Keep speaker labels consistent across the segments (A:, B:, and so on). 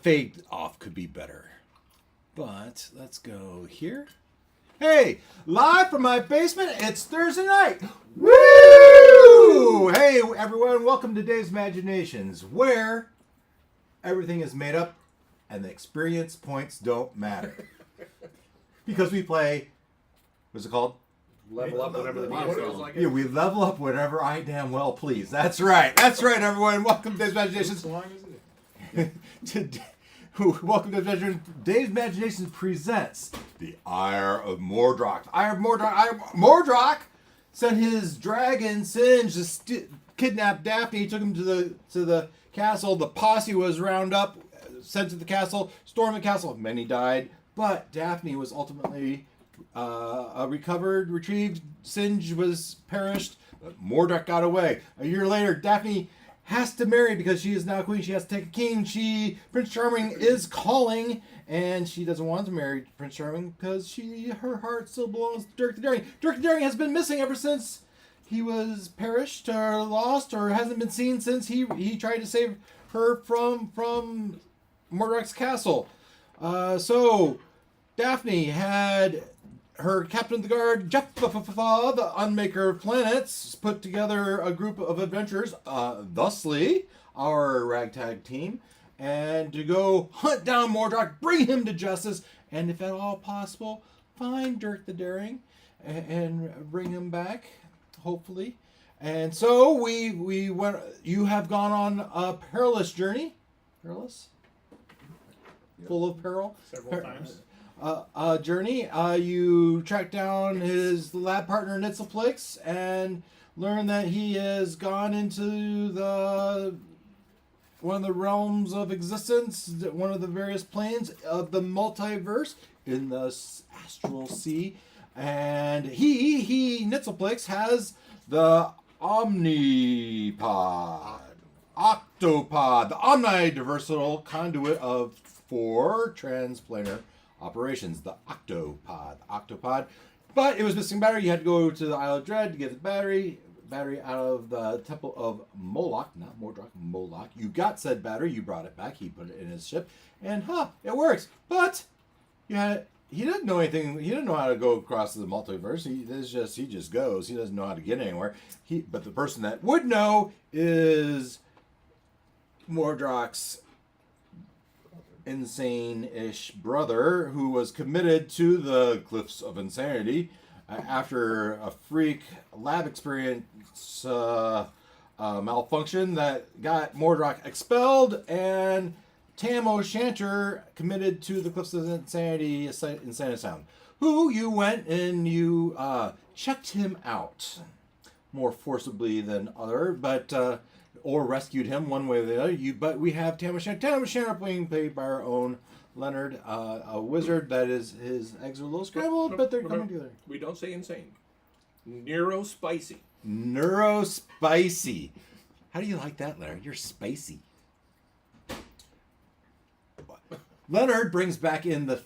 A: fade off could be better. But let's go here. Hey, live from my basement, it's Thursday night. Woo! Hey, everyone, welcome to Dave's Imaginations, where everything is made up and the experience points don't matter. Because we play, what's it called?
B: Level up whatever the DM feels like.
A: Yeah, we level up whatever I damn well please. That's right, everyone. Welcome to Dave's Imaginations.
C: How long is it?
A: Welcome to Dave's Imaginations presents the Ire of Mordroc. Mordroc sent his dragon Singe to kidnap Daphne. He took him to the castle. The posse was round up, sent to the castle, stormed the castle. Many died, but Daphne was ultimately retrieved. Singe was perished, but Mordroc got away. A year later, Daphne has to marry because she is now queen. She has to take a king. Prince Charming is calling, and she doesn't want to marry Prince Charming because her heart still belongs to Dirk the Daring. Dirk the Daring has been missing ever since he was perished or lost or hasn't been seen since he tried to save her from Mordroc's castle. So Daphne had her captain of the guard, Jacky, the unmaker of planets, put together a group of adventurers, thusly our ragtag team, and to go hunt down Mordroc, bring him to justice, and if at all possible, find Dirk the Daring and bring him back, hopefully. And so we went. You have gone on a perilous journey, full of peril,
C: Several times.
A: Journey. You track down his lab partner Ntzlplx and learn that he has gone into one of the realms of existence, one of the various planes of the multiverse in the astral sea, and Ntzlplx has the Octopod, the Omniversal Conduit for Transplanar Operations, the Octopod. But it was missing battery. You had to go to the Isle of Dread to get the battery out of the Temple of Moloch, not Mordroc, Moloch. You got said battery, you brought it back, he put it in his ship, and it works. But he didn't know anything. He didn't know how to go across the multiverse. He just goes. He doesn't know how to get anywhere. But the person that would know is Mordroc's insane-ish brother, who was committed to the Cliffs of Insanity after a freak lab experience malfunction that got Mordroc expelled, and Tam O'Shanter committed to the Cliffs of Insanity Insane Asylum, who you went and you checked him out more forcibly than other, but or rescued him one way or the other. But we have Tam O'Shanter. Tam O'Shanter being played by our own Leonard, a wizard that is his eggs are a little scrambled, but they're coming together.
B: We don't say insane. Neurospicy.
A: Neurospicy. How do you like that, Leonard? You're spicy. Leonard brings back in the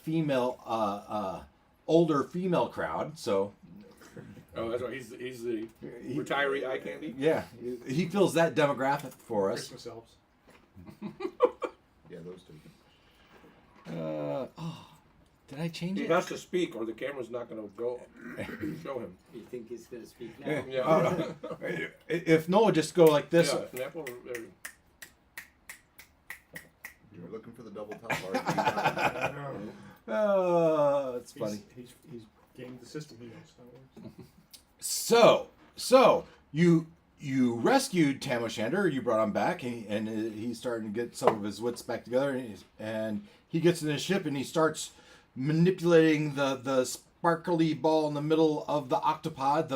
A: older female crowd, so.
B: Oh, that's right. He's the retiree eye candy.
A: Yeah, he fills that demographic for us.
C: Christmas elves.
D: Yeah, those two.
A: Did I change
B: He
A: it?
B: has to speak, or the camera's not going to go show him.
E: You think he's going to speak now?
B: Yeah.
A: If Noah just go like this.
B: Yeah, snap over there.
D: You were looking for the double top bar.
A: It's funny.
C: He's gamed the system. He knows how it works.
A: So you rescued Tam O'Shanter. You brought him back, and he's starting to get some of his wits back together. And he gets in his ship and he starts manipulating the sparkly ball in the middle of the octopod.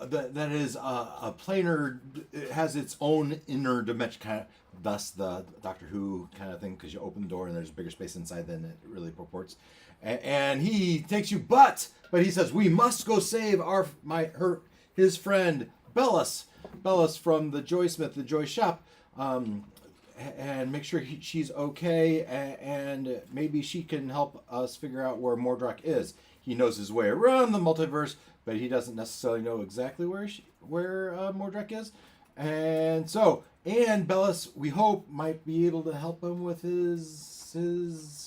A: That is a planar. It has its own inner dimension, kind of. Thus the Doctor Who kind of thing, because you open the door and there's bigger space inside than it really purports. And he takes you, but he says we must go save his friend Bellis from the Joysmith, the Joyshop, and make sure she's okay, and maybe she can help us figure out where Mordroc is. He knows his way around the multiverse, but he doesn't necessarily know exactly where Mordroc is. And so And Bellis, we hope, might be able to help him with his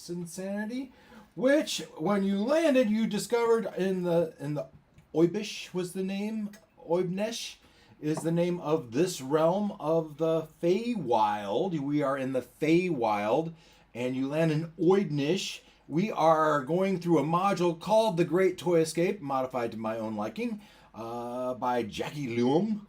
A: insanity. Which, when you landed, you discovered in the Aoibhneis was the name. Aoibhneis is the name of this realm of the Feywild. We are in the Feywild, and you land in Aoibhneis. We are going through a module called the Great Toy Escape, modified to my own liking, by Jacky Leung.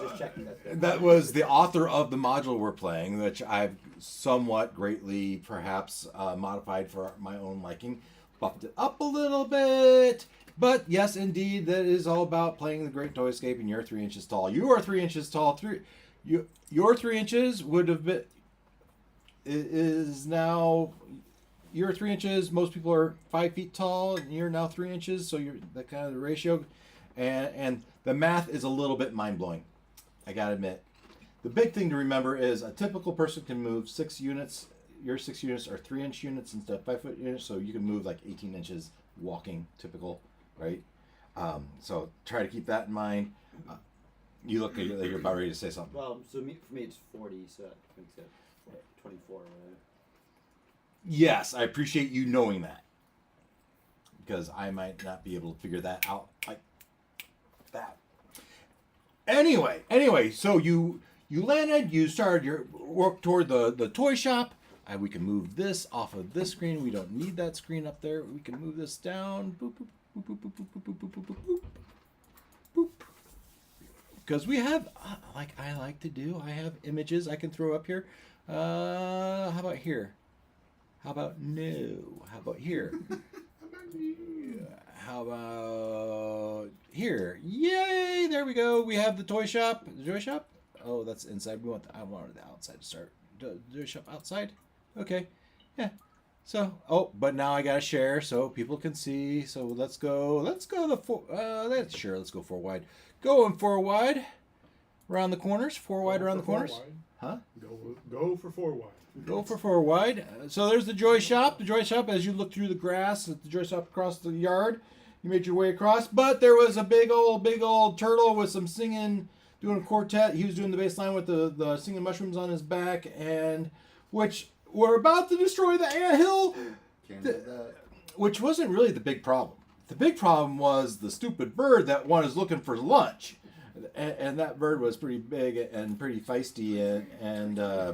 E: Just checking
A: That was the author of the module we're playing, which I've somewhat greatly, perhaps, modified for my own liking. Buffed it up a little bit. But yes, indeed, that is all about playing the Great Toy Escape, and you're 3 inches tall. You are 3 inches tall. Your 3 inches would have been... is now... You're 3 inches. Most people are 5 feet tall, and you're now 3 inches, so you're that kind of the ratio. And the math is a little bit mind-blowing, I gotta admit. The big thing to remember is a typical person can move 6 units. Your 6 units are 3-inch units instead of 5-foot units, so you can move like 18 inches walking, typical, right? So try to keep that in mind. You look like you're about ready to say something.
E: Well, so for me it's 40, so I think it's 24.
A: Yes, I appreciate you knowing that, because I might not be able to figure that out like that. Anyway, so you landed, you started your work toward the toy shop. We can move this off of this screen. We don't need that screen up there. We can move this down. Boop, boop, boop, boop, boop, boop, boop, boop, boop, boop, boop. Because we have, like I like to do, I have images I can throw up here. How about here? How about no? How about here? How about here? Yay! There we go. We have the toy shop. The Joy Shop? Oh, that's inside. I wanted the outside to start. Joy Shop outside? Okay. Yeah. So, but now I gotta share so people can see. So let's go. Let's go let's go 4 wide. Going 4 wide. Around the corners. 4 wide around the corners. Huh?
C: Go for 4 wide.
A: Go for 4 wide. So there's the Joy Shop. The Joy Shop, as you look through the grass at the Joy Shop across the yard, you made your way across. But there was a big old turtle with some singing, doing a quartet. He was doing the bass line with the singing mushrooms on his back, and which were about to destroy the anthill.
D: Can't do that.
A: Which wasn't really the big problem. The big problem was the stupid bird that was looking for lunch. And that bird was pretty big and pretty feisty,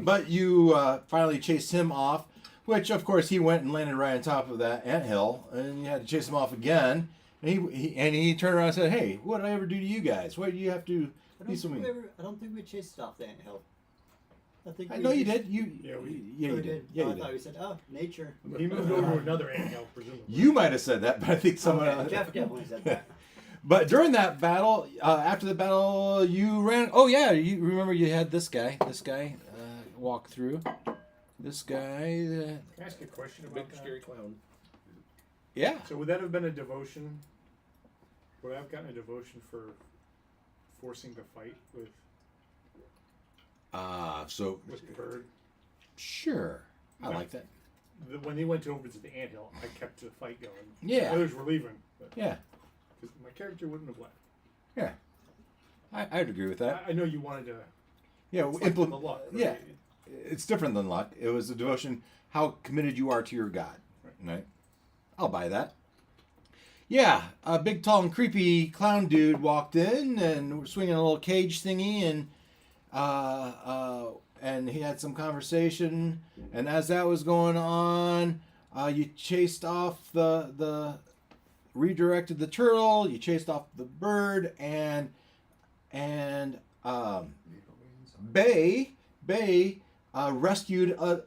A: but you finally chased him off, which of course he went and landed right on top of that anthill, and you had to chase him off again. And he turned around and said, "Hey, what did I ever do to you guys? Why do you have to be so mean?"
E: I don't think we chased off the anthill.
A: I know you did. You did. Yeah,
E: I
A: you
E: thought
A: did.
E: we said, nature.
C: He moved over to another anthill, presumably.
A: You might have said that, but I think someone else.
E: Jeff definitely said that.
A: But during that battle, after the battle, you ran. Oh yeah, you remember you had this guy walk through. This guy.
C: Can I ask a question about
B: Big
C: that?
B: scary clown.
A: Yeah.
C: So would that have been a devotion? Would I have gotten a devotion for forcing the fight with the bird?
A: Sure. I like that.
C: When they went over to the anthill, I kept the fight going.
A: Yeah.
C: Others were leaving. But
A: Yeah.
C: because my character wouldn't have left.
A: Yeah. I'd agree with that.
C: I know you wanted to.
A: Yeah.
C: Fight with the luck. Right?
A: Yeah. It's different than luck. It was a devotion, how committed you are to your God. Right? I'll buy that. Yeah. A big, tall, and creepy clown dude walked in and was swinging a little cage thingy, and he had some conversation. And as that was going on, you chased off redirected the turtle. You chased off the bird, and Bay rescued an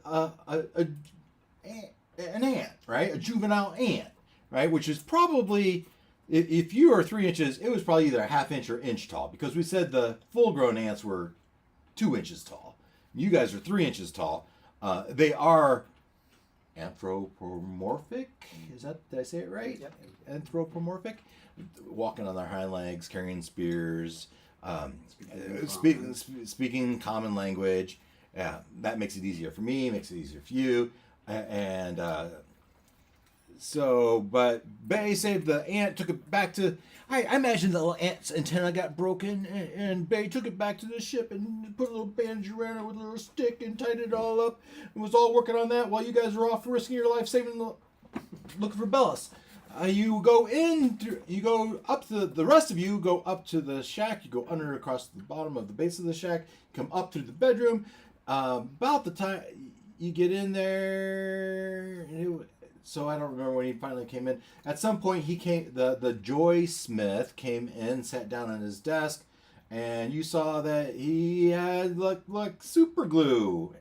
A: ant, right? A juvenile ant, right? Which is probably, if you are 3 inches, it was probably either a half inch or inch tall, because we said the full-grown ants were 2 inches tall. You guys are 3 inches tall. They are anthropomorphic. Did I say it right?
E: Yep.
A: Anthropomorphic. Walking on their hind legs, carrying spears, speaking common language. Yeah, that makes it easier for me. Makes it easier for you. And So, but Bay saved the ant, took it back to. I imagine the little ant's antenna got broken, and Bay took it back to the ship and put a little bandage around it with a little stick and tied it all up, and was all working on that while you guys were off risking your life, looking for Bellis. You go up to the rest of you go up to the shack. You go under across the bottom of the base of the shack. Come up through the bedroom. About the time you get in there, so I don't remember when he finally came in. At some point, he came. The Joysmith came in, sat down on his desk, and you saw that he had like super glue.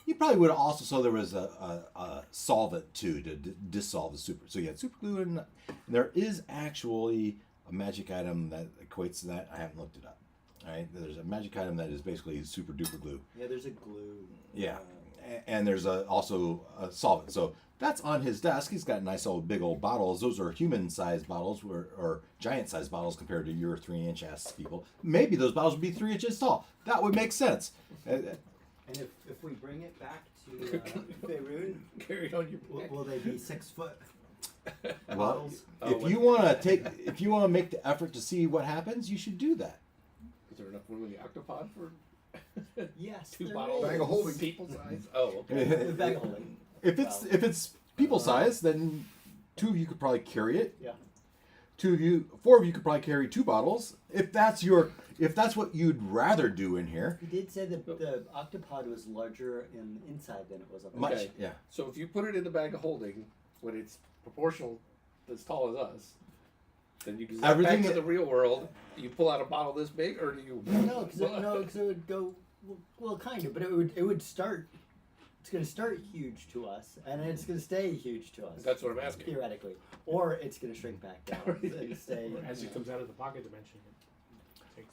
A: You probably would have also saw there was a solvent too to dissolve the super. So you had super glue, and there is actually a magic item that equates to that. I haven't looked it up. All right, there's a magic item that is basically super duper glue.
E: Yeah, there's a glue.
A: Yeah, and there's also a solvent. So that's on his desk. He's got nice old big old bottles. Those are human-sized bottles or giant-sized bottles compared to your 3-inch ass people. Maybe those bottles would be 3 inches tall. That would make sense.
E: And if we bring it back to Faerun,
B: Carry it on your back.
E: will they be 6 foot
A: Well,
E: bottles?
A: if you want to make the effort to see what happens, you should do that.
B: Is there enough room in the octopod for
E: Yes.
B: 2
E: there
B: bottles?
E: is.
D: Bag of holding.
B: People size? Oh, okay.
E: The bag of holding.
A: If it's people size, then 2 of you could probably carry it.
E: Yeah.
A: 4 of you could probably carry 2 bottles. If that's what you'd rather do in here.
E: He did say that the octopod was larger inside than it was up
A: Much,
B: Okay.
A: yeah.
B: So if you put it in the bag of holding when it's proportional as tall as us, then you can zap
A: Everything
B: back to
A: that-
B: the real world. You pull out a bottle this big, or do you?
E: No, because it would go well, kind of, but it would start. It's going to start huge to us, and it's going to stay huge to us.
B: That's what I'm asking.
E: Theoretically, or it's going to shrink back down and stay.
C: As it comes out of the pocket dimension, it takes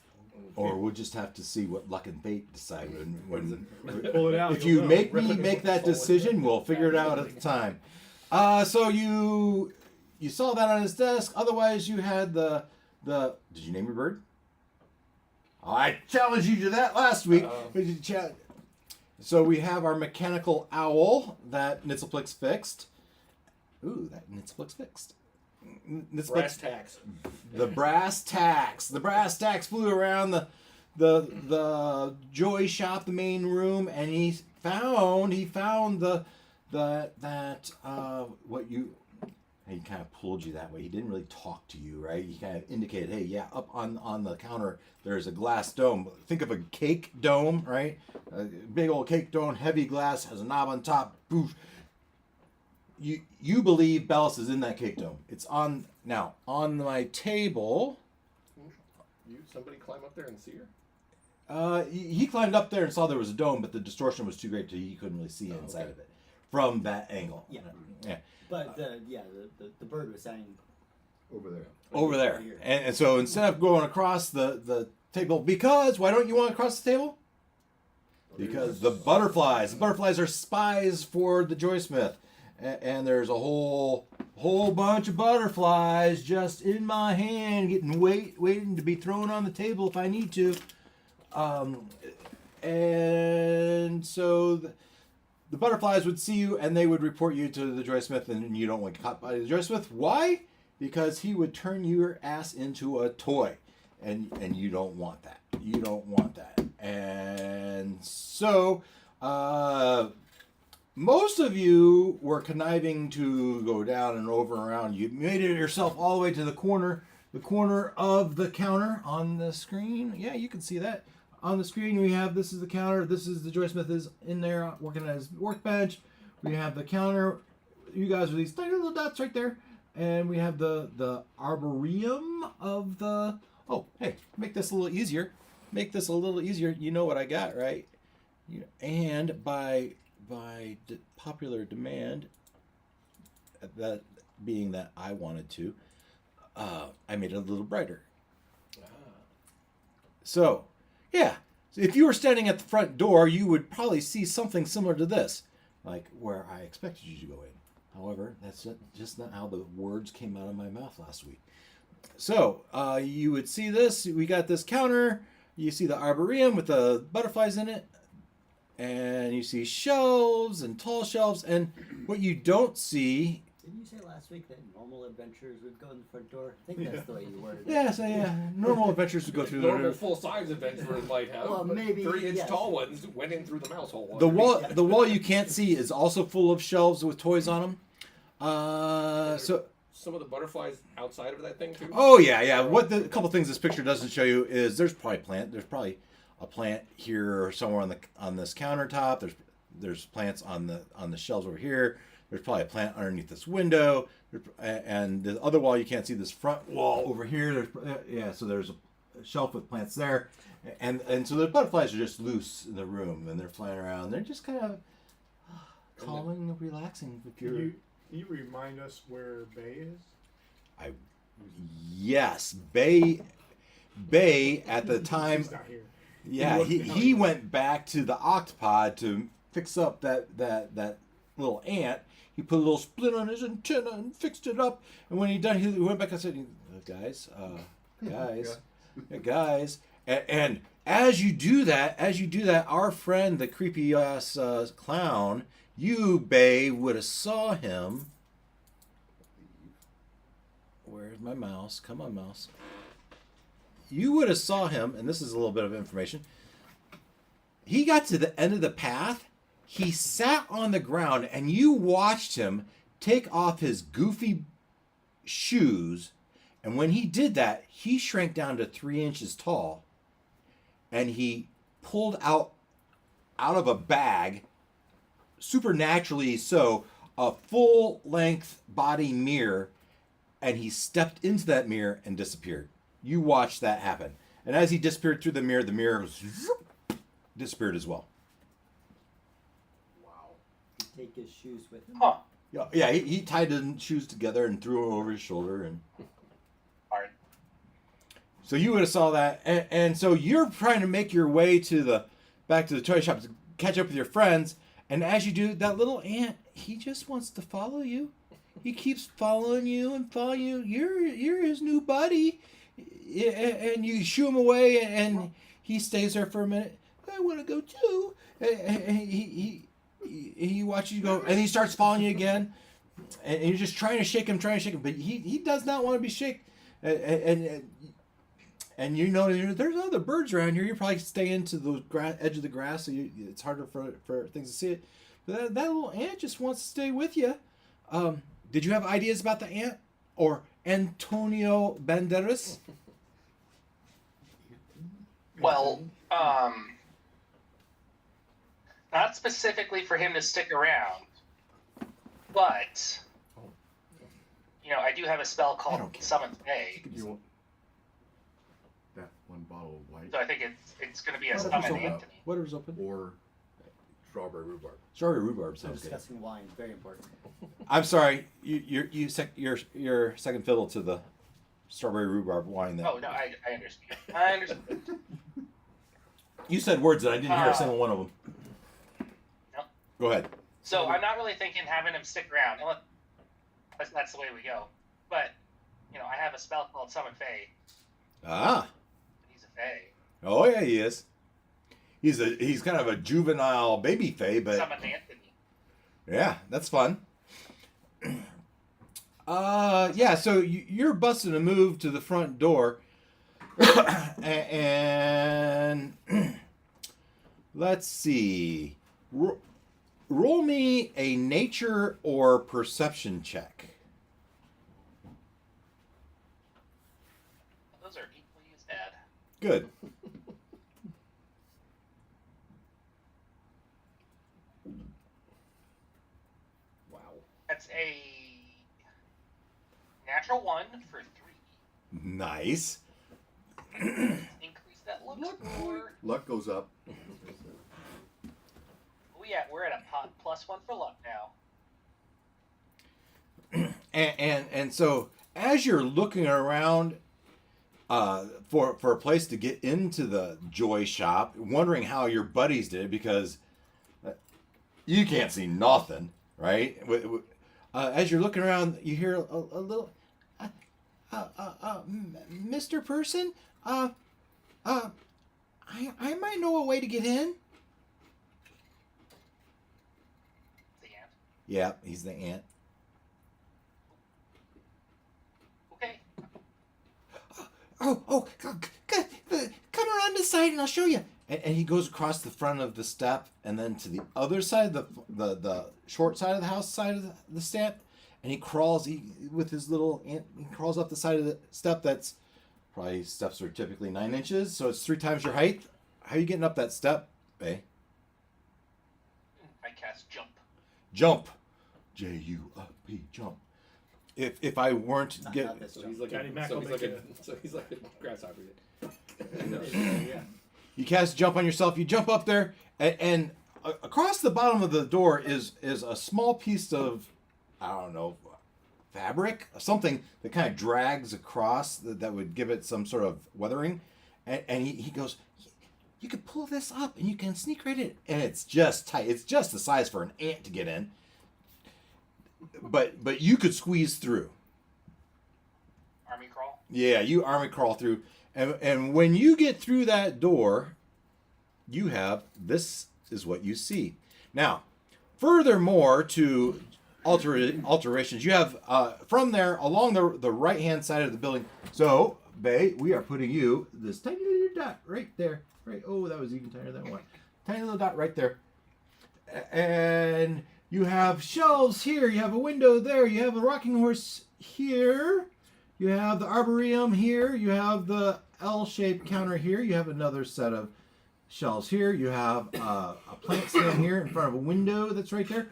A: Or we'll just have to see what luck and fate decide when
C: pull it out.
A: if
C: you'll
A: you
C: know.
A: make me make that decision, we'll figure it out at the time. So you saw that on his desk. Otherwise, you had the. Did you name your bird? I challenged you to that last week. So we have our mechanical owl that Ntzlplx fixed. Ooh, that Ntzlplx fixed.
B: Brass tacks.
A: The brass tacks. The brass tacks flew around the Joyshop, the main room, and he found what you. He kind of pulled you that way. He didn't really talk to you, right? He kind of indicated, hey, yeah, up on the counter there's a glass dome. Think of a cake dome, right? A big old cake dome, heavy glass, has a knob on top. Poof. You believe Bellis is in that cake dome. It's on my table.
B: Somebody climb up there and see her.
A: He climbed up there and saw there was a dome, but the distortion was too great, so he couldn't really see inside of it from that angle.
E: Yeah.
A: Yeah.
E: But the bird was saying
D: Over there.
A: Over there. And so instead of going across the table, because why don't you want to cross the table? Because the butterflies are spies for the Joysmith. And there's a whole bunch of butterflies just in my hand, waiting to be thrown on the table if I need to. And so the butterflies would see you, and they would report you to the Joysmith, and you don't want to get caught by the Joysmith. Why? Because he would turn your ass into a toy, and you don't want that. You don't want that. And so, most of you were conniving to go down and over and around. You made it yourself all the way to the corner of the counter on the screen. Yeah, you can see that. On the screen, we have, this is the counter. This is the Joysmith is in there working at his workbench. We have the counter. You guys are these tiny little dots right there. And we have the arboreum of the... Oh, hey, make this a little easier. You know what I got, right? And by popular demand, that being that I wanted to, I made it a little brighter. So... yeah, so if you were standing at the front door, you would probably see something similar to this, like where I expected you to go in. However, that's just not how the words came out of my mouth last week. So you would see this. We got this counter. You see the arboreum with the butterflies in it. And you see shelves and tall shelves. And what you don't see
E: Didn't you say last week that normal adventurers would go in the front door? I think that's the way you worded it.
A: Yeah, so yeah, normal adventurers would go through
B: Normal
A: the
B: full-size adventurers might have.
E: Well,
B: but
E: maybe,
B: 3-inch
E: yes.
B: tall ones went in through the mouse hole.
A: the wall. The wall you can't see is also full of shelves with toys on them. So.
B: Some of the butterflies outside of that thing too.
A: Oh yeah. A couple things this picture doesn't show you is there's probably a plant here or somewhere on this countertop. There's plants on the shelves over here. There's probably a plant underneath this window, and the other wall you can't see. This front wall over here. So there's a shelf with plants there, and so the butterflies are just loose in the room and they're flying around. They're just kind of calming and relaxing. If you're
C: Can you remind us where Bay is?
A: Yes, Bay at the time.
C: He's not here.
A: Yeah, he went back to the octopod to fix up that little ant. He put a little splint on his antenna and fixed it up. And when he done, he went back and said, "Guys, guys." And as you do that, our friend, the creepy ass clown, you, Bay, would have saw him. Where's my mouse? Come on, mouse. You would have saw him, and this is a little bit of information. He got to the end of the path. He sat on the ground, and you watched him take off his goofy shoes. And when he did that, he shrank down to 3 inches tall, and he pulled out of a bag, supernaturally so, a full-length body mirror, and he stepped into that mirror and disappeared. You watched that happen. And as he disappeared through the mirror was disappeared as well.
B: Wow.
E: Take his shoes with him.
F: Huh.
A: Yeah, he tied his shoes together and threw them over his shoulder. And
F: Alright.
A: so you would have saw that. And so you're trying to make your way back to the toy shop to catch up with your friends. And as you do, that little ant, he just wants to follow you. He keeps following you and following you. You're his new buddy. And you shoo him away, and he stays there for a minute. I want to go too. And he watches you go, and he starts following you again. And you're just trying to shake him, but he does not want to be shaken. And you know there's other birds around here. You probably stay into the edge of the grass, so it's harder for things to see it. But that little ant just wants to stay with you. Did you have ideas about the ant or Antonio Banderas?
F: Well, not specifically for him to stick around, but I do have a spell
A: I
F: called
A: don't care.
F: Summon Bay,
D: You want that one bottle of white
F: so I think it's going to be a
A: Whatever's
F: Summon
A: open.
F: Anthony.
A: Whatever's open.
D: or strawberry rhubarb?
A: Strawberry rhubarb
E: So
A: sounds good.
E: discussing wine, very important.
A: I'm sorry, your second fiddle to the strawberry rhubarb wine. That
F: Oh no, I understand. I understand.
A: you said words that I didn't hear a single one of them.
F: No.
A: Go ahead.
F: So I'm not really thinking having him stick around, unless that's the way we go. But I have a spell called Summon Fae.
A: Ah.
F: He's a Fae.
A: Oh yeah, he is. He's kind of a juvenile baby fae, but
F: Summon Anthony.
A: yeah, that's fun. Yeah, so you're busting a move to the front door. And let's see. Roll me a nature or perception check.
F: Those are equally as bad.
A: Good.
B: Wow.
F: That's a natural 1 for 3.
A: Nice.
F: Increase that luck score.
D: Luck goes up.
F: We're at a +1 for luck now.
A: And so as you're looking around for a place to get into the Joy Shop, wondering how your buddies did, because you can't see nothing, right? As you're looking around, you hear a little, Mr. Person, I might know a way to get in.
F: The ant.
A: Yeah, he's the ant. come around this side and I'll show you. And he goes across the front of the step and then to the other side, the short side of the house side of the step, and he crawls with his little ant. He crawls up the side of the step. That's probably steps are typically 9 inches, so it's 3 times your height. How are you getting up that step, Bay?
F: I cast jump.
A: Jump, J-U-M-P, jump. If I weren't get
E: Not this
B: So
E: jump.
B: he's like
C: Daddy
B: a,
C: Mac
B: so
C: will
B: he's
C: make
B: like a,
C: it.
B: so he's like a grasshopper.
E: Yeah.
A: you cast jump on yourself, you jump up there, and across the bottom of the door is a small piece of, I don't know, fabric, something that kind of drags across that would give it some sort of weathering. And he goes, you could pull this up and you can sneak right in. And it's just tight. It's just the size for an ant to get in. But you could squeeze through.
F: Army crawl.
A: Yeah, you army crawl through. And when you get through that door, you have, this is what you see. Now, furthermore to alterations, you have from there along the right-hand side of the building. So, Bay, we are putting you this tiny little dot right there. Right. Oh, that was even tinier than one. Tiny little dot right there. And you have shelves here. You have a window there. You have a rocking horse here. You have the arboretum here. You have the L-shaped counter here. You have another set of shelves here. You have a plant stand here in front of a window that's right there.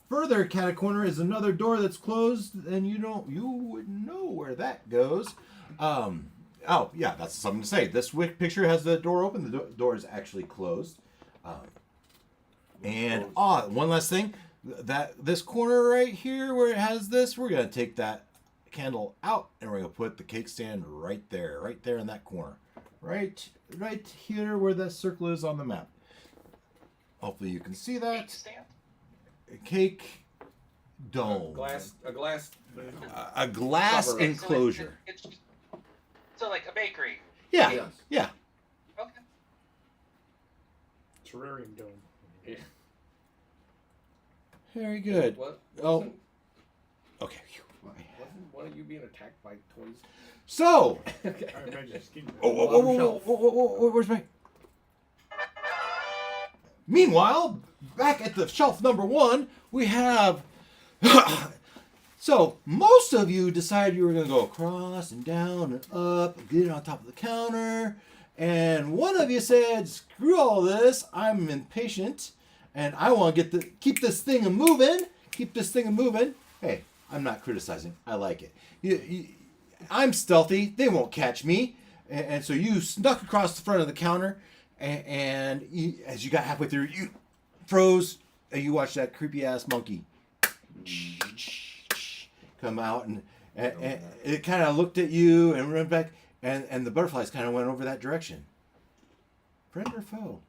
A: Further cat a corner is another door that's closed, and you wouldn't know where that goes. Oh yeah, that's something to say. This picture has the door open. The door is actually closed. And one last thing, this corner right here where it has this, we're gonna take that candle out and we're gonna put the cake stand right there in that corner, right here where that circle is on the map. Hopefully you can see
F: Cake
A: that.
F: stand.
A: Cake dome.
B: A glass.
A: A glass
B: Cover.
A: enclosure.
F: So like a bakery.
A: Yeah,
D: Yes.
A: yeah.
F: Okay.
C: Terrarium dome.
B: Yeah.
A: Very good.
B: What?
A: Oh.
B: Wasn't,
A: Okay.
B: wasn't one of you being attacked by toys?
A: So.
B: Okay.
C: I imagine it's getting
A: Where's my? Meanwhile, back at the shelf number 1, we have. So most of you decided you were going to go across and down and up, and get it on top of the counter, and one of you said, "Screw all this! I'm impatient, and I want to keep this thing a moving. Keep this thing a moving." Hey, I'm not criticizing. I like it. I'm stealthy. They won't catch me, and so you snuck across the front of the counter, and as you got halfway through, you froze, and you watched that creepy ass monkey come out, and it kind of looked at you and ran back, and the butterflies kind of went over that direction. Friend or foe?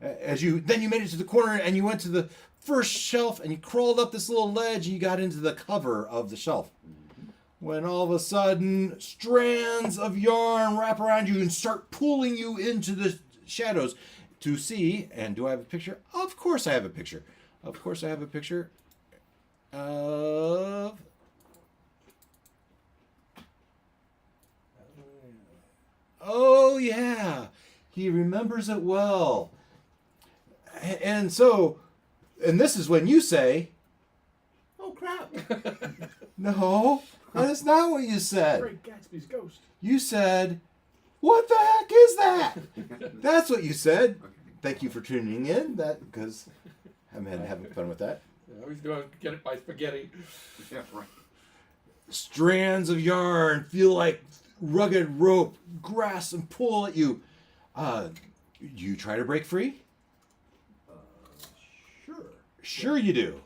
A: Then you made it to the corner and you went to the first shelf and you crawled up this little ledge and you got into the cover of the shelf. When all of a sudden strands of yarn wrap around you and start pulling you into the shadows to see. And do I have a picture? Of course I have a picture. Of course I have a picture of. Oh yeah, he remembers it well. And this is when you say, "Oh crap!" No, that is not what you said.
C: Great Gatsby's ghost.
A: You said, "What the heck is that?" That's what you said. Thank you for tuning in. Because I'm having fun with that.
B: I always do get it by spaghetti.
D: Yeah, right.
A: Strands of yarn feel like rugged rope, grasp and pull at you. You try to break free?
D: Sure.
A: Sure you do.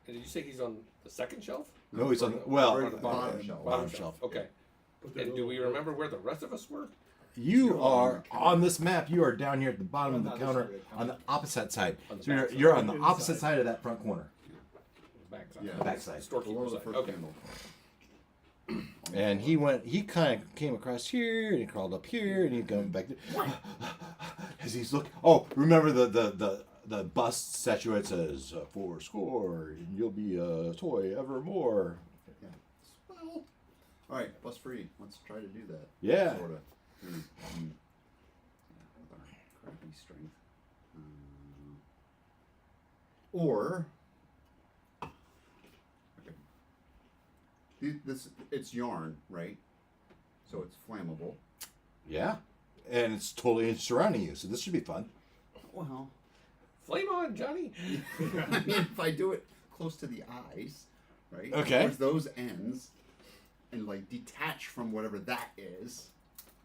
B: And did you say he's on the second shelf?
A: No, he's on the
B: Or the
D: bottom shelf.
A: Bottom shelf.
B: Okay. And do we remember where the rest of us were?
A: You are on this map. You are down here at the bottom of the counter on the opposite side.
B: On the
A: So
B: back
A: you're on the
C: Inside.
A: opposite side of that front corner.
B: Backside.
D: Yeah.
A: Backside.
B: Storekeeper
D: Below the
B: side.
D: first
B: Okay.
D: candle.
A: And he kind of came across here and he crawled up here and he going back there. As he's looking. Oh, remember the bust statuette says 4 score and you'll be a toy evermore.
D: Yeah. Well, All right, plus free. Let's try to do that.
A: Yeah.
D: Sorta. Yeah, with our crappy strength. Or. Okay. This it's yarn, right? So it's flammable.
A: Yeah. And it's totally surrounding you, so this should be fun.
D: Well,
B: Flame on, Johnny.
D: I mean, if I do it close to the eyes, right?
A: Okay.
D: Towards those ends, and like detach from whatever that is,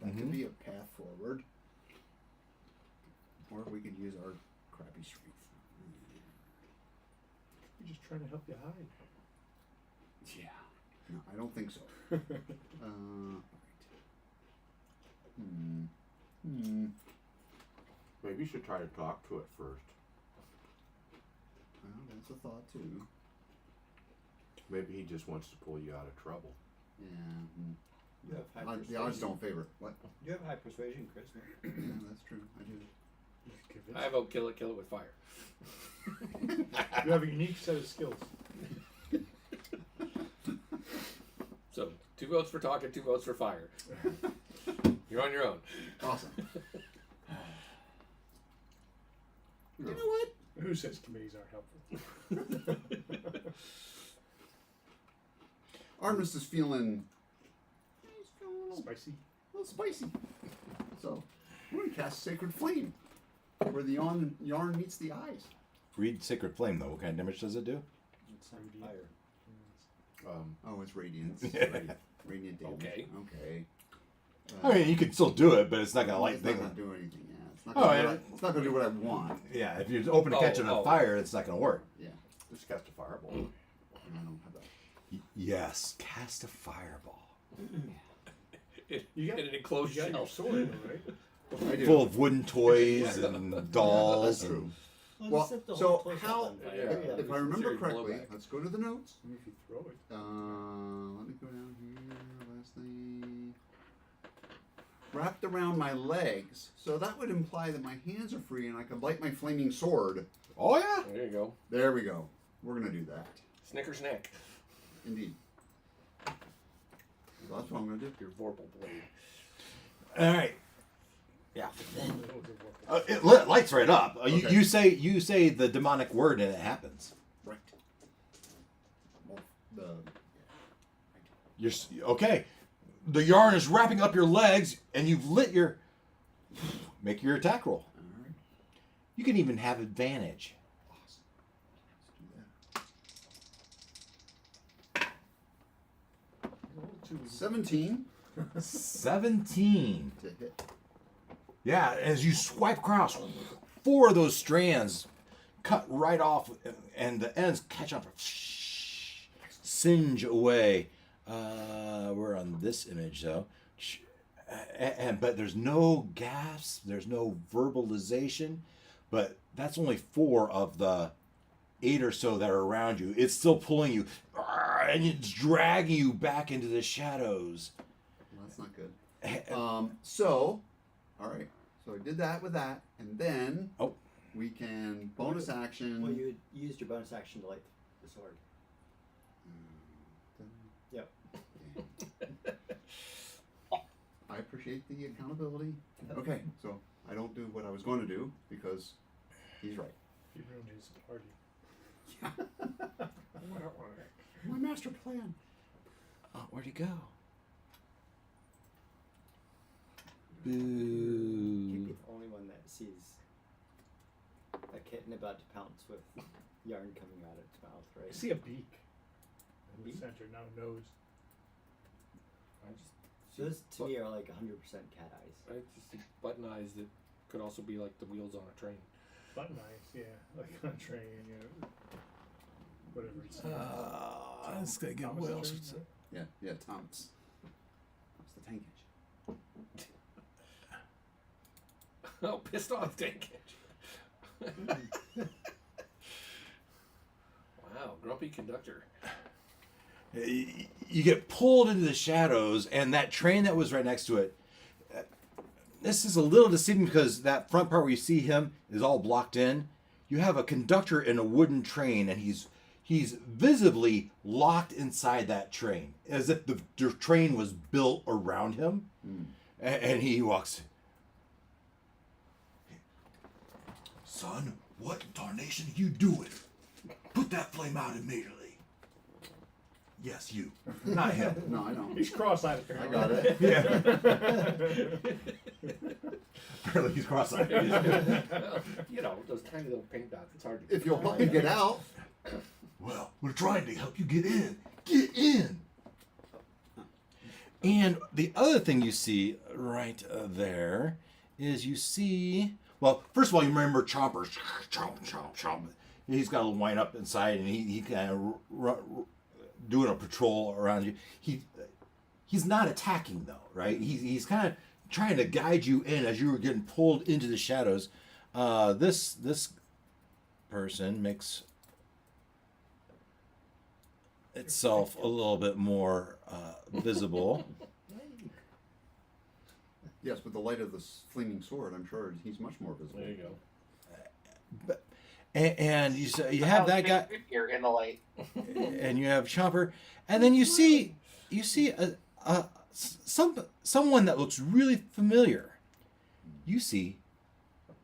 D: that could be a path forward. Or we could use our crappy strength.
C: We're just trying to help you hide.
D: Yeah. No, I don't think so. Alright.
G: Maybe you should try to talk to it first.
D: Well, that's a thought too.
G: Maybe he just wants to pull you out of trouble.
D: Yeah.
E: You have high
D: The odds
E: persuasion.
D: don't favor. What?
E: You have high persuasion, Chris.
D: Yeah, that's true. I do.
B: I vote kill it with fire.
C: You have a unique set of skills.
B: So 2 votes for talking, 2 votes for fire. You're on your own.
D: Awesome. You know what?
C: Who says committees aren't helpful?
D: Artemis is feeling. He's feeling a
C: Spicy.
D: little spicy. So we're gonna cast Sacred Flame, where the yarn meets the eyes.
A: Read Sacred Flame, though. What kind of damage does it do?
C: It's radiant.
E: Fire.
D: Oh, it's radiance.
A: Yeah.
D: Radiant damage.
B: Okay.
D: Okay.
A: I mean, you can still do it, but it's not going to light
D: It's not
A: things.
D: gonna do anything. Yeah, it's not
A: Oh,
D: gonna.
A: yeah.
D: It's not gonna do what I want.
A: Yeah, if you're open to catching on fire, it's not going to work.
D: Yeah,
G: Just cast a fireball.
D: I don't have that.
A: Yes, cast a fireball.
B: You got an enclosed
C: You got your
B: shell.
C: sword, though, right?
D: I do.
A: Full of wooden toys and dolls.
D: That's true. Well,
E: set the
D: so
E: whole place
D: how?
E: up on fire.
B: Yeah.
D: If I remember
B: Serious
D: correctly,
B: blowback.
D: let's go to the notes.
C: I mean, if you throw it.
D: Let me go down here. Lastly, wrapped around my legs, so that would imply that my hands are free and I could light my flaming sword.
A: Oh, yeah.
B: There you go.
D: There we go. We're gonna do that.
B: Snicker snack.
D: Indeed. So that's what I'm gonna do.
B: Your Vorpal blade.
A: All right. Yeah.
C: Oh,
A: It lights right up.
D: Okay.
A: You say the demonic word and it happens.
D: Right. Well,
A: You're okay. The yarn is wrapping up your legs, and you've lit your. Make your attack roll.
D: all right.
A: You can even have advantage.
D: Awesome. Let's do that. 17
A: 17.
D: to hit.
A: Yeah, as you swipe across, 4 of those strands cut right off, and the ends catch up, singe away. We're on this image though, but there's no gasps, there's no verbalization, but that's only 4 of the 8 or so that are around you. It's still pulling you, and it's dragging you back into the shadows.
D: Well, that's not good. So, all right. So I did that with that, and then we can bonus action.
E: Well, you used your bonus action to light the sword. Yep.
D: I appreciate the accountability. Okay, so I don't do what I was going to do because he's right.
C: He ruined his party.
D: My master plan.
A: Oh, where'd he go?
E: You'd be
A: Boo.
E: the only one that sees a kitten about to pounce with yarn coming out of its mouth,
C: I
E: right?
C: see a beak in the
E: Beak?
C: center, now nose.
E: Those to me are like 100% cat eyes.
B: I just think button eyes that could also be like the wheels on a train.
C: Button eyes, yeah, like on a train, you know, whatever it's.
A: It's gonna get
C: Thomas
A: well.
C: train, right?
D: Yeah, Thomas. That's the tank engine.
B: Oh, pissed off tank engine. Wow, grumpy conductor.
A: You get pulled into the shadows, and that train that was right next to it. This is a little deceiving because that front part where you see him is all blocked in. You have a conductor in a wooden train, and he's he's visibly locked inside that train, as if the train was built around him. And he walks. Son, what in tarnation are you doing? Put that flame out immediately. Yes, you. Not him.
D: No, I know.
C: He's cross-eyed
D: I
C: apparently.
D: got it.
A: Yeah. Apparently he's cross-eyed.
B: You know, those tiny little pink dots. It's hard to.
D: If you'll help me get out.
A: Well, we're trying to help you get in. Get in. And the other thing you see right there is you see. Well, first of all, you remember Chomper. Chomp, chomp, chomp. He's got a little wind up inside, and he kind of doing a patrol around you. He's not attacking though, right? He's kind of trying to guide you in as you were getting pulled into the shadows. This person makes itself a little bit more visible.
D: Yes, with the light of this flaming sword, I'm sure he's much more visible.
B: There you go.
A: But, and you have that guy.
F: Here in the light.
A: And you have Chomper, and then you see someone that looks really familiar. You see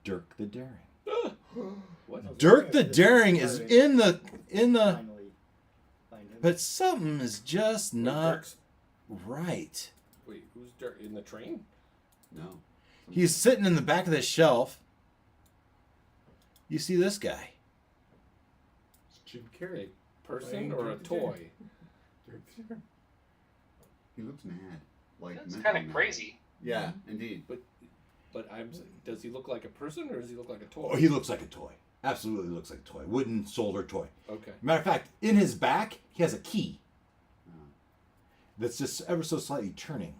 A: Dirk the Daring.
B: What?
A: Dirk the Daring is in the
E: Finally find him.
A: but something is just not
B: Dirk's-
A: right.
B: Wait, who's Dirk in the train?
D: No.
A: He's sitting in the back of the shelf. You see this guy.
C: It's Jim Carrey.
B: Person
C: Playing
B: or a
C: Dirk the Daring.
B: toy?
D: He looks mad. Like
F: That's
D: mentally
F: kind of
D: mad.
F: crazy.
D: Yeah, indeed.
B: But does he look like a person or does he look like a toy?
A: Oh, he looks like a toy. Absolutely looks like a toy. Wooden solder toy.
B: Okay.
A: Matter of fact, in his back, he has a key that's just ever so slightly turning.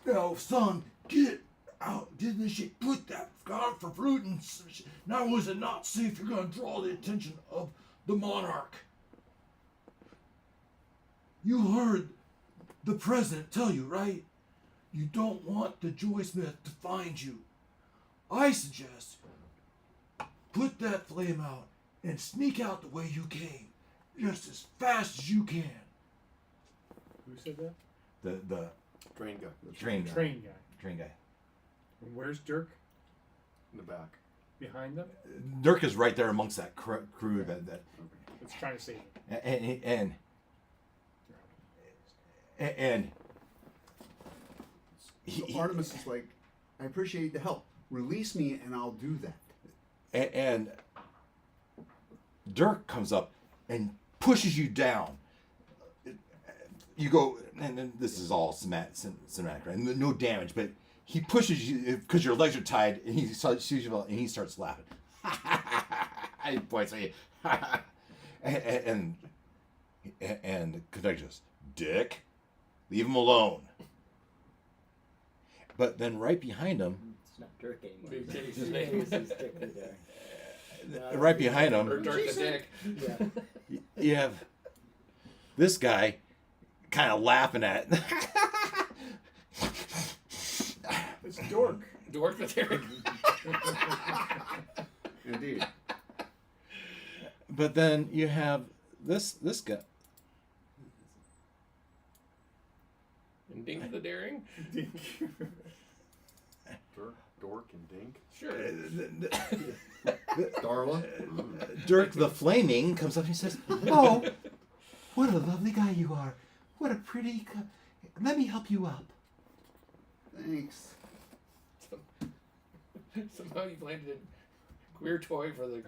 A: Now, son, get out. Get this shit. Put that God for fruit and now is it not safe? You're going to draw the attention of the monarch. You heard the president tell you, right? You don't want the Joysmith to find you. I suggest put that flame out and sneak out the way you came, just as fast as you can.
C: Who said that?
A: The
G: Train guy
A: train guy.
C: Train guy.
A: Train guy.
C: And where's Dirk?
G: in the back.
C: Behind them?
A: Dirk is right there amongst that crew that
C: It's trying to save him.
A: and
D: So Artemis is like, I appreciate the help. Release me and I'll do that.
A: and Dirk comes up and pushes you down. You go, and this is all cinematic, right? No damage, but he pushes you because your legs are tied, and he sees you, and he starts laughing. He points at you, and Conduit goes, "Dick, leave him alone." But then right behind him,
E: It's not Dirk anymore.
B: Big
E: It's
B: Titty's his name.
E: Dirk the Daring. No,
A: right behind
B: Or
A: him,
B: Dirk the Dick.
E: Yeah.
A: you have this guy kind of laughing at.
C: It's Dork.
B: Dork the Daring.
D: Indeed.
A: But then you have this guy.
B: And Dink the Daring?
G: Dork and Dink.
B: Sure.
D: Darla.
A: Dirk the Flaming comes up and he says, "Oh, what a lovely guy you are. What a pretty... Let me help you up."
D: Thanks.
B: Somehow you landed a queer toy for the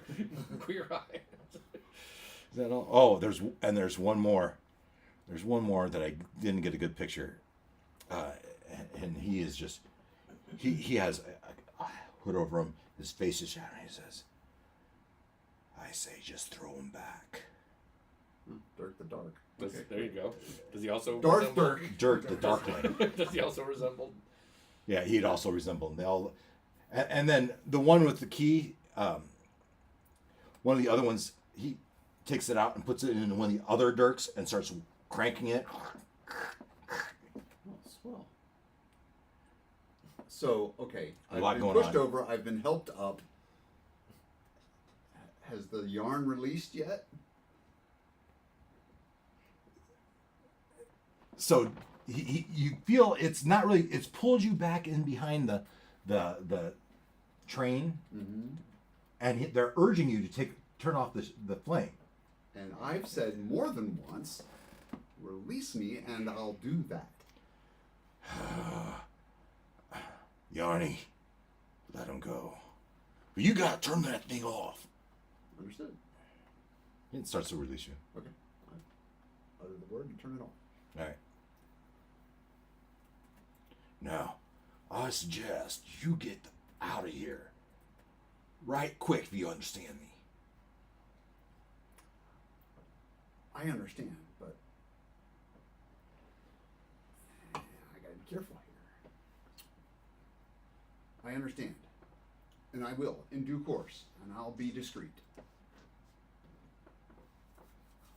B: queer eye.
A: Is that all? Oh, there's one more. There's one more that I didn't get a good picture. And he is just... He has a hood over him. His face is shining. He says, "I say just throw him back."
D: Dirk the Dark.
B: There you go. Does he also
D: Darth
B: resemble...
D: Dirk.
A: Dirk the Darkling.
B: Does he also resemble...
A: Yeah, he'd also resemble them. They all, and then the one with the key, one of the other ones, he takes it out and puts it in one of the other Dirks and starts cranking it.
D: Oh, swell. So, okay.
A: A lot
D: I've been
A: going
D: pushed
A: on.
D: over. I've been helped up. Has the yarn released yet?
A: So you feel it's not really. It's pulled you back in behind the train,
D: Mm-hmm.
A: and they're urging you to turn off the flame.
D: And I've said more than once, release me and I'll do that.
A: Yarny, let him go. But you gotta turn that thing off.
D: Understood.
A: It starts to release you.
D: Okay. I utter the word and turn it off.
A: All right. Now, I suggest you get out of here. Right quick, if you understand me.
D: I understand, but I gotta be careful here. I understand. And I will, in due course, and I'll be discreet.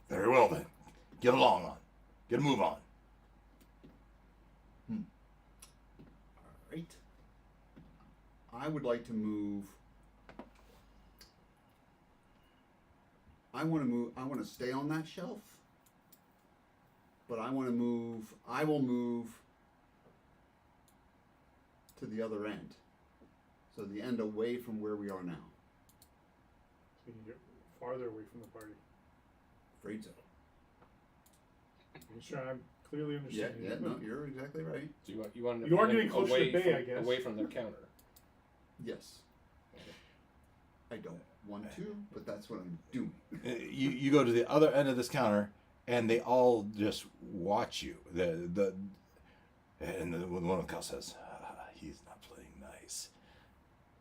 A: Very well then. Get along on. Get a move on.
D: Alright. I would like to move. I want to stay on that shelf. But I will move to the other end. So the end away from where we are now.
C: So you can get farther away from the party.
D: Afraid so.
C: Make sure I'm clearly understanding.
D: Yeah, no, you're exactly right.
B: So you want to
C: You are getting closer to Bay, I guess.
B: away from the counter.
D: Yes. I don't want to, but that's what I'm doing.
A: You go to the other end of this counter, and they all just watch you. And one of the cops says, "He's not playing nice.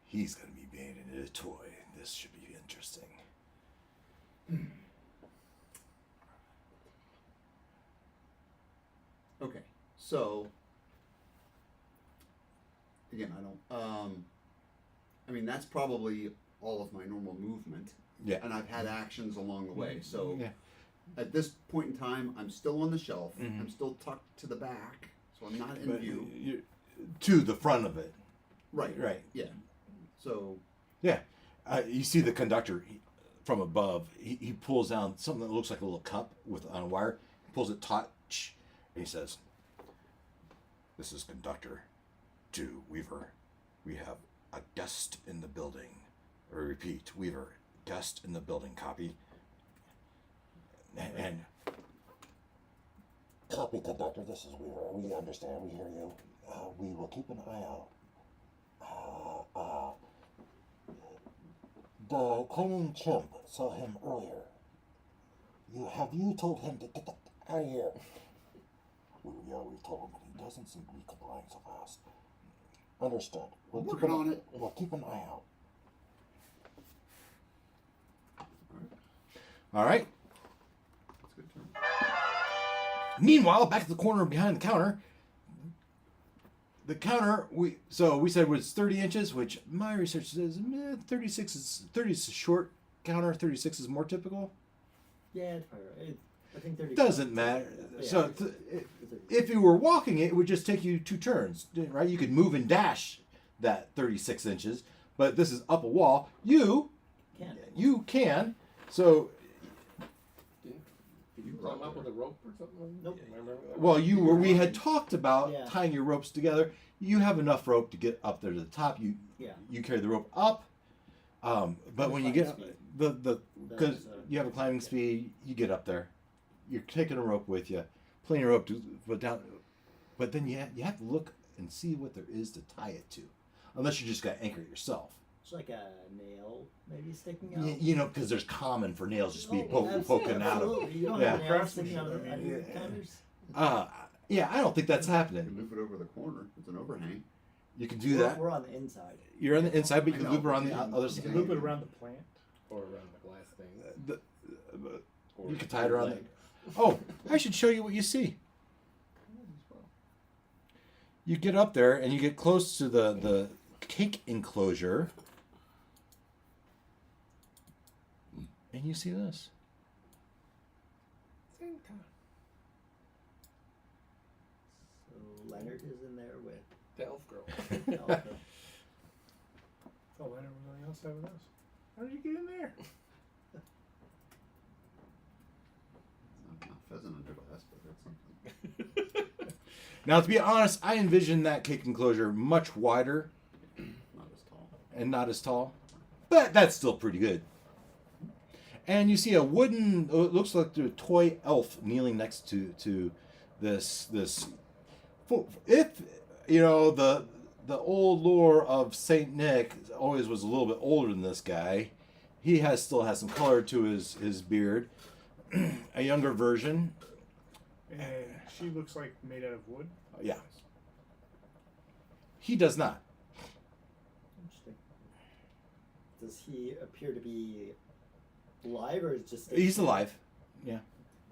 A: He's going to be made into a toy. This should be interesting."
D: Okay, so again, I mean, that's probably all of my normal movement.
A: Yeah.
D: And I've had actions along the way. So
A: Yeah.
D: at this point in time, I'm still on the shelf.
A: Mhm.
D: I'm still tucked to the back, so I'm not in
A: But
D: view.
A: you're to the front of it.
D: Right.
A: Right.
D: Yeah. So
A: Yeah. You see the conductor from above. He pulls down something that looks like a little cup on a wire. He pulls it taut, and he says, "This is Conductor 2, Weaver. We have a guest in the building. I repeat, Weaver, guest in the building. Copy?" And
H: Copy, Conductor. This is Weaver. We understand. We hear you. We will keep an eye out. The clinging chimp saw him earlier. Have you told him to get out of here? We've told him, but he doesn't seem to be complying so fast. Understood. We'll
D: Working on it.
H: We'll keep an eye out.
A: all right.
D: that's a good turn.
A: Meanwhile, back at the corner behind the counter, we said was 30 inches, which my research says 36 is a short counter, 36 is more typical.
E: Yeah, it's probably right. I think 30.
A: Doesn't matter.
E: Yeah.
A: So if you were walking it would just take you 2 turns, right? You could move and dash that 36 inches, but this is up a wall. You can. So,
B: Did you climb up with a rope or something?
E: Nope.
B: I remember that.
A: well, we had talked about
E: Yeah.
A: tying your ropes together. You have enough rope to get up there to the top. You carry the rope up, but when you get because you have a climbing speed, you get up there. You're taking a rope with you, plenty of rope to put down, but then you have to look and see what there is to tie it to, unless you just got to anchor it yourself.
E: It's like a nail maybe sticking out.
A: You know, because there's common for nails just be
E: Absolutely,
A: poking out of.
E: absolutely. You don't
A: Yeah.
E: have nails sticking out of
C: Craftsmanship, I
E: any
C: mean,
E: counters.
A: Yeah, I don't think that's
D: You can
A: happening.
D: loop it over the corner. It's an overhang.
A: You can do that.
E: We're on the inside.
A: You're on the inside, but you
D: I
A: can
D: know,
A: loop
D: but
A: around the
D: you can-
A: other
C: You
A: side.
C: can loop it around the plant.
B: Or around the glass thing. Or
A: You can tie it around
B: leg.
A: Oh, I should show you what you see. You get up there and you get close to the cake enclosure, and you see this.
E: So Leonard is in there with.
B: The elf girl.
C: Oh, I don't really else have this. How did you get in there?
D: something.
A: Now, to be honest, I envision that cake enclosure much wider
D: Not as tall.
A: and not as tall, but that's still pretty good. And you see a wooden, it looks like a toy elf kneeling next to this. If you know the old lore of Saint Nick always was a little bit older than this guy. He still has some color to his beard. A younger version.
C: And she looks like made out of wood.
A: Yeah. He does not.
E: Interesting. Does he appear to be alive or is just?
A: He's alive. Yeah.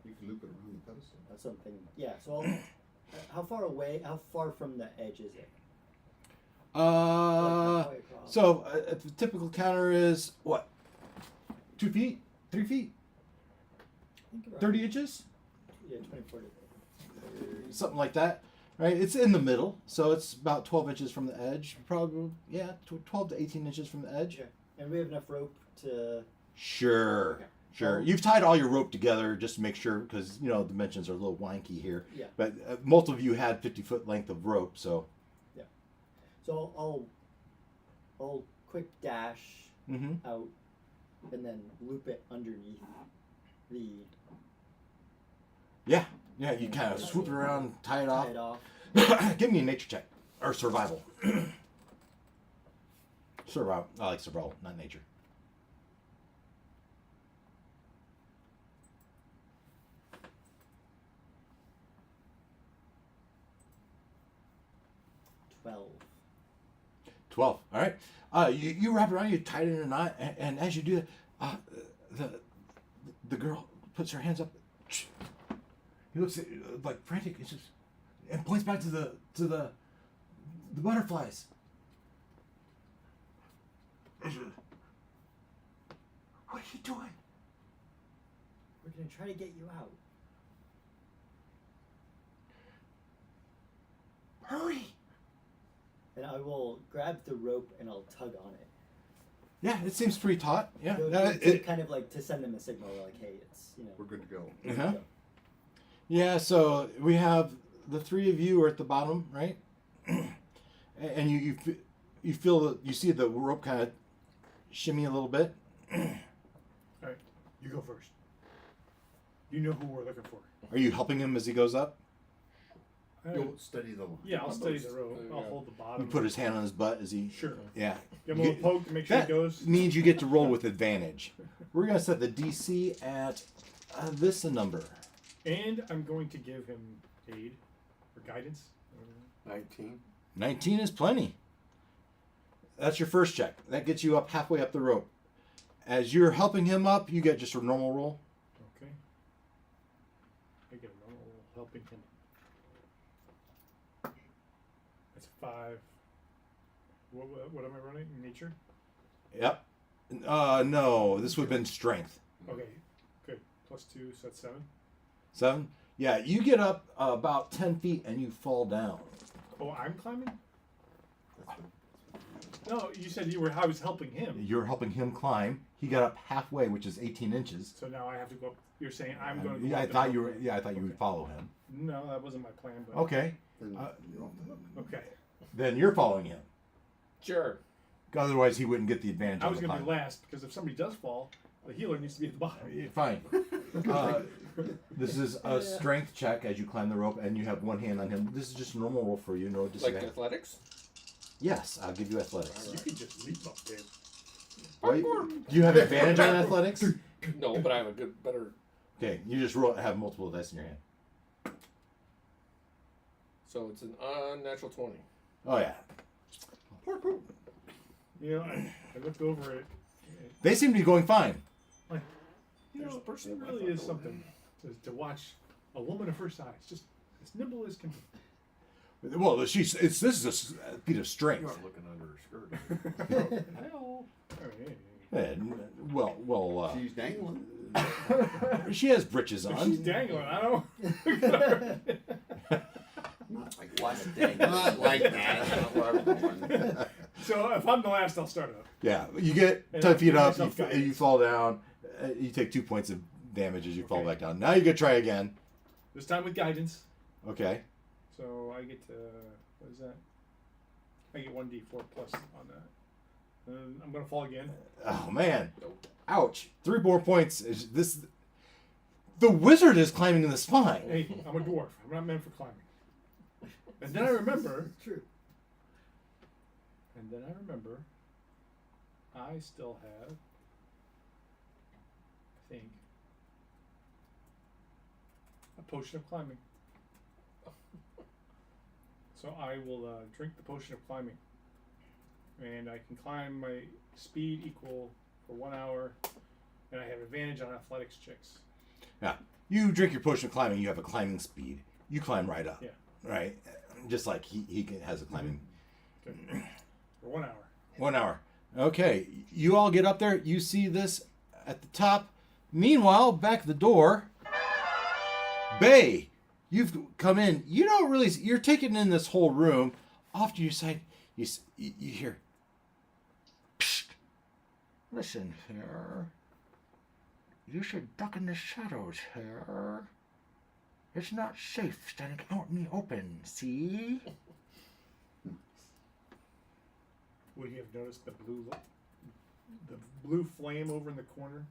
D: You can loop it around the pedestal.
E: That's something. Yeah. So, how far away? How far from the edge is it? Like halfway across?
A: So the typical counter is what? 2 feet? 3 feet?
E: I think around-
A: 30 inches?
E: Yeah, 24 to 30.
A: Something like that. Right? It's in the middle, so it's about 12 inches from the edge. Probably, yeah, 12 to 18 inches from the edge.
E: Okay. And we have enough rope to.
A: Sure.
E: Okay.
A: Sure. You've tied all your rope together just to make sure, because, you know, dimensions are a little wanky here.
E: Yeah.
A: But most of you had 50-foot length of rope, so.
E: So I'll quick dash
A: Mm-hmm.
E: out and then loop it underneath the.
A: Yeah. Yeah, you kind of swoop it around, tie it off.
E: Tie it off.
A: Give me a nature check. Or survival. Survival. I like survival, not nature.
E: $12.
A: 12. All right. You wrap it around, you tie it in a knot, and as you do that, the girl puts her hands up. He looks at, like frantic, and just and points back to the butterflies. What are you doing?
E: We're gonna try to get you out.
A: Hurry!
E: And I will grab the rope and I'll tug on it.
A: Yeah, it seems pretty taut. Yeah.
E: So
A: No,
E: to kind of like to send them a signal, like, hey, it's
D: We're good to go.
A: Uh-huh. Yeah, so we have the three of you are at the bottom, right? And you feel you see the rope kind of shimmy a little bit.
C: All right, you go first. You know who we're looking for.
A: Are you helping him as he goes up?
D: You'll steady the line.
C: Yeah, I'll steady the rope. I'll hold the
A: You
C: bottom.
A: put his hand on his butt as he.
C: Sure.
A: Yeah.
C: Give him a little poke to make sure
A: That
C: he goes.
A: means you get to roll with advantage. We're gonna set the DC at this number.
C: And I'm going to give him aid or guidance.
G: 19.
A: 19 is plenty. That's your first check. That gets you up halfway up the rope. As you're helping him up, you get just a normal roll.
C: Okay. I get a normal helping him. That's 5. What am I running? Nature?
A: Yep. No, this would have been strength.
C: Okay. Good. +2, so that's 7.
A: 7? Yeah, you get up about 10 feet and you fall down.
C: Oh, I'm climbing? No, you said I was helping him.
A: You're helping him climb. He got up halfway, which is 18 inches.
C: So now I have to go up. You're saying I'm going to go
A: Yeah,
C: up
A: I
C: and
A: thought
C: help
A: you were.
C: him.
A: Yeah, I thought you would follow him.
C: No, that wasn't my plan. But
A: Okay,
D: Then
A: Uh,
D: you're off the hook.
C: Okay.
A: then you're following him.
B: Sure.
A: Otherwise, he wouldn't get the advantage.
C: I
A: on
C: was
A: the
C: going to be
A: climb.
C: last because if somebody does fall, the healer needs to be at the bottom.
A: Fine. This is a strength check as you climb the rope, and you have one hand on him. This is just a normal roll for you. No
B: Like
A: disadvantage.
B: athletics?
A: Yes, I'll give you athletics.
C: You can just leap up there.
A: Wait, do you have advantage on athletics?
B: No, but I have a better.
A: Okay, you just roll. Have multiple dice in your hand.
B: So it's an unnatural 20.
A: Oh yeah.
C: You know, I looked over it.
A: They seem to be going fine.
C: Like, you know, it really is something to watch a woman of her size, just as nimble as can be.
A: Well, this is a feat of
G: You
A: strength.
G: aren't looking under her skirt.
C: Hell.
A: Well,
D: She's dangling.
A: she has breeches
C: If
A: on.
C: she's dangling, I don't.
D: Not like that. Not like that. That's not where I'm going.
C: So if I'm the last, I'll start it up.
A: Yeah, you get
C: And
A: 10
C: I'll
A: feet
C: give
A: up,
C: myself
A: you
C: guidance.
A: fall down, you take 2 points of damage as you fall
C: Okay.
A: back down. Now you can try again.
C: This time with guidance.
A: Okay.
C: So I get to, what is that? I get 1d4 plus on that. And I'm gonna fall again.
A: Oh man. Ouch. 3 more points. The wizard is climbing in the spine.
C: Hey, I'm a dwarf. I'm not meant for climbing. And then I remember.
E: True.
C: And then I remember. I still have. I think. A potion of climbing. So I will drink the potion of climbing. And I can climb my speed equal for 1 hour. And I have advantage on athletics checks.
A: Yeah. You drink your potion of climbing, you have a climbing speed. You climb right up.
C: Yeah.
A: Right? Just like he has a climbing.
C: Okay. For 1 hour.
A: 1 hour. Okay. You all get up there. You see this at the top. Meanwhile, back at the door, Bay, you've come in. You don't really. You're taken in this whole room. Off to your side, you hear. Psst. Listen here. You should duck in the shadows here. It's not safe standing out in the open. See?
C: Would you have noticed the blue flame over in the corner?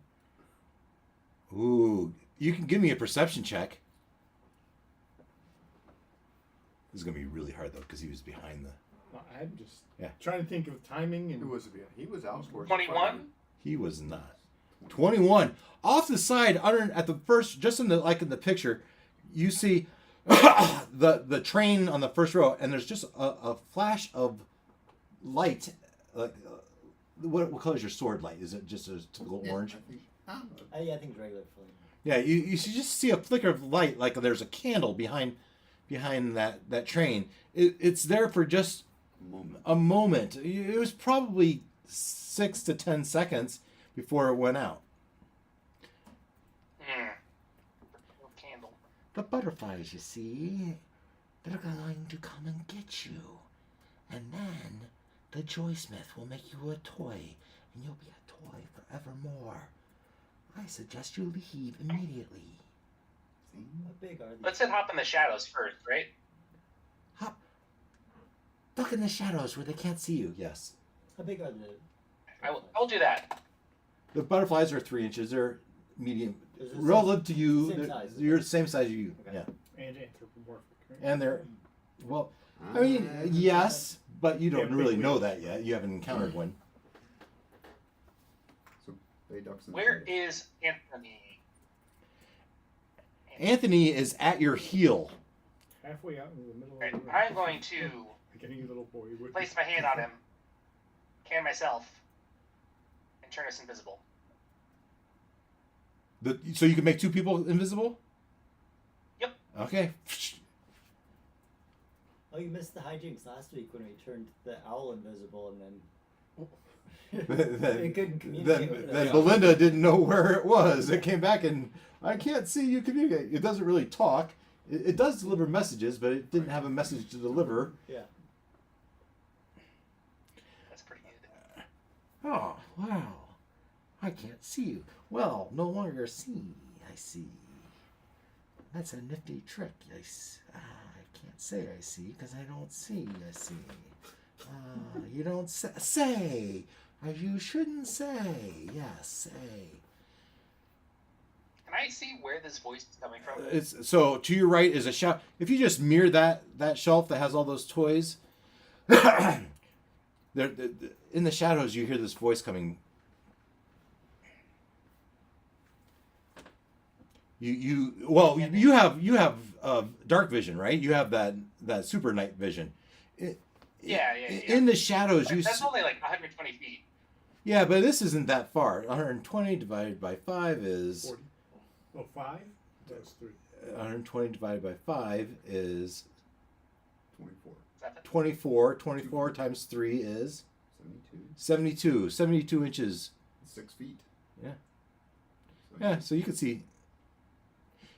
A: Ooh, you can give me a perception check. This is gonna be really hard though, because he was behind the.
C: I'm just
A: Yeah.
C: trying to think of timing and.
D: He was out towards
F: 21?
A: He was not. 21. Off the side, at the first, just in the picture, you see the train on the first row, and there's just a flash of light. Like, what color is your sword light? Is it just a typical orange?
E: Yeah, I think it's regular flame.
A: Yeah, you just see a flicker of light, like there's a candle behind that train. It's there for just a moment. It was probably 6 to 10 seconds before it went out.
F: Candle.
H: The butterflies, you see, they're going to come and get you. And then the Joysmith will make you a toy, and you'll be a toy forevermore. I suggest you leave immediately.
E: How big are these?
F: Let's hop in the shadows first, right?
H: Hop. Duck in the shadows where they can't see you.
A: Yes.
E: How big are the?
F: I'll do that.
A: The butterflies are 3 inches. They're medium.
E: Is this
A: Relative to you,
E: same size?
A: you're the same size as you.
E: Okay.
A: Yeah.
C: And anthropomorphic. Right?
A: And they're, well, I mean, yes, but you don't
C: Yeah,
A: really
C: big
A: know
C: wheels.
A: that yet. You haven't encountered one.
D: So Bay ducks in the
F: Where
D: shadows.
F: is Anthony?
A: Anthony is at your heel.
C: Halfway out in the middle
F: Right,
C: of the room.
F: I'm going to
C: Like any little boy would.
F: place my hand on him, can myself, and turn us invisible.
A: So you can make 2 people invisible?
F: Yep.
A: Okay.
E: Oh, you missed the hijinks last week when we turned the owl invisible and then
A: then,
E: we couldn't communicate with
A: then
E: it.
A: Belinda didn't know where it was. It came back and I can't see you communicate. It doesn't really talk. It does deliver messages, but it didn't have a message to deliver.
E: Yeah.
F: That's pretty good.
H: Oh, wow. I can't see you. Well, no longer see. I see. That's a nifty trick. I can't say I see because I don't see. I see. You don't say. You shouldn't say. Yes, say.
F: Can I see where this voice is coming from?
A: It's so to your right is a shelf. If you just mirror that shelf that has all those toys, in the shadows you hear this voice coming. You have dark vision, right? You have that super night vision.
F: Yeah.
A: In the shadows,
F: That's only like 120 feet.
A: Yeah, but this isn't that far. 120 divided by 5 is
C: 40. Oh, 5? That's 3.
A: 120 divided by 5 is
D: 24.
A: 24. 24 times 3 is
D: 72.
A: 72 inches.
D: 6 feet.
A: Yeah. Yeah, so you can see.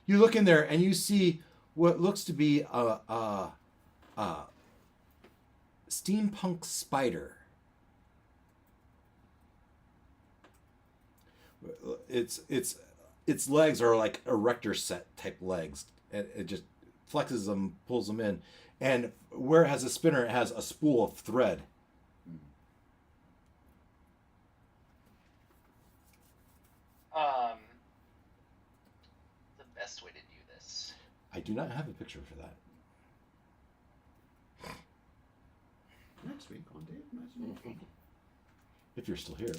A: You look in there and you see what looks to be a steampunk spider. Its legs are like erector set type legs, it just flexes them, pulls them in, and where it has a spinner, it has a spool of thread.
F: The best way to do this.
A: I do not have a picture for that.
D: Next week on Dave Message.
A: If you're still here.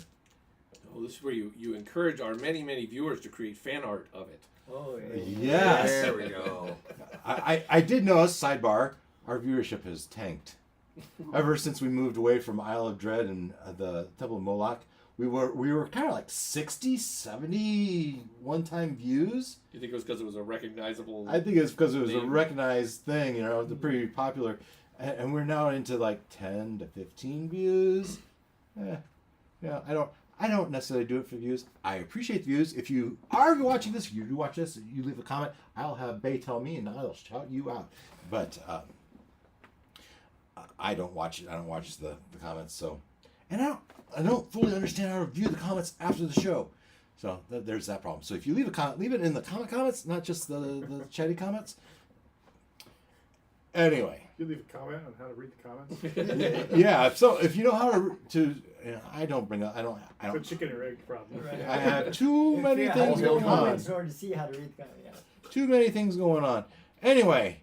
B: Oh, this is where you encourage our many viewers to create fan art of it.
E: Oh, yeah.
A: Yes.
B: There we go.
A: I did notice, sidebar, our viewership has tanked. Ever since we moved away from Isle of Dread and the Temple of Moloch, we were kind of like 60, 70 one-time views.
B: You think it was because it was a recognizable?
A: I think it's because it was a
B: name?
A: recognized thing, you know, it's pretty popular. And we're now into like 10 to 15 views. Yeah, I don't necessarily do it for views. I appreciate the views. If you are watching this, if you do watch this, you leave a comment. I'll have Bay tell me, and I'll shout you out. But I don't watch it. I don't watch the comments. So, and I don't fully understand how to view the comments after the show. So there's that problem. So if you leave a comment, leave it in the comments, not just the chatty comments. Anyway.
C: You leave a comment on how to read the comments.
A: Yeah. So if you know how to you know, I don't.
C: It's a chicken or egg problem.
E: Right.
A: I have too many
E: Yeah,
A: things
E: have
A: going on.
E: comments in order to see how to read the comment. Yeah.
A: Too many things going on. Anyway,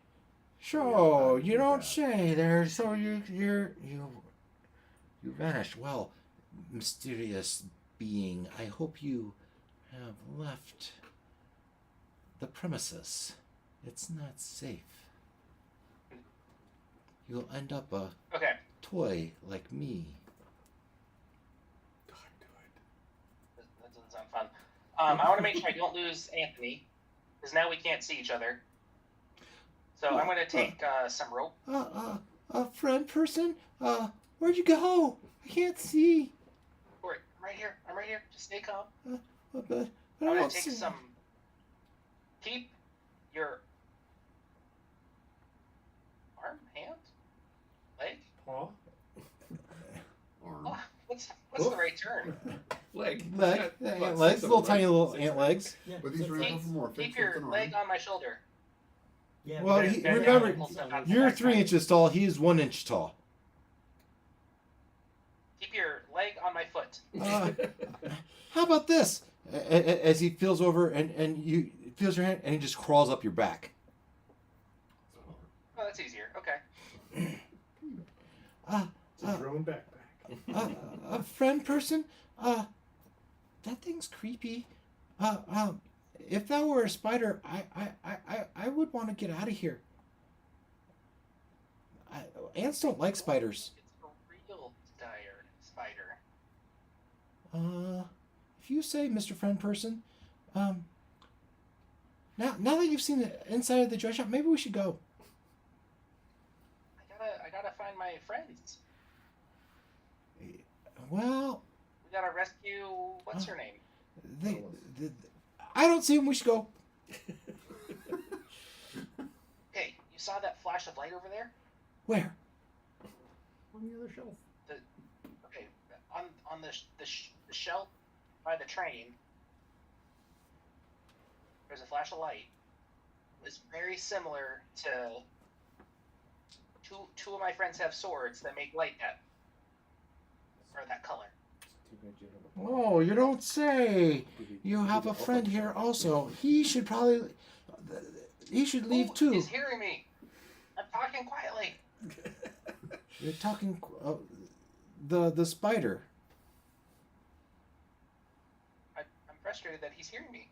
A: so you don't say there. So you vanished. Well, mysterious being, I hope you have left the premises. It's not safe. You'll end up a
F: Okay.
A: toy like me.
F: That doesn't sound fun. I want to make sure I don't lose Anthony, because now we can't see each other. So I'm going to take some rope.
A: A friend person? Where'd you go? I can't see.
F: Wait, I'm right here. I'm right here. Just stay calm.
A: But
F: I'm
A: I
F: going
A: don't
F: to take
A: see.
F: some. Keep your arm, hand, leg.
C: Paw.
D: Arm.
F: Oh, what's the right term?
B: Leg.
A: Leg,
B: Yeah,
A: ant
B: but
A: legs,
B: six
A: little
B: of them,
A: tiny
B: right?
A: little
B: Six
A: ant
B: of
A: legs.
E: Yeah,
D: But these
E: that's
D: are
E: right.
D: anthropomorphic.
F: Keep
D: so
F: your
D: it's an
F: leg
D: arm.
F: on my shoulder.
E: Yeah,
A: Well,
E: but-
A: he-
F: Then
A: remember,
F: pull stuff out the
A: You're
F: backpack.
A: 3 inches tall. He's 1 inch tall.
F: Keep your leg on my foot.
A: How about this? As he feels over and you feels your hand and he just crawls up your back.
F: Oh, that's easier. Okay.
C: It's a drone backpack.
A: A friend person? That thing's creepy. If that were a spider, I would want to get out of here. Ants don't like spiders.
F: It's a real dire spider.
A: If you say, Mr. Friend Person, now that you've seen the inside of the Joyshop, maybe we should go.
F: I gotta find my friends.
A: Well,
F: We gotta rescue. What's her name?
A: I don't see him. We should go.
F: Hey, you saw that flash of light over there?
A: Where?
D: On the other shelf.
F: Okay, on the shelf by the train. There's a flash of light. It was very similar to two of my friends have swords that make light that color.
A: Oh, you don't say. You have a friend here also. He should leave
F: Who
A: too.
F: is hearing me? I'm talking quietly.
A: You're talking the spider.
F: I'm frustrated that he's hearing me.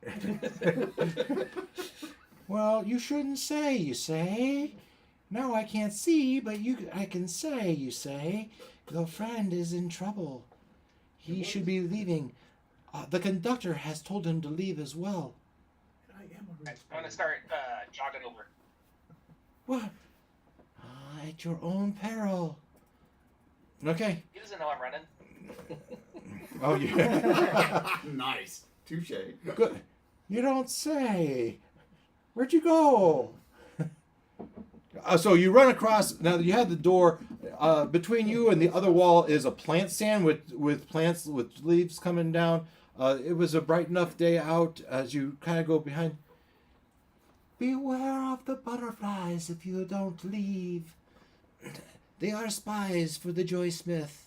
A: Well, you shouldn't say, you say. No, I can't see, but I can say, you say. Your friend is in trouble. He should be leaving. The conductor has told him to leave as well.
C: I am a
F: I'm gonna start jogging over.
A: What? At your own peril. Okay.
F: He doesn't know I'm running.
A: Oh, yeah.
D: Nice. Touche.
A: Good. You don't say. Where'd you go? So you run across. Now you have the door. Between you and the other wall is a plant stand with plants with leaves coming down. It was a bright enough day out as you kind of go behind. Beware of the butterflies if you don't leave. They are spies for the Joysmith.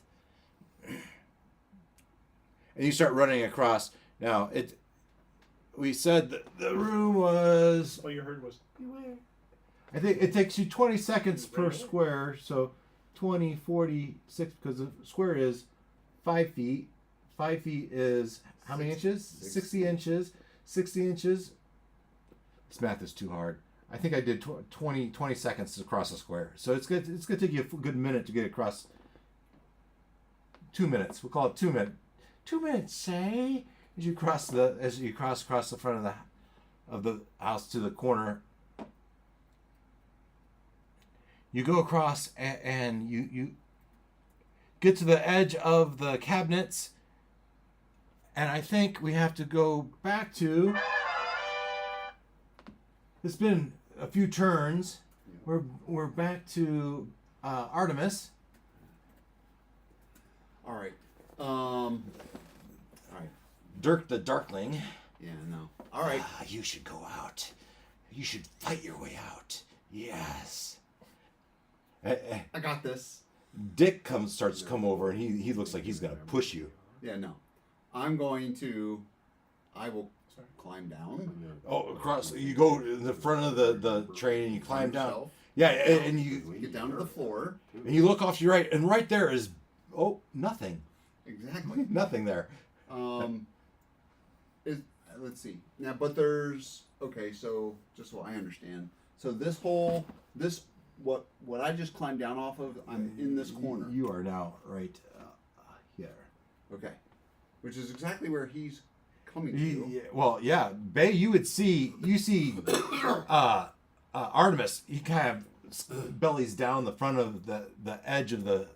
A: And you start running across. Now, we said that the room was...
C: All you heard was, beware.
A: I think it takes you 20 seconds per square, so 20, 40, 6, because the square is 5 feet. 5 feet is how many inches? 60 inches. 60 inches. This math is too hard. I think I did 20 seconds to cross a square. So it's going to take you a good minute to get across. 2 minutes. We'll call it 2 minutes. 2 minutes, say, as you cross across the front of the house to the corner. You go across and you get to the edge of the cabinets, and I think we have to go back to. It's been a few turns. We're back to Aoibhneis.
D: All right. All right.
A: Dirk the Darkling.
D: Yeah, no. All right.
A: You should go out. You should fight your way out. Yes.
D: I got this.
A: Dick starts to come over, and he looks like he's gonna push you.
D: Yeah, no. I will climb down.
A: Oh, across. You go to the front of the train, and you climb down.
D: Yourself.
A: Yeah, and you
D: Get down to the floor.
A: and you look off to your right, and right there is nothing.
D: Exactly.
A: Nothing there.
D: Let's see. Now, but there's so just so I understand. So what I just climbed down off of, I'm in this corner.
A: You are now right here.
D: Okay. Which is exactly where he's coming to.
A: Well, yeah, Bay. You see Aoibhneis. He kind of bellies down the front of the edge of the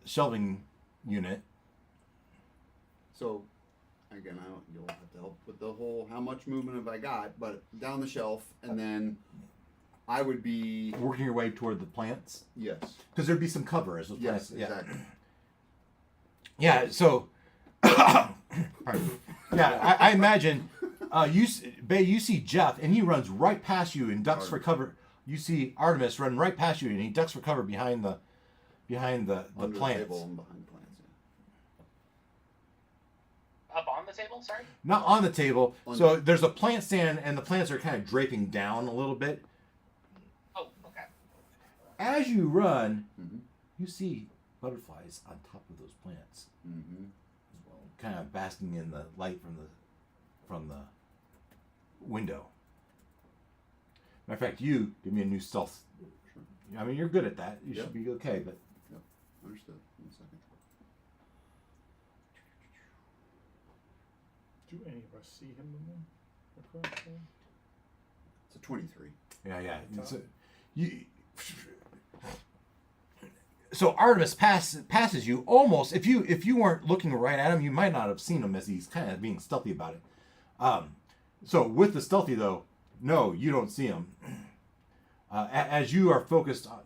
A: shelving unit.
D: So, again, you'll have to help with the whole how much movement have I got, but down the shelf, and then I would be
A: Working your way toward the plants.
D: yes,
A: Because there'd be some cover as the
D: yes,
A: plants. Yeah.
D: exactly.
A: Yeah, so pardon. Yeah, I imagine Bay, you see Jeff, and he runs right past you and ducks for cover. You see Aoibhneis run right past you, and he ducks for cover behind the
D: Under
A: plants.
D: the table and behind the plants.
F: Up on the table, sorry?
A: Not on the table. So there's a plant stand, and the plants are kind of draping down a little bit.
F: Oh, okay.
A: As you run,
D: Mhm.
A: you see butterflies on top of those plants,
D: Mm-hmm.
A: kind of basking in the light from the window. Matter of fact, you give me a new stealth.
D: Sure.
A: I mean, you're good at that. You
D: Yep.
A: should be okay. But
D: Yep. Understood. 1 second.
C: Do any of us see him moving across there?
D: It's a 23.
A: yeah.
C: Top.
A: So Aoibhneis passes you almost. If you weren't looking right at him, you might not have seen him as he's kind of being stealthy about it. So with the stealthy though, no, you don't see him. As you are focused on,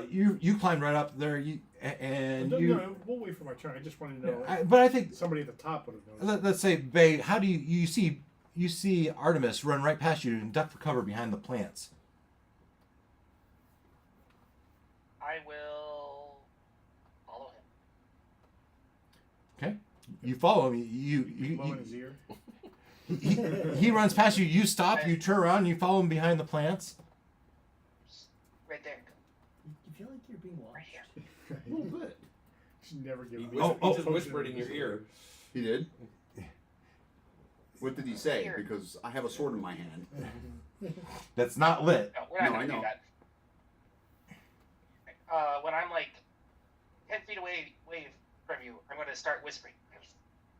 A: you climb right up there.
C: No, we'll wait for my turn. I just wanted to know.
A: But I think
C: Somebody at the top would have known.
A: let's say, Bay, how do you see Aoibhneis run right past you and duck for cover behind the plants?
F: I will follow him.
A: Okay, you follow him.
C: Blow in his ear.
A: He runs past you. You stop. You turn around. And you follow him behind the plants.
F: Right there.
E: You feel like you're being watched?
F: Right here.
D: A little bit.
C: Should never give him.
B: He just whispered in your ear.
D: He did? What did he say?
F: Here.
D: Because I have a sword in my hand.
A: That's not lit.
F: No, we're not
D: No, I
F: going to do
D: know.
F: that. When I'm like 10 feet away from you, I'm going to start whispering.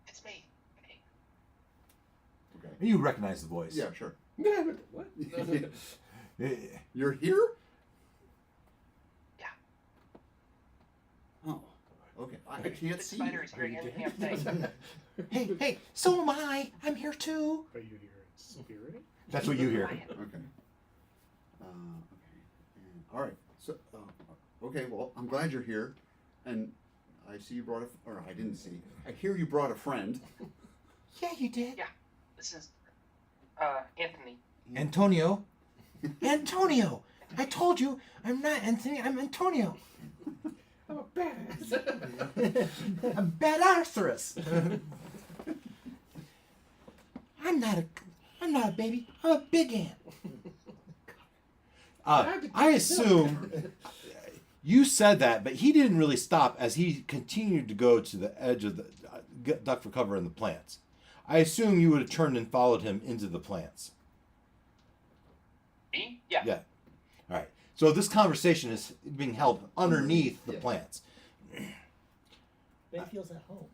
F: It's me. Hey.
D: Okay.
A: You recognize the voice.
D: Yeah, sure.
B: What?
D: You're here?
F: Yeah.
D: Oh, okay. I can't
F: The
D: see.
F: spider is here again. Can't say.
A: Hey, so am I. I'm here too.
C: But you hear it. Spirit?
A: That's what you hear.
D: Okay. Okay. And, all right. So, okay. Well, I'm glad you're here, and I see you brought or I didn't see. I hear you brought a friend.
A: Yeah, you did.
F: Yeah. This is Anthony.
A: Antonio. Antonio! I told you, I'm not Anthony, I'm Antonio.
B: I'm a badass.
A: I'm bad Arthurus. I'm not a baby, I'm a big ant. I assume you said that, but he didn't really stop as he continued to go to the edge of the duck for cover in the plants. I assume you would have turned and followed him into the plants.
F: Me? Yeah.
A: Yeah. All right. So this conversation is being held underneath the plants.
E: Ben feels at home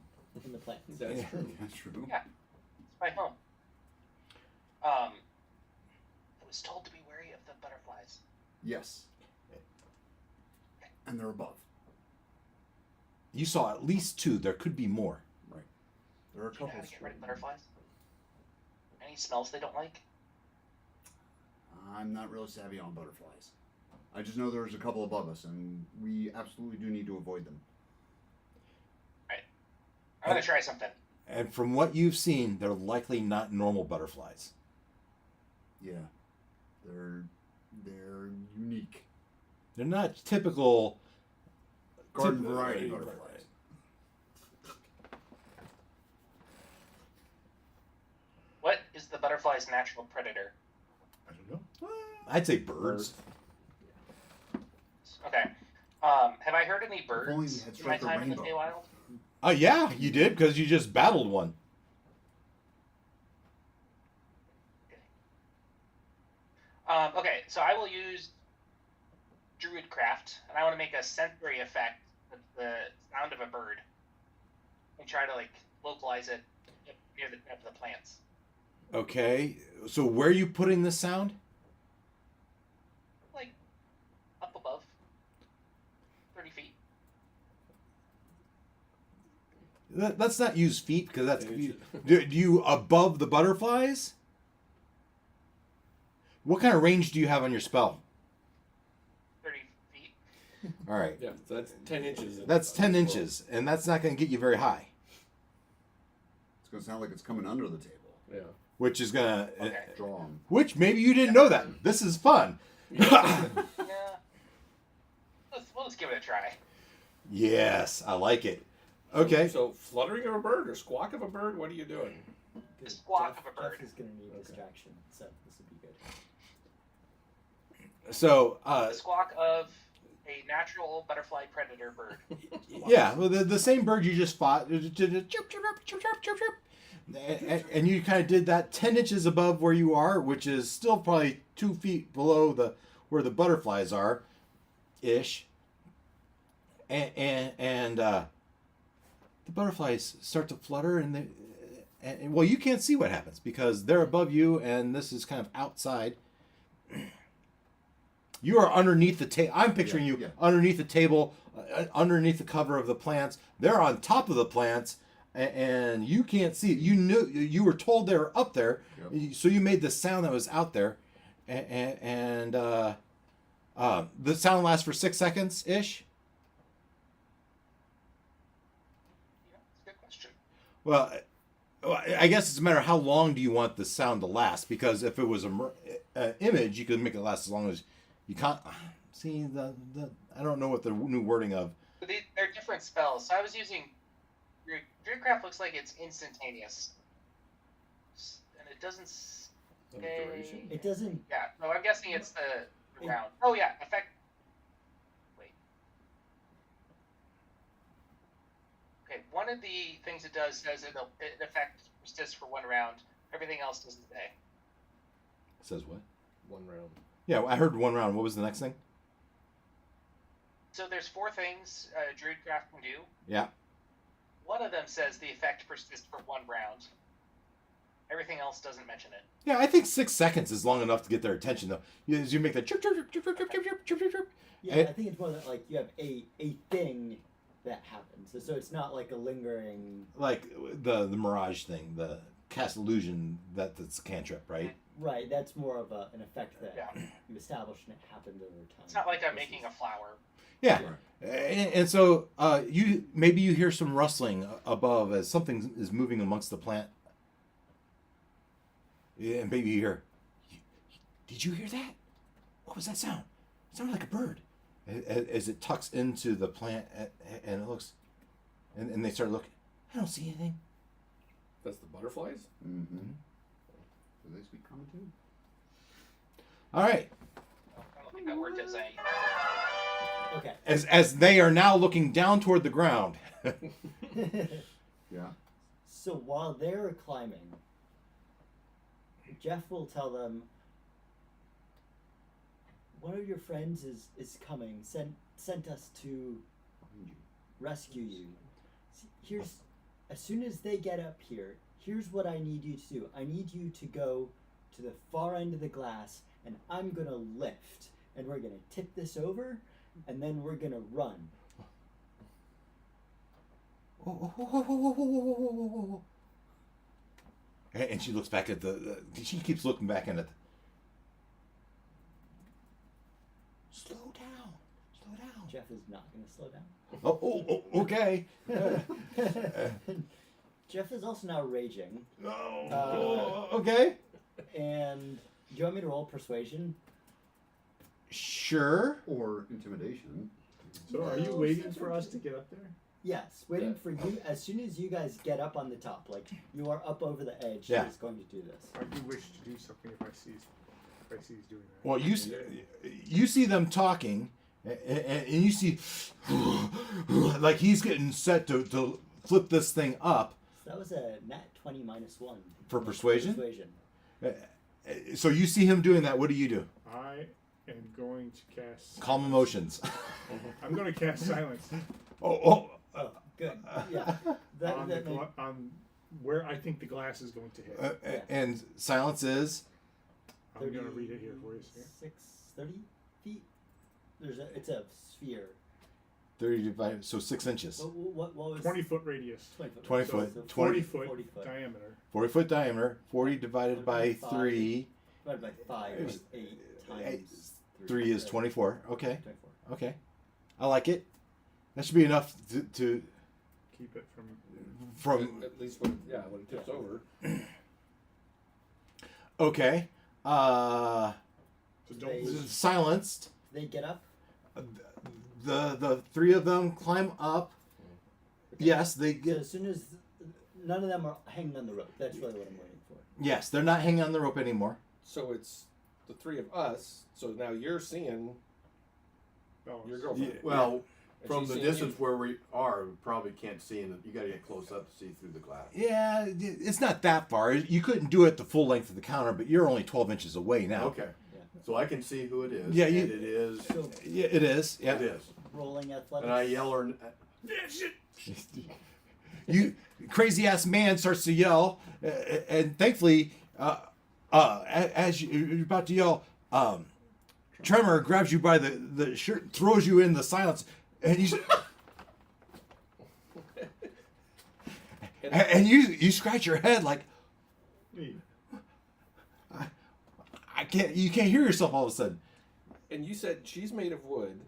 E: in the plants.
B: That's true.
D: That's true.
F: Yeah. It's my home. I was told to be wary of the butterflies.
D: Yes. And they're above.
A: You saw at least 2. There could be more.
D: Right. There are a
F: Do you know
D: couple.
F: how to get rid of butterflies? Any smells they don't like?
D: I'm not real savvy on butterflies. I just know there's a couple above us, and we absolutely do need to avoid them.
F: I'm gonna try something.
A: And from what you've seen, they're likely not normal butterflies.
D: Yeah. They're unique.
A: They're not typical
D: Garden variety butterflies.
F: What is the butterfly's natural predator?
B: I don't know.
A: I'd say birds.
F: Okay. Have I heard any
D: only we
F: birds
D: had
F: in my
D: Striker
F: time in the
D: Rainbow.
F: Feywild?
A: Oh, yeah, you did, because you just battled one.
F: Okay, so I will use Druidcraft, and I want to make a sensory effect with the sound of a bird, and try to localize it near the tip of the plants.
A: Okay, so where are you putting this sound?
F: Up above, 30 feet.
A: Let's not use feet because that's do you above the butterflies? What kind of range do you have on your spell?
F: 30 feet.
A: All right,
B: Yeah, so that's 10 inches.
A: that's 10 inches, and that's not going to get you very high.
D: It's going to sound like it's coming under the table.
B: Yeah.
A: Which is gonna,
F: Okay.
D: Draw 'em.
A: which maybe you didn't know that. This is fun.
F: Yeah. Let's give it a try.
A: Yes, I like it. Okay.
B: So fluttering of a bird or squawk of a bird? What are you doing?
E: Good.
F: Squawk of a bird.
E: Jeff is going to need distraction, so this would be good.
A: So,
F: The squawk of a natural butterfly predator bird.
A: yeah, well, the same bird you just fought, and you kind of did that 10 inches above where you are, which is still probably 2 feet below where the butterflies are, ish. And the butterflies start to flutter, and well, you can't see what happens because they're above you, and this is kind of outside. You are underneath the table. I'm picturing you underneath the table, underneath the cover of the plants. They're on top of the plants, and you can't see it. You were told they were up there, so you made the sound that was out there, and the sound lasts for 6 seconds ish.
F: Yeah, that's a good question.
A: Well, I guess it's a matter of how long do you want the sound to last? Because if it was an image, you could make it last as long as you can't. See, I don't know what the new wording of.
F: But they're different spells. So I was using Druidcraft. Looks like it's instantaneous, and it doesn't
B: The
F: say.
B: duration?
E: It doesn't.
F: Yeah, no, I'm guessing it's the round. Oh yeah, effect. Wait. Okay, one of the things it does says it effect persists for 1 round. Everything else doesn't say.
A: Says what?
B: 1 round.
A: Yeah, I heard 1 round. What was the next thing?
F: So there's 4 things Druidcraft can do.
A: Yeah.
F: One of them says the effect persists for 1 round. Everything else doesn't mention it.
A: Yeah, I think 6 seconds is long enough to get their attention, though. You make the chirp, chirp, chirp, chirp, chirp, chirp, chirp, chirp, chirp, chirp.
E: Yeah, I think it's more that you have a thing that happens. So it's not like a lingering.
A: Like the mirage thing, the cast illusion that's a cantrip, right?
E: Right, that's more of an effect that
F: Yeah.
E: you establish and it happens over time.
F: It's not like I'm making a flower.
A: Yeah. And so maybe you hear some rustling above as something is moving amongst the plant. And baby, you hear, did you hear that? What was that sound? It sounded like a bird. As it tucks into the plant, and it looks, and they start looking. I don't see anything.
B: That's the butterflies?
D: Mm-hmm. So they speak common too?
A: All right.
F: I don't think that worked as a.
E: Okay.
A: As they are now looking down toward the ground.
D: Yeah.
E: So while they're climbing, Jeff will tell them, one of your friends is coming, sent us to rescue you. Here's, as soon as they get up here, here's what I need you to do. I need you to go to the far end of the glass, and I'm gonna lift, and we're gonna tip this over, and then we're gonna run.
A: And she looks back at she keeps looking back at it. Slow down. Slow down.
E: Jeff is not gonna slow down.
A: Okay.
E: Jeff is also now raging.
A: Okay.
E: And do you want me to roll persuasion?
A: Sure.
D: Or intimidation.
C: So are you waiting for us to get up there?
E: Yes, waiting for you. As soon as you guys get up on the top, like you are up over the edge,
A: Yeah.
E: he's going to do this.
C: I do wish to do something if I see he's doing that.
A: Well, you see them talking, and you see like he's getting set to flip this thing up.
E: So that was a nat 20 minus 1.
A: For persuasion?
E: Persuasion.
A: So you see him doing that. What do you do?
C: I am going to cast.
A: Calm emotions.
C: I'm going to cast silence
A: Oh.
E: Oh, good. Yeah. That,
C: on,
E: that made,
C: on where I think the glass is going to hit.
A: And silence is.
C: I'm going to read it here for you.
E: 30 feet? It's a sphere.
A: 30 divided, so 6 inches.
E: What was
C: 20-foot radius.
E: 20 foot.
A: 20
E: So
A: foot.
E: the
C: 40
E: 40
C: foot
E: foot.
C: diameter.
A: 40 foot diameter. 40 divided by
E: 5.
A: 3.
E: Divided by 5 is 8 times
A: 3 is 24. Okay.
E: 24.
A: Okay. I like it. That should be enough to
C: Keep it
A: from.
B: At least when it tips over.
A: Okay.
C: So don't
E: They-
C: lose.
A: Silenced.
E: They get up.
A: The 3 of them climb up. Yes, they
E: So
A: get.
E: as soon as none of them are hanging on the rope, that's really what I'm waiting for.
A: Yes, they're not hanging on the rope anymore.
B: So it's the 3 of us. So now you're seeing
C: Bellows.
B: your girlfriend.
G: Yeah, well,
B: And
G: from
B: she's
G: the
B: seeing
G: distance
B: you.
G: where we are, we probably can't see, and you got to get close up to see through the glass.
A: Yeah, it's not that far. You couldn't do it the full length of the counter, but you're only 12 inches away now.
G: Okay, so I can see who it is.
A: Yeah,
G: and
A: you-
G: it is.
E: So
A: Yeah, it is. Yeah.
G: It is.
E: rolling athletics.
G: And I yell her.
A: You crazy ass man starts to yell, and thankfully, as you're about to yell, Tremor grabs you by the shirt, throws you in the silence, and you scratch your head like
C: Me.
A: you can't hear yourself all of a sudden.
B: And you said she's made of wood.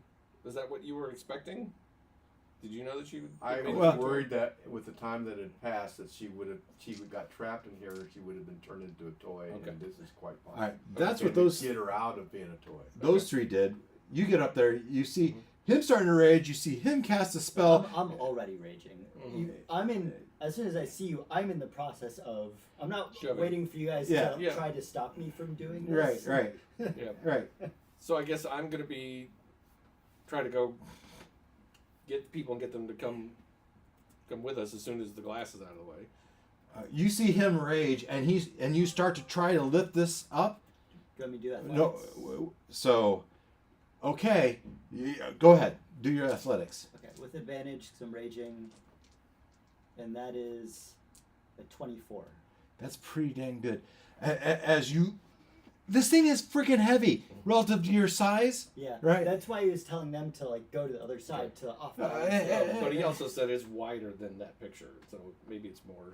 B: Is that what you were expecting? Did you know that she would?
G: I
B: be made
G: was
B: of
G: worried that with the time that had passed, that she would got trapped in here. She would have been turned into a toy,
B: Okay.
G: and this is quite possible.
A: All right, that's
G: And
A: what those
G: get her out of being a toy.
A: those 3 did. You get up there, you see him starting to rage. You see him cast a spell.
E: I'm already raging. I'm in. As soon as I see you, I'm in the process of. I'm not
B: Shoving.
E: waiting for you guys
A: Yeah.
E: to
B: Yeah.
E: try to stop me from doing this.
A: Right.
B: Yeah.
A: Right.
B: So I guess I'm gonna be try to go get people and get them to come with us as soon as the glass is out of the way.
A: You see him rage, and you start to try to lift this up.
E: Do you want me to do that?
A: No, so okay, go ahead. Do your athletics.
E: Okay, with advantage because I'm raging, and that is a 24.
A: That's pretty dang good. As you, this thing is freaking heavy relative to your size.
E: Yeah.
A: Right.
E: That's why he was telling them to like go to the other side to off.
B: But he also said it's wider than that picture, so maybe it's more.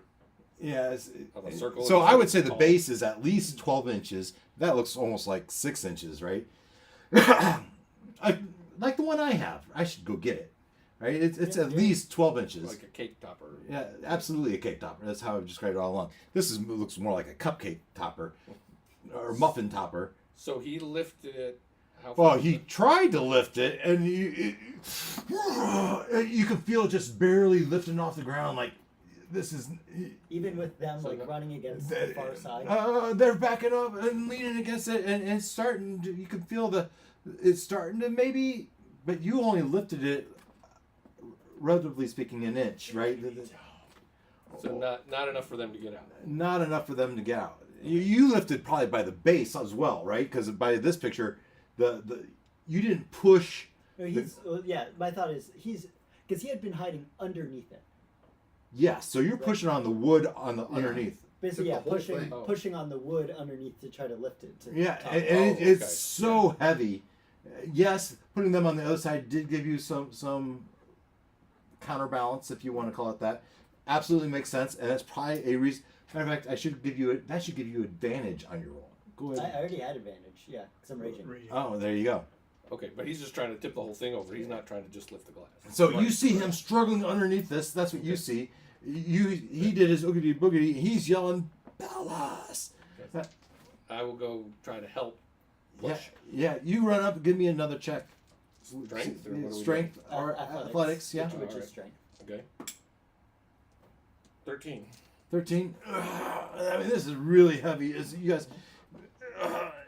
A: Yeah.
B: Of a circle.
A: So I would say the
B: Tall.
A: base is at least 12 inches. That looks almost like 6 inches, right? Like the one I have. I should go get it. right? It's
E: Yeah,
A: at
E: yeah.
A: least 12 inches.
B: Like a cake topper.
A: Yeah, absolutely a cake topper. That's how I've described it all along. Looks more like a cupcake topper or muffin topper.
B: So he lifted it. How
A: Well,
B: far?
A: he tried to lift it, and you can feel it just barely lifting off the ground. Like this is.
E: Even with them
B: So
E: like
B: no-
E: running against the far side.
A: They're backing up and leaning against it, and it's starting. You can feel it's starting to maybe, but you only lifted it, relatively speaking, an inch, right?
B: So not enough for them to get out.
A: Not enough for them to get out. You lifted probably by the base as well, right? Because by this picture, you didn't push.
E: No, yeah. My thought is because he had been hiding underneath it.
A: Yes, so you're pushing on the wood on the underneath.
E: Basically,
D: Took the whole thing.
E: pushing on the wood underneath to try to lift it.
A: Yeah,
E: top.
A: and
B: Oh,
A: it's
B: okay.
A: so heavy. Yes, putting them on the other side did give you some counterbalance, if you want to call it that. Absolutely makes sense, and that's probably a reason. Matter of fact, that should give you advantage on your roll. Go
E: I
A: ahead.
E: already had advantage. Yeah, because I'm raging.
A: Oh, there you go.
B: Okay, but he's just trying to tip the whole thing over. He's not trying to just lift the glass.
A: So you see him struggling underneath this. That's what you see. He did his oogity boogity. He's yelling, "Bellas!"
B: I will go try to help
A: Yeah,
B: push.
A: yeah. You run up. Give me another check.
B: Strength or what are we
A: Strength or athletics. Yeah.
E: Which is
B: Alright.
E: strength.
B: Okay. 13.
A: 13. I mean, this is really heavy. You guys.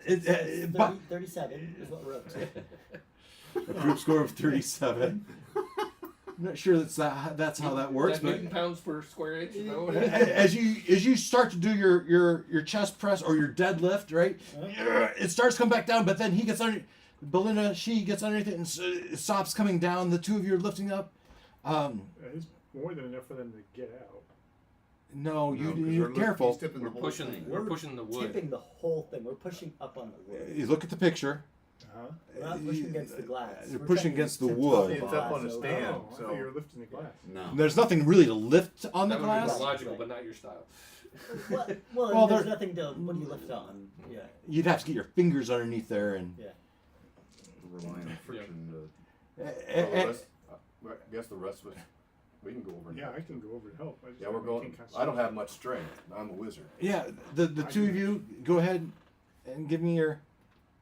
E: 30, 37 is what we're up to.
A: A group score of 37. I'm not sure that's how that works,
B: Is that
A: but
B: Newton pounds per square inch? No.
A: as you start to do your chest press or your deadlift, right? It starts to come back down, but then he gets under. Belinda, she gets underneath it and it stops coming down. The two of you are lifting up.
C: It's more than enough for them to get out.
A: No,
D: No, 'cause
A: you're
D: they're
A: careful.
D: he's tipping the
B: We're
D: whole
B: pushing.
D: thing.
B: We're pushing the wood.
E: Tipping the whole thing. We're pushing up on the wood.
A: You look at the picture.
C: Uh-huh.
E: We're not pushing against the glass.
A: You're
E: We're
A: pushing
E: trying
A: against
E: to
A: the
E: tip
A: wood.
E: the
G: It's up
E: glass
G: on a
E: over.
G: stand.
C: Oh, I
G: so-
C: thought you were lifting the glass.
D: No.
A: There's nothing really to lift on the
B: That would be more
A: glass.
B: logical, but not your style.
E: Well, there's
A: there-
E: nothing to. What do you lift on? Yeah.
A: You'd have to get your fingers underneath there and.
E: Yeah.
D: Relying on friction.
A: Eh,
G: Well,
A: eh,
G: the
A: eh,
G: rest- I guess the rest of it, we can go over. and
C: Yeah,
G: help.
C: I can go over to help. I just
G: Yeah, we're
C: maintain
G: going. I
C: concentration.
G: don't have much strength. I'm a wizard.
A: yeah, the two of you go ahead and give me your.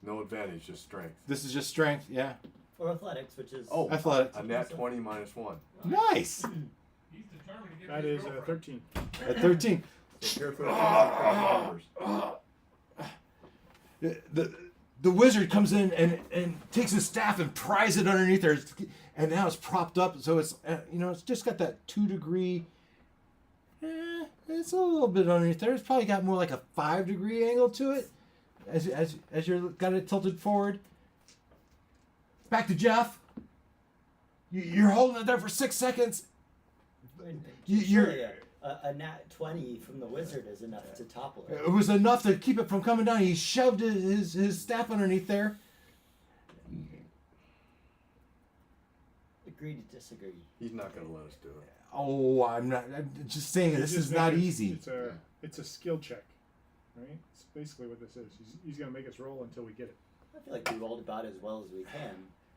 G: No advantage, just strength.
A: This is just strength, yeah.
E: Or athletics, which is.
G: Oh,
A: Athletics.
G: a nat 20 minus 1.
A: Nice.
C: That is 13.
A: At 13.
D: So careful with numbers.
A: The wizard comes in and takes his staff and pries it underneath there, and now it's propped up. So it's it's just got that 2 degree. It's a little bit underneath there. It's probably got more like a 5 degree angle to it, as you're got it tilted forward. Back to Jeff. You're holding it there for 6 seconds. You're.
E: Surely a nat 20 from the wizard is enough to topple it.
A: It was enough to keep it from coming down. He shoved his staff underneath there.
E: Agree to disagree.
G: He's not going to let us do it.
A: Oh, I'm just saying this
C: Just
A: is not
C: make it-
A: easy.
C: It's a skill check, right? It's basically what this is. He's going to make us roll until we get it.
E: I feel like we rolled about as well as we can.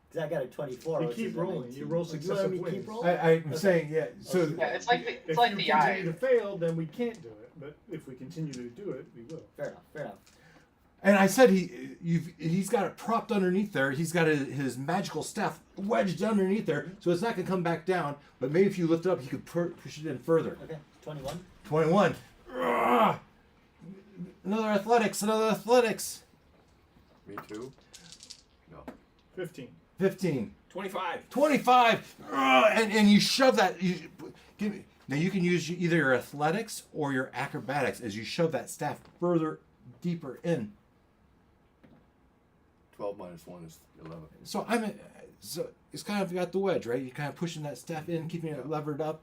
E: Because I got a 24.
C: You
E: which
C: keep
E: is a
C: rolling.
E: 19.
C: You roll
E: Would
C: successive
E: want me to
C: wins.
E: keep rolling?
A: I'm
E: Okay.
A: saying, yeah. So
F: Yeah, it's like the
C: If
F: it's like
C: you
F: the
C: continue
F: eye.
C: to fail, then we can't do it. But if we continue to do it, we will.
E: Fair enough. Fair enough.
A: And I said he's got it propped underneath there. He's got his magical staff wedged underneath there, so it's not gonna come back down. But maybe if you lift it up, he could push it in further.
E: Okay. 21.
A: 21. Ugh. Another athletics.
G: Me too? No.
C: 15.
A: 15.
B: 25.
A: 25. Ugh. And you shove that. Now you can use either your athletics or your acrobatics as you shove that staff further, deeper in.
G: 12 minus 1 is 11.
A: So so it's kind of got the wedge, right? You're kind of pushing that staff in, keeping it levered up.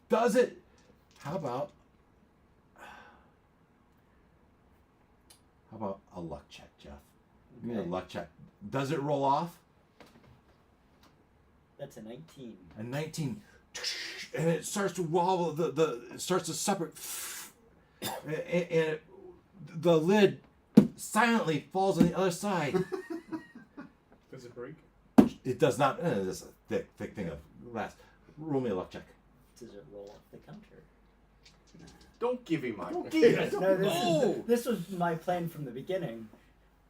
A: Does it? How about a luck check, Jeff? Give me a
E: Okay.
A: luck check. Does it roll off?
E: That's a 19.
A: A 19. And it starts to wobble. It starts to separate. And the lid silently falls on the other side.
C: Does it break?
A: It does not. This is a thick thing of glass. Roll me a luck check.
E: Does it roll off the counter?
G: Don't give him my.
C: Don't give it.
E: No, this was my plan from the beginning.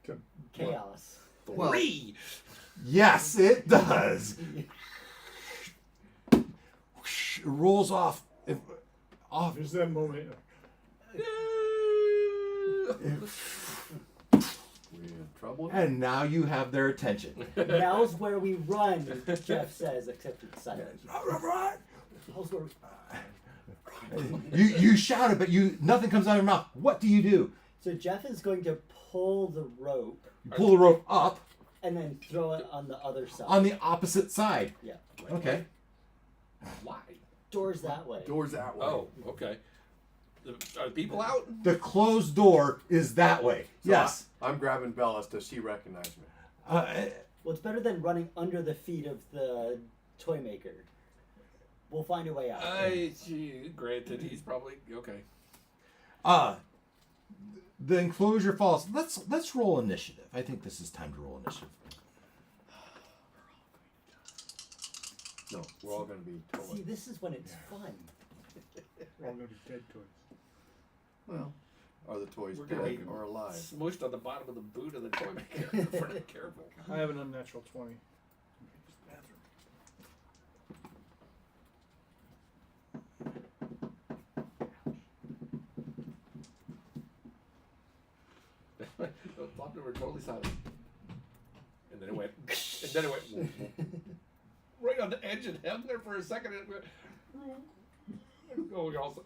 C: Good.
E: Chaos.
D: Well,
B: 3.
A: Yes, it does. It rolls off. Off.
C: There's that moment.
G: We're in trouble.
A: And now you have their attention.
E: Now's where we run, Jeff says, except it's silent. Now's where
A: You shout it, but nothing comes out of your mouth. What do you do?
E: So Jeff is going to pull the rope
A: You pull the rope up
E: and then throw it on the other side.
A: on the opposite side.
E: Yeah.
A: Okay.
B: Why?
E: Doors that way.
G: Doors that way.
B: Oh, okay. Are the people out?
A: The closed door is that way.
G: So
A: Yes.
G: I'm grabbing Bellis. Does she recognize me?
E: Well, it's better than running under the feet of the toy maker. We'll find a way out.
B: Granted, he's probably okay.
A: The enclosure falls. Let's roll initiative. I think this is time to roll initiative.
G: No, we're all going to be
E: See,
G: totally.
E: this is when it's fun.
C: We're all gonna be dead toys.
G: Well, are the toys
B: We're gonna
G: dead
B: be
G: or alive?
B: Smushed on the bottom of the boot of the toy maker. If we're not careful.
C: I have an unnatural 20.
B: The bottom were totally silent. And then it went. And then it went. Right on the edge and held there for a second. And it went. Oh, we also.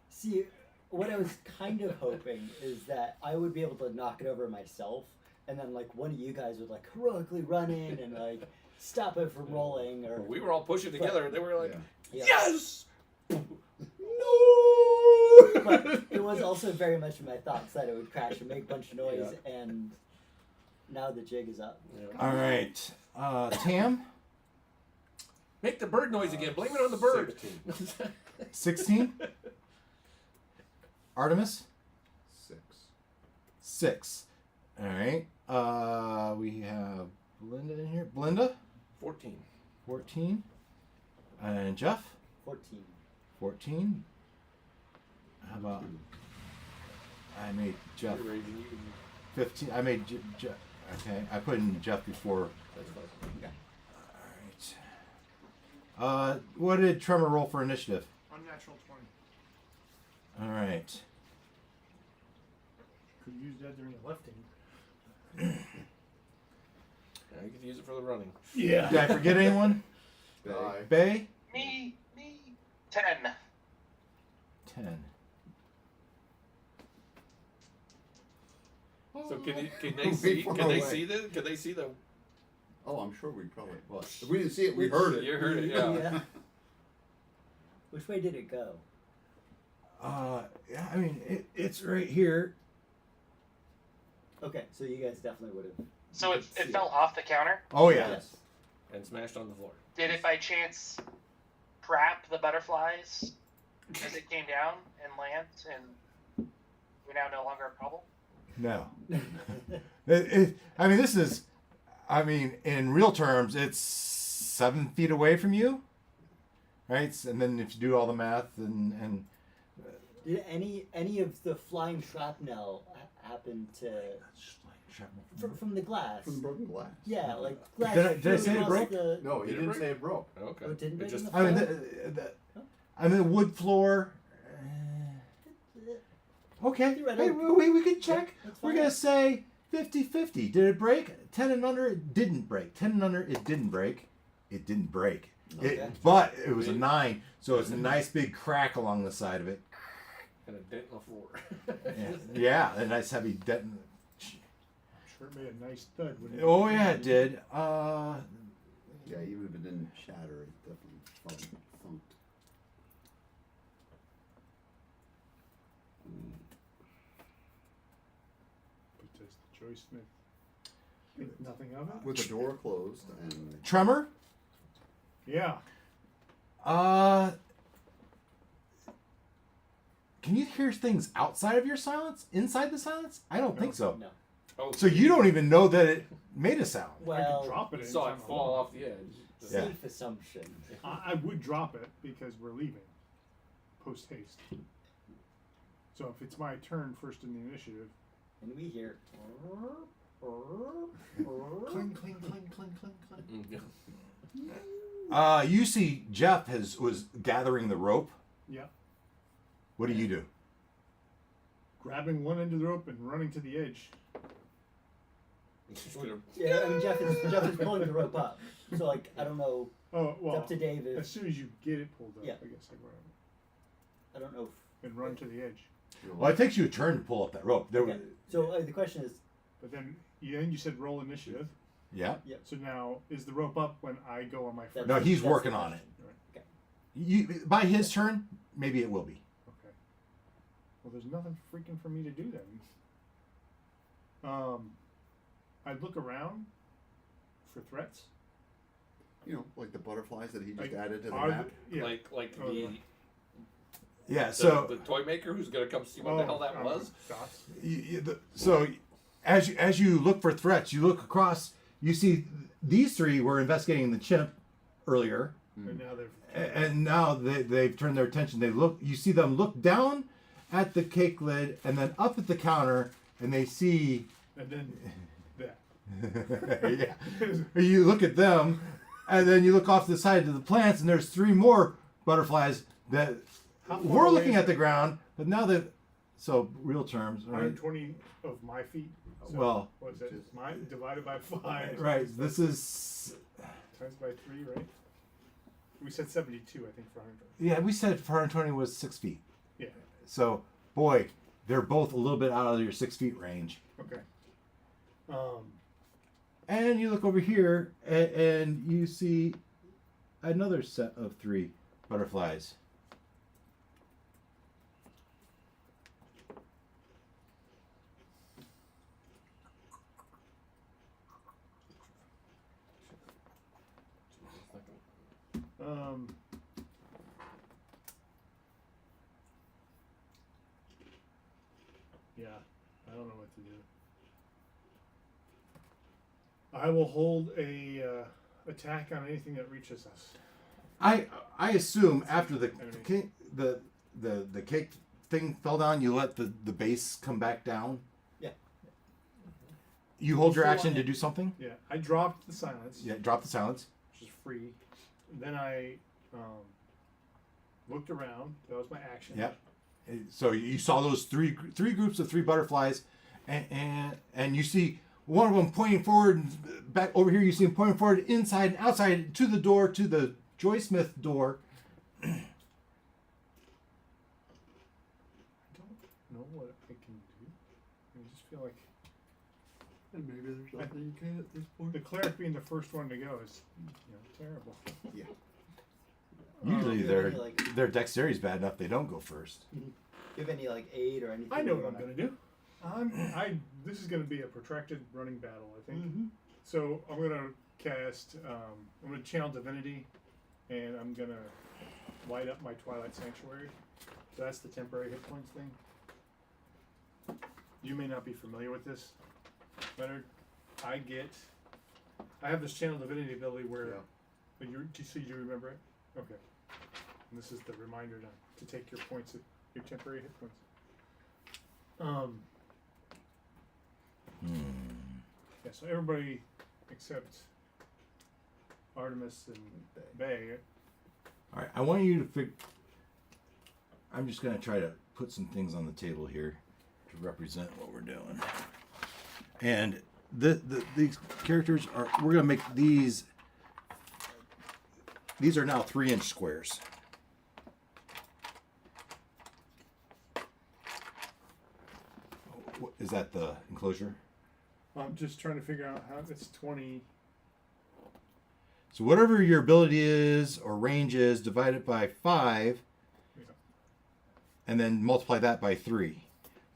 E: See, what I was kind of hoping is that I would be able to knock it over myself, and then like one of you guys would like heroically run in and like stop it from rolling, or
B: We were all pushing together, and they were like,
E: Yeah.
B: "Yes!"
E: But it was also very much in my thoughts that it would crash and make a bunch of noise, and now the jig is up.
A: All right. Tam,
B: Make the bird noise again. Blame it on the bird.
A: 16. Artemis,
D: 6.
A: 6. All right. We have Belinda in here. Belinda,
B: 14.
A: 14. And Jeff,
E: 14.
A: 14. How about I made Jeff
B: You're raising you.
A: 15. I made Jeff. Okay, I put in Jeff before.
B: That's fine.
A: All right. What did Tremor roll for initiative?
C: Unnatural 20.
A: All right.
C: Could use that during the lifting.
B: Yeah, you can use it for the running.
C: Yeah.
A: Did I forget anyone?
G: Die.
A: Bay?
F: Me. 10.
A: 10.
B: So can they
D: Way
B: see?
D: far
B: Can they
D: away.
B: see the? Can they see the?
D: Oh, I'm sure we probably. Well, if we didn't see it, we heard it.
B: You heard it, yeah.
E: Which way did it go?
A: Yeah, I mean, it's right here.
E: Okay, so you guys definitely would have.
F: So it fell off the counter.
A: Oh, yeah.
E: Yes.
B: And smashed on the floor.
F: Did it by chance trap the butterflies as it came down and land, and we're now no longer a problem?
A: No. I mean, this is, in real terms, it's 7 feet away from you. Right? And then if you do all the math and
E: Did any of the flying shrapnel happen to from the glass?
D: From the broken glass.
E: Yeah, like glass.
A: Did I say it
E: across
A: broke?
E: The...
G: No, he
B: Did it
G: didn't
B: break?
G: say it broke.
B: Okay.
E: Oh, it didn't
B: It
E: break
B: just.
E: in the
A: I mean,
E: floor?
A: the wood floor. Okay,
E: Theoretical.
A: hey, we can check.
E: That's
A: We're
E: fine.
A: gonna say 50-50. Did it break? 10 and under, it didn't break. 10 and under, it didn't break. It didn't break.
E: Okay.
A: But it was a 9, so it's a nice big crack along the side of it.
B: And a dent in the floor.
A: Yeah, a nice heavy dent.
C: Sure made a nice thud. Wouldn't it?
A: Oh yeah, it did.
D: Yeah, even if it didn't shatter, it definitely thunked.
C: But does the Joysmith think nothing of it?
D: With the door closed and
A: Tremor.
C: Yeah.
A: Can you hear things outside of your silence? Inside the silence? I don't think so.
E: No.
B: Oh,
A: So you don't even know that it made a sound.
C: I
E: Well,
C: could drop it.
B: You saw it
C: anytime I
B: fall
C: want.
B: off the edge.
A: Yeah.
E: safe assumption.
C: I would drop it because we're leaving post haste. So if it's my turn first in the initiative,
E: And we hear.
D: Cling, cling, cling, cling, cling, cling.
A: You see Jeff was gathering the rope.
C: yeah,
A: What do you do?
C: grabbing one end of the rope and running to the edge.
B: Just gonna-
E: Yeah, I mean Jeff is pulling the rope up. So like I don't know.
C: Oh
E: It's
C: well,
E: up to Dave
C: as
E: if
C: soon as you get it pulled up,
E: Yeah.
C: I guess I grab
E: I don't know.
C: it and run to the edge.
A: Well, it takes you a turn to pull up that rope. There,
E: Okay. So the question is,
C: But then you said roll initiative.
A: yeah.
C: So now is the rope up when I go on my first?
A: No, he's
E: That's
A: working
E: the
A: on it.
C: Right.
A: You by his turn, maybe it will be.
C: Okay. Well, there's nothing freaking for me to do then. I'd look around for threats.
D: You know, like the butterflies that he just
C: Like,
D: added to the
C: are
D: map.
C: yeah.
B: Like
C: Oh,
B: the,
C: right.
A: Yeah. So
B: the toy maker who's gonna come see what the hell that was.
C: Dots.
A: so as you look for threats, you look across. You see these three were investigating the chimp earlier,
C: And now they're.
A: and now they've turned their attention. They look. You see them look down at the cake lid and then up at the counter, and they see.
C: And then that.
A: Yeah. You look at them, and then you look off to the side to the plants, and there's three more butterflies that
C: How far
A: were
C: away
A: looking
C: is
A: at the
C: it?
A: ground, but now that so real terms, right?
C: 120 of my feet. So
A: Well,
C: what is it? Mine divided by 5.
A: right. This is
C: Times by 3, right? We said 72, I think, for 100.
A: yeah. We said 420 was 6 feet.
C: Yeah.
A: So boy, they're both a little bit out of your 6 feet range.
C: Okay.
A: And you look over here, and you see another set of 3 butterflies.
C: Yeah, I don't know what to do. I will hold a attack on anything that reaches us.
A: I assume after the
C: Enemy.
A: cake, the cake thing fell down, you let the base come back down.
E: Yeah.
A: You hold your
E: Still
A: action
E: on
A: to
E: it.
A: do something.
C: Yeah, I dropped the silence,
A: Yeah, drop the silence.
C: which is free. Then I looked around. That was my action.
A: Yep. So you saw those three groups of 3 butterflies, and you see one of them pointing forward and back over here. You see him pointing forward, inside and outside to the door, to the Joysmith door.
C: I don't know what I can do. I just feel like
D: And maybe there's nothing you can at this point.
C: the cleric being the first one to go is, terrible.
D: Yeah.
A: Usually
E: do you
A: their
E: have any, like-
A: their dexterity is bad enough they don't go first.
E: Do you have any like aid or anything?
C: I know
E: you
C: what I'm
E: wanna-
C: gonna do. This is gonna be a protracted running battle, I think.
E: Mhm.
C: So I'm gonna cast. I'm gonna channel divinity, and I'm gonna light up my Twilight Sanctuary. So that's the temporary hit points thing. You may not be familiar with this, Leonard. I have this channel divinity ability where.
D: Yeah.
C: But so you remember it? Okay. And this is the reminder to take your points, your temporary hit points. Yeah, so everybody except Artemis and Bay.
A: All right, I want you to figure. I'm just going to try to put some things on the table here to represent what we're doing. And these characters are. We're going to make these. These are now 3-inch squares. Is that the enclosure?
C: I'm just trying to figure out how it's 20.
A: So whatever your ability is or range is, divide it by 5,
C: Yeah.
A: and then multiply that by 3.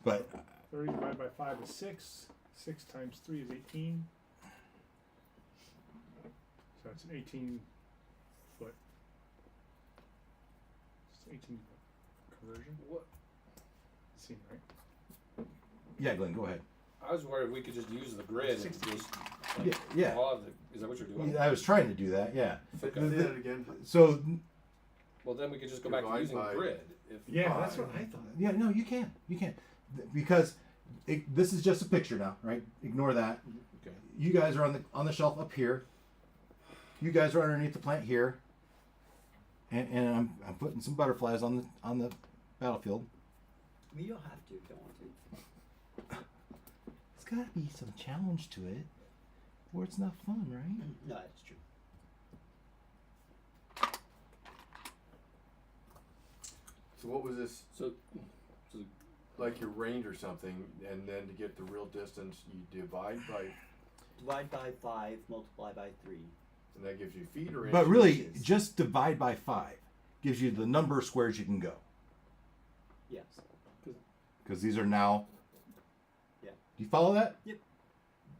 A: But
C: 30 divided by 5 is 6. 6 times 3 is 18. So it's an 18 foot. It's 18 foot conversion.
B: What?
C: Seem right.
A: yeah, Glenn, go ahead.
B: I was worried if we could just use the grid and just
A: Yeah.
B: draw the. Is that what you're doing?
A: I was trying to do that. Yeah.
B: Okay.
G: Say that again.
A: So
B: Well, then we could just go back to
G: Divide
B: using
G: by-
B: grid. If
C: Yeah, that's what I thought.
A: yeah, no, you can, because this is just a picture now, right? Ignore that.
B: Okay.
A: You guys are on the shelf up here. You guys are underneath the plant here, and I'm putting some butterflies on the battlefield.
E: I mean, you don't have to if you don't want to.
A: There's got to be some challenge to it, or it's not fun, right?
E: No, that's true.
G: So what was this?
B: So
G: Like your range or something, and then to get the real distance, you divide by,
E: Divide by 5, multiply by 3.
G: and that gives you feet or inches.
A: But really,
E: inches.
A: just divide by 5 gives you the number of squares you can go,
E: Yes.
A: because these are now.
E: Yeah.
A: Do you follow that?
E: Yep.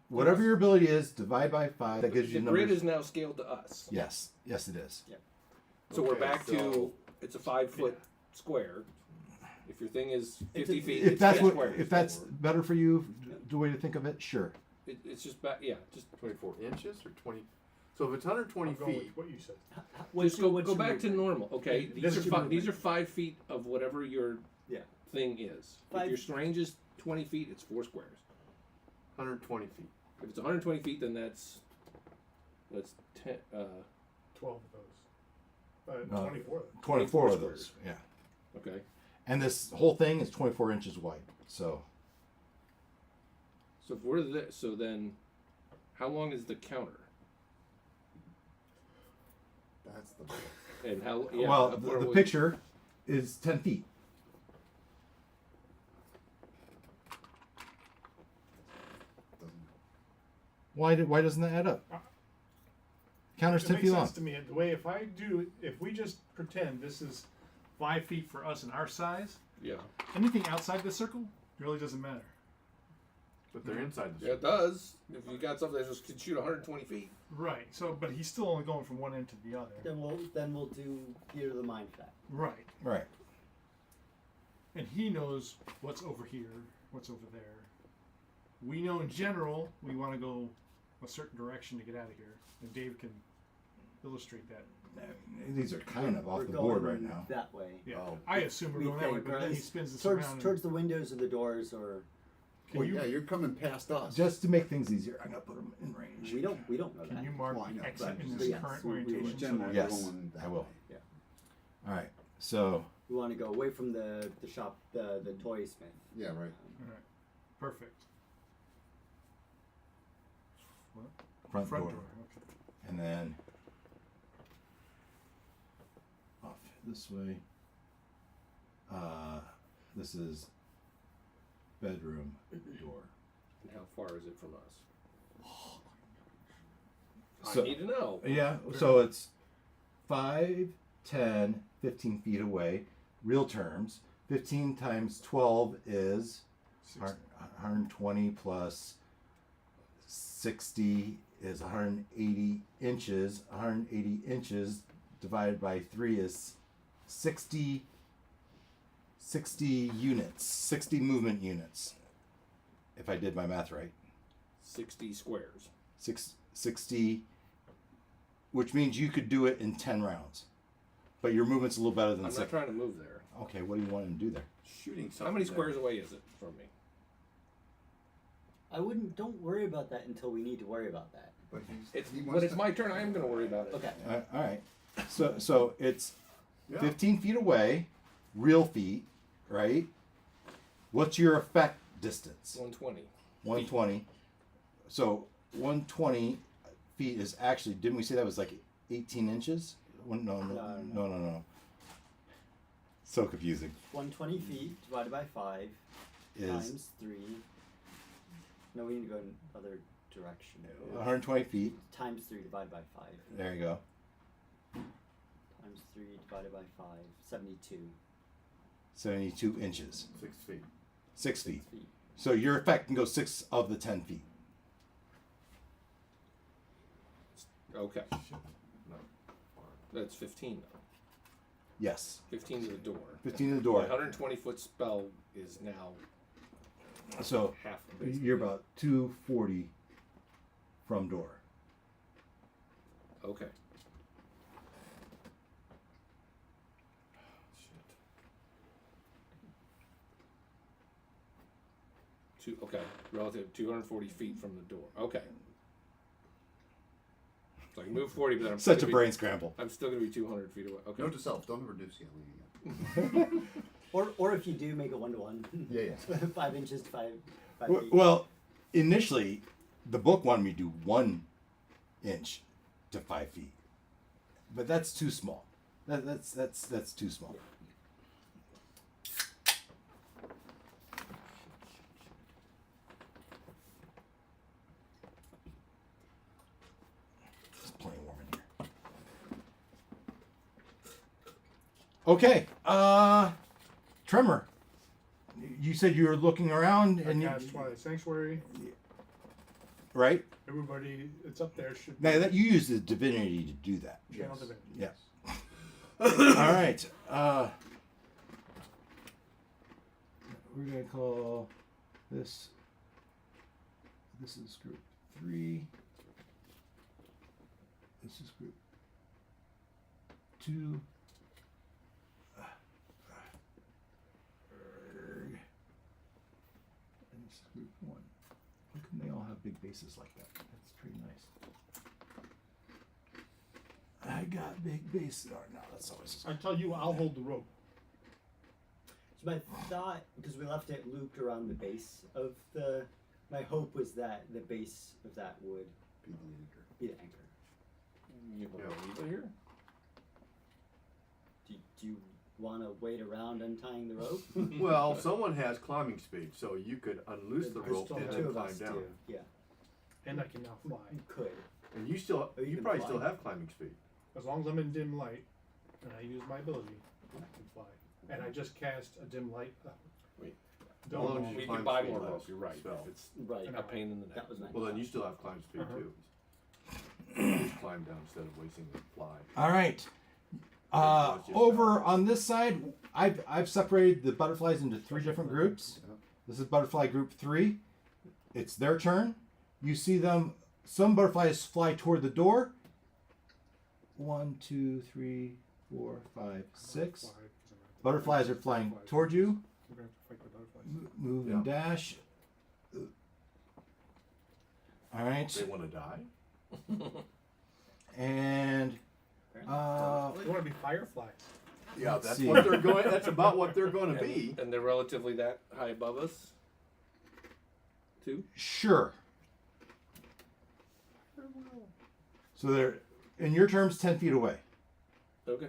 A: Whatever your ability is, divide by 5. That gives
B: the
A: you numbers.
B: grid is now scaled to us.
A: Yes, yes, it is.
B: So we're
G: Okay,
B: back to
G: so-
B: it's a 5-foot square. If your thing is 50 feet,
A: If
B: it's
A: that's
B: 10
A: what,
B: squares.
A: if that's better for you, the way to think of it, sure.
B: It's just back. Yeah, just
G: 24 inches or 20. So if it's 120
C: I'm going
G: feet,
C: with what you said.
B: just go back to normal. Okay,
C: This
B: these
C: is
B: are
C: your
B: these are 5 feet of whatever your
E: Yeah.
B: thing is.
E: Five-
B: If your range is 20 feet, it's 4 squares.
G: 120 feet.
B: If it's 120 feet, then that's 10.
C: 12 of those.
A: No.
C: 24 of them.
A: 24 of
B: 24
A: those, yeah.
B: Okay.
A: And this whole thing is 24 inches wide. So
B: So if we're there, so then, how long is the counter?
D: That's the.
B: And how? Yeah,
A: well,
B: how far
A: the
B: would-
A: picture is 10 feet. Why doesn't that add up? Counter's
C: It
A: 10
C: makes
A: feet long.
C: sense to me. The way if we just pretend this is 5 feet for us and our size,
B: Yeah.
C: anything outside the circle really doesn't matter.
G: But they're inside the
B: Yeah, it does. If you got something that just can shoot 120 feet.
C: Right. So, but he's still only going from one end to the other.
E: Then we'll do Theater of the Mind for that.
C: Right.
A: Right.
C: And he knows what's over here, what's over there. We know in general we want to go a certain direction to get out of here, and Dave can illustrate that.
A: These are kind of off
E: We're
A: the board
E: going
A: right now.
E: That way.
C: Yeah.
G: Oh.
C: I assume we're
E: We
C: going that way,
E: think,
C: but then he
E: right?
C: spins this
E: Towards
C: around.
E: towards the windows or the doors, or
C: Well, you-
D: yeah, you're coming past us.
A: Just to make things easier, I'm gonna put them in range.
E: we don't know
C: Can
E: that.
C: you mark
D: Well, I know,
C: the exit
D: but-
C: in
E: but
C: this
E: yes,
C: current
E: we
C: orientation? So
D: generally
C: that,
A: Yes,
D: going that
A: I will.
D: way.
E: Yeah.
A: All right. So
E: We want to go away from the shop, the toy smith.
D: Yeah, right.
C: Alright. Perfect.
A: front, door.
C: Okay.
A: And then off this way. This is bedroom door.
B: And how far is it from us?
A: So-
B: I need to know.
A: Yeah, so it's 5, 10, 15 feet away. Real terms. 15 times 12 is 120 plus 60 is 180 inches. 180 inches divided by 3 is 60 units, 60 movement units. If I did my math right.
B: 60 squares.
A: 60, which means you could do it in 10 rounds. But your movement's a little better than
B: I'm not
A: 6.
B: trying to move there.
A: Okay, what do you want him to do there?
G: Shooting something.
B: How many
G: there.
B: squares away is it from me?
E: Don't worry about that until we need to worry about that.
D: But
B: It's when it's my turn. I am going to worry about it.
E: Okay.
A: All right. So it's
G: Yeah.
A: 15 feet away, real feet, right? What's your effect distance?
B: 120.
A: 120. So 120 feet is actually, didn't we say that was like 18 inches? No. So confusing.
E: 120 feet divided by 5
A: Is
E: times 3. No, we need to go in other direction.
A: 120 feet.
E: Times 3 divided by 5.
A: There you go.
E: Times 3 divided by 5. 72.
A: 72 inches.
G: 6 feet.
A: 6 feet.
E: 6 feet.
A: So your effect can go 6 of the 10 feet.
B: Okay.
G: No.
B: That's 15 though.
A: Yes.
B: 15 to the door.
A: 15 to the
B: My
A: door.
B: 120 foot spell is now
A: So
B: Half. Basically.
A: you're about 240 from door.
B: Okay. Okay, relative 240 feet from the door. Okay. So I can move 40, but I'm
A: Such a
B: still
A: brain scramble.
B: I'm still going to be 200 feet away. Okay.
D: Note to self: don't ever do scaling again.
E: Or if you do, make it 1-to-1.
D: Yeah.
E: 5 inches to 5 feet.
A: Well, initially, the book wanted me to do 1 inch to 5 feet, but that's too small. That's too small. It's plenty warm in here. Okay, Tremor. You said you were looking around,
C: I
A: and
C: cast Twilight Sanctuary.
A: right?
C: Everybody, it's up there. Should
A: Now that you use the divinity to do that.
C: channel divinity.
A: Yeah. All right. We're gonna call this. This is group 3. This is group 2. And this is group 1. How come they all have big bases like that? That's pretty nice. I got big bases. Oh, no, that's always.
C: I tell you, I'll hold the rope.
E: So my thought, because we left it looped around the base of the, my hope was that the base of that would
D: Be the anchor.
E: be the anchor.
B: You want to leave it here?
E: Do you want to wait around untying the rope?
G: Well, someone has climbing speed, so you could unloose the
C: I
G: rope
C: still
G: and
C: have
G: then
E: Two of
G: climb
E: us
G: down.
E: do. Yeah,
C: And I can now fly.
E: you could.
G: And you still,
E: Oh, you
G: you
E: can
G: probably
E: fly.
G: still have climbing speed.
C: As long as I'm in dim light and I use my ability, I can fly. And I just cast a dim light.
B: Wait.
C: Don't
G: How long
C: know.
G: did
B: We
G: you
B: can
G: climb
B: buy
G: speed
B: more
G: last
B: rope. You're right.
G: spell?
B: If it's
E: Right.
B: a pain in the neck.
E: That was my
G: Well, then
E: thought.
G: you still have climb speed
C: Uh-huh.
G: too. Just climb down instead of wasting the fly.
A: All right. Over on this side, I've separated the butterflies into 3 different groups. This is butterfly group 3. It's their turn. You see them. Some butterflies fly toward the door. 1, 2, 3, 4, 5, 6. Butterflies are flying toward you.
C: We're going to have to fight the butterflies.
A: Move and dash. All right.
G: They want to die?
A: And
C: They want to be fireflies.
G: Yeah,
A: Let's
G: that's
A: see.
G: what they're going. That's about what they're going to
B: And,
G: be.
B: and they're relatively that high above us. 2.
A: sure. So they're in your terms 10 feet away.
B: Okay.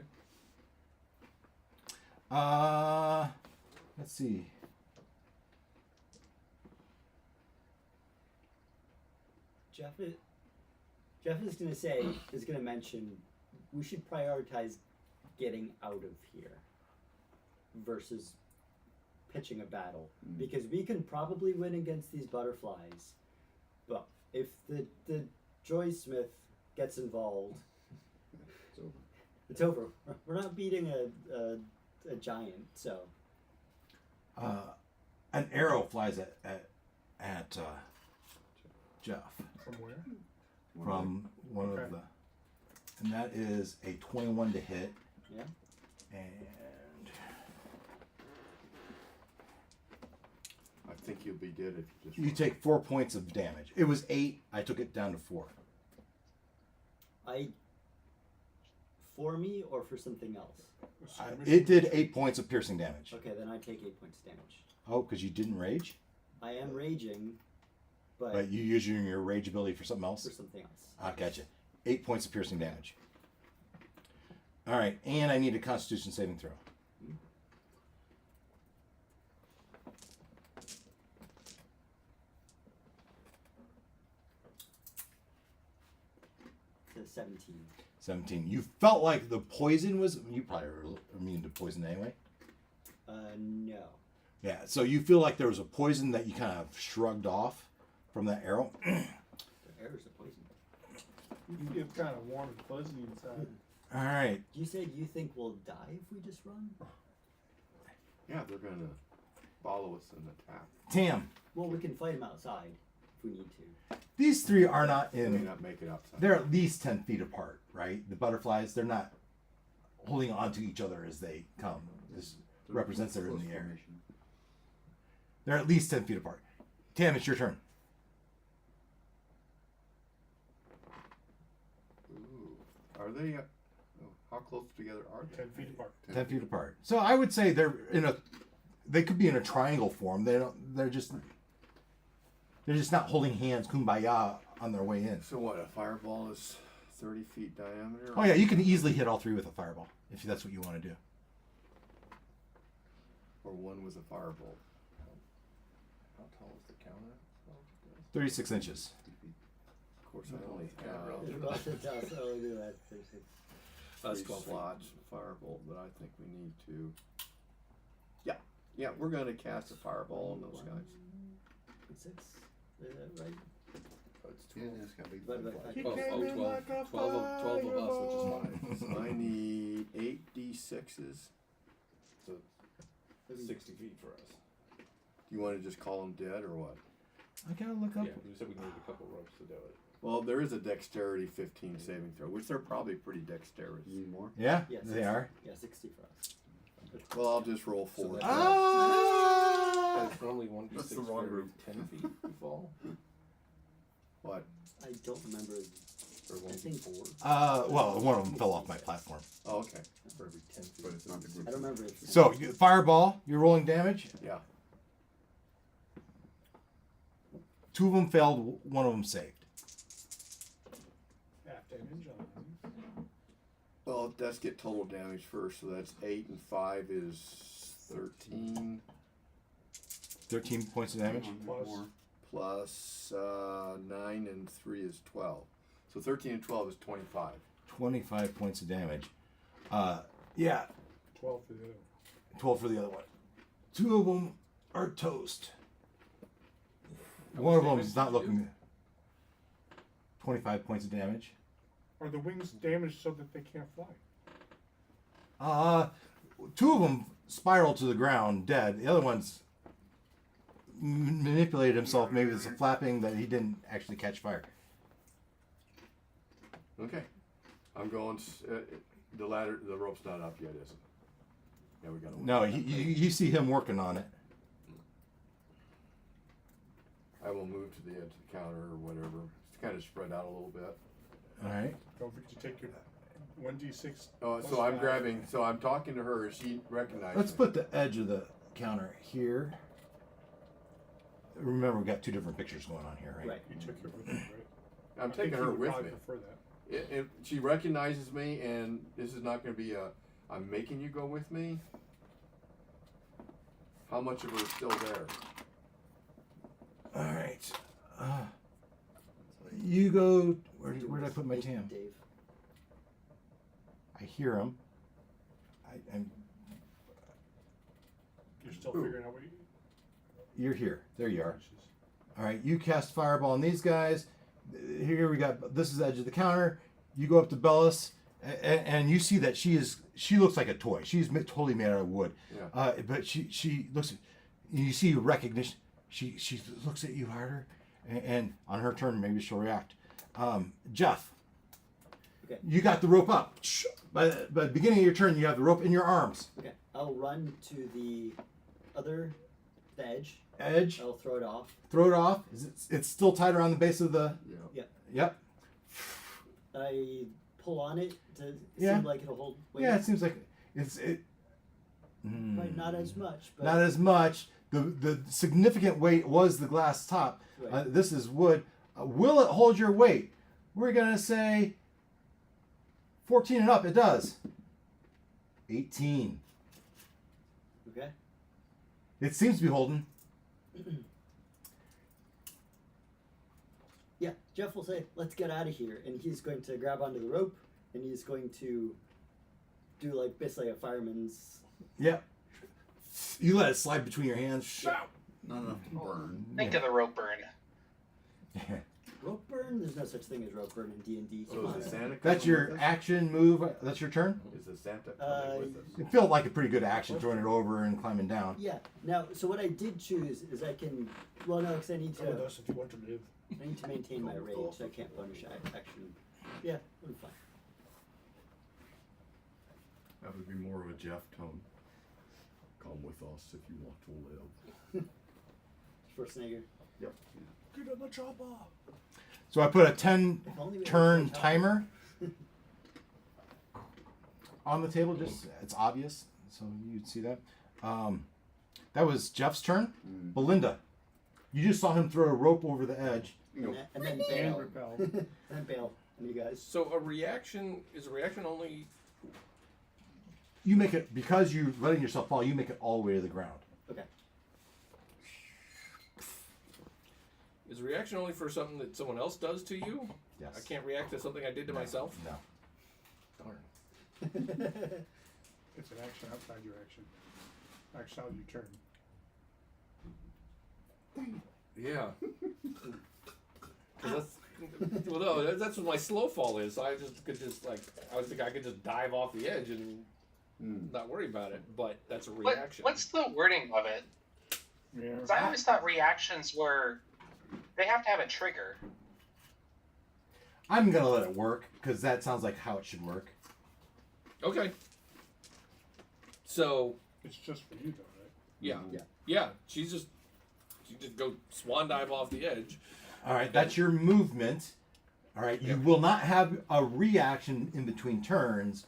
A: Let's see.
E: Jeff is going to say, is going to mention, we should prioritize getting out of here versus pitching a battle. Because we can probably win against these butterflies, but if the Joysmith gets involved,
D: It's over.
E: it's over. We're not beating a giant, so.
A: An arrow flies at Jeff
C: From where?
A: from one
C: Okay.
A: of the, and that is a 21 to hit.
E: Yeah.
A: And
G: I think you'll be dead if you just.
A: you take 4 points of damage. It was 8. I took it down to 4.
E: For me or for something else?
A: It did 8 points of piercing damage.
E: Okay, then I take 8 points damage.
A: Oh, because you didn't rage,
E: I am raging, but
A: but you using your rage ability for something else.
E: for something else.
A: I gotcha. 8 points of piercing damage. All right, and I need a Constitution saving throw.
E: To 17.
A: 17. You felt like the poison was. You probably are immune to poison anyway.
E: No.
A: Yeah, so you feel like there was a poison that you kind of shrugged off from that arrow.
E: The arrows are poison.
C: You get kind of warm and fuzzy inside.
A: All right.
E: You said you think we'll die if we just run?
G: Yeah, they're going to follow us and attack.
A: Tam,
E: Well, we can fight him outside if we need to.
A: These three are not
G: They may
A: in.
G: not make it outside.
A: They're at least 10 feet apart, right? The butterflies, they're not holding on to each other as they come. This represents they're in
D: Close
A: the air.
D: formation.
A: They're at least 10 feet apart. Tam, it's your turn.
G: Ooh. Are they? How close together are they?
C: 10 feet apart.
A: 10 feet apart. So I would say they're in a. They could be in a triangle form. They don't. They're just not holding hands, kumbaya, on their way in.
G: So what? A fireball is 30 feet diameter.
A: Oh yeah, you can easily hit all three with a fireball if that's what you want to do.
G: Or one with a fireball.
B: How tall is the counter?
A: 36 inches.
G: Of course, I only
E: It's
G: have
E: about to tell us, oh, look at that. 36.
B: That's
G: 3
B: 12 feet.
G: slots of firebolt, but I think we need to. Yeah, we're gonna cast a fireball on those guys.
E: 36. Is that right?
B: It's
D: Yeah,
B: 12.
D: it's got big
E: Divided by
D: flags.
E: five.
B: Oh, 12 of us, which is 5.
G: I need 8 d6s.
B: So
E: Maybe-
B: 60 feet for us.
G: Do you want to just call them dead or what?
A: I gotta look up.
B: Yeah, you said we needed a couple ropes to do it.
G: Well, there is a dexterity 15 saving throw, which they're probably pretty dexterous.
D: You need more?
A: Yeah,
E: Yeah,
A: they are.
E: Yeah, 60 for us.
G: Well, I'll just roll
B: So
G: 4.
B: that's-
A: Ah!
B: It's normally 1d6
G: That's the wrong
B: for every
G: group.
B: 10 feet you fall.
G: What?
E: I don't remember.
B: Or
E: I think-
B: 1d4
A: Well, one of them fell off my platform.
G: Oh, okay.
B: for every 10 feet.
D: But it's not the group.
E: I don't remember. It's
A: So, fireball, you're rolling damage.
G: Yeah.
A: 2 of them failed, 1 of them saved.
C: Half damage on.
G: Well, let's get total damage first. So that's 8 and 5 is 13
A: 13 points of damage.
C: Plus.
D: More.
G: plus 9 and 3 is 12. So 13 and 12 is 25.
A: 25 points of damage. Yeah,
C: 12 for the other
A: 12 for the other one. 2 of them are toast.
B: How
A: One
B: much
A: of them
B: damage
A: is not
B: did you
A: looking. 25 points of damage.
C: Are the wings damaged so that they can't fly?
A: 2 of them spiral to the ground dead. The other one's manipulated himself. Maybe it's a flapping that he didn't actually catch fire.
G: Okay. I'm going. The ladder, the rope's not up yet, is it? Yeah, we got to.
A: No, you see him working on it.
G: I will move to the edge of the counter or whatever. It's kind of spread out a little bit.
A: All right.
C: Don't forget to take your 1d6.
G: Oh,
C: plus
G: so I'm
C: 5.
G: grabbing. So I'm talking to her. She recognizes.
A: Let's put the edge of the counter here. Remember, we've got 2 different pictures going on here, right?
E: Right.
C: You took it with you, right?
G: I'm
C: I think
G: taking
C: he
G: her
C: would
G: with
C: probably
G: me.
C: prefer that.
G: If she recognizes me, and this is not going to be a, I'm making you go with me. How much of her is still there?
A: All right. You go. Where did I put my Tam?
E: Dave.
A: I hear him. I'm.
C: You're still
G: Who?
C: figuring out what you.
A: You're here. There you are. All right. You cast fireball on these guys. Here we got. This is the edge of the counter. You go up to Bellis, and you see that she looks like a toy. She's totally made out of wood.
G: Yeah.
A: But she looks. You see recognition. She looks at you harder, and on her turn maybe she'll react. Jeff.
E: Okay.
A: You got the rope up. By the beginning of your turn, you have the rope in your arms.
E: Okay. I'll run to the edge.
A: Edge.
E: I'll throw it off.
A: Throw it off. It's still tied around the base of the.
G: Yeah.
A: Yep.
E: I pull on it to
A: Yeah.
E: seem like it'll hold weight.
A: Yeah, it seems like it's.
E: Right, not as much, but
A: Not as much. The significant weight was the glass top.
E: Right.
A: This is wood. Will it hold your weight? We're gonna say 14 and up. It does. 18.
E: okay.
A: It seems to be holding.
E: Yeah, Jeff will say, "Let's get out of here," and he's going to grab onto the rope, and he's going to do like basically a fireman's.
A: Yep. You let it slide between your hands.
D: Not enough to burn.
F: Think of the rope burn.
E: Rope burn burn? There's no such thing as rope burn in D&D.
G: So is the Santa coming
A: That's your
G: with us?
A: action move. That's your turn.
G: Is the Santa coming with us?
A: It felt like a pretty good action, throwing it over and climbing down.
E: Yeah. Now, so what I did choose is I can. Well, no, because I need
C: Come with
E: to.
C: us if you want to live.
E: I need to maintain my rage, so I can't bonus action. Yeah, I'm fine.
G: That would be more of a Jeff tone. Come with us if you want to live.
E: Schwarzenegger.
G: Yep.
C: Get on the chopper.
A: So I put a 10
E: If only we had
A: turn
E: a chopper.
A: timer on the table. Just it's obvious, so you'd see that. That was Jeff's turn. Belinda, you just saw him throw a rope over the edge.
E: And then
C: And
E: bail.
C: repel.
E: and then bail. And you guys.
B: So a reaction is a reaction only.
A: You make it because you're letting yourself fall. You make it all the way to the ground.
E: Okay.
B: Is a reaction only for something that someone else does to you?
A: Yes.
B: I can't react to something I did to myself.
A: No.
B: Darn.
C: It's an action outside your action. Action out your turn.
B: Yeah. 'Cause well, no, that's what my slow fall is. So I just could I was thinking I could just dive off the edge and not worry about it. But that's a reaction.
F: What's the wording of it?
C: Yeah.
F: 'Cause I always thought reactions were they have to have a trigger.
A: I'm gonna let it work because that sounds like how it should work.
B: Okay. So
C: It's just for you, though, right?
B: yeah,
E: Yeah.
B: yeah. She just go swan dive off the edge.
A: All right, that's your movement. All right, you
B: Yep.
A: will not have a reaction in between turns.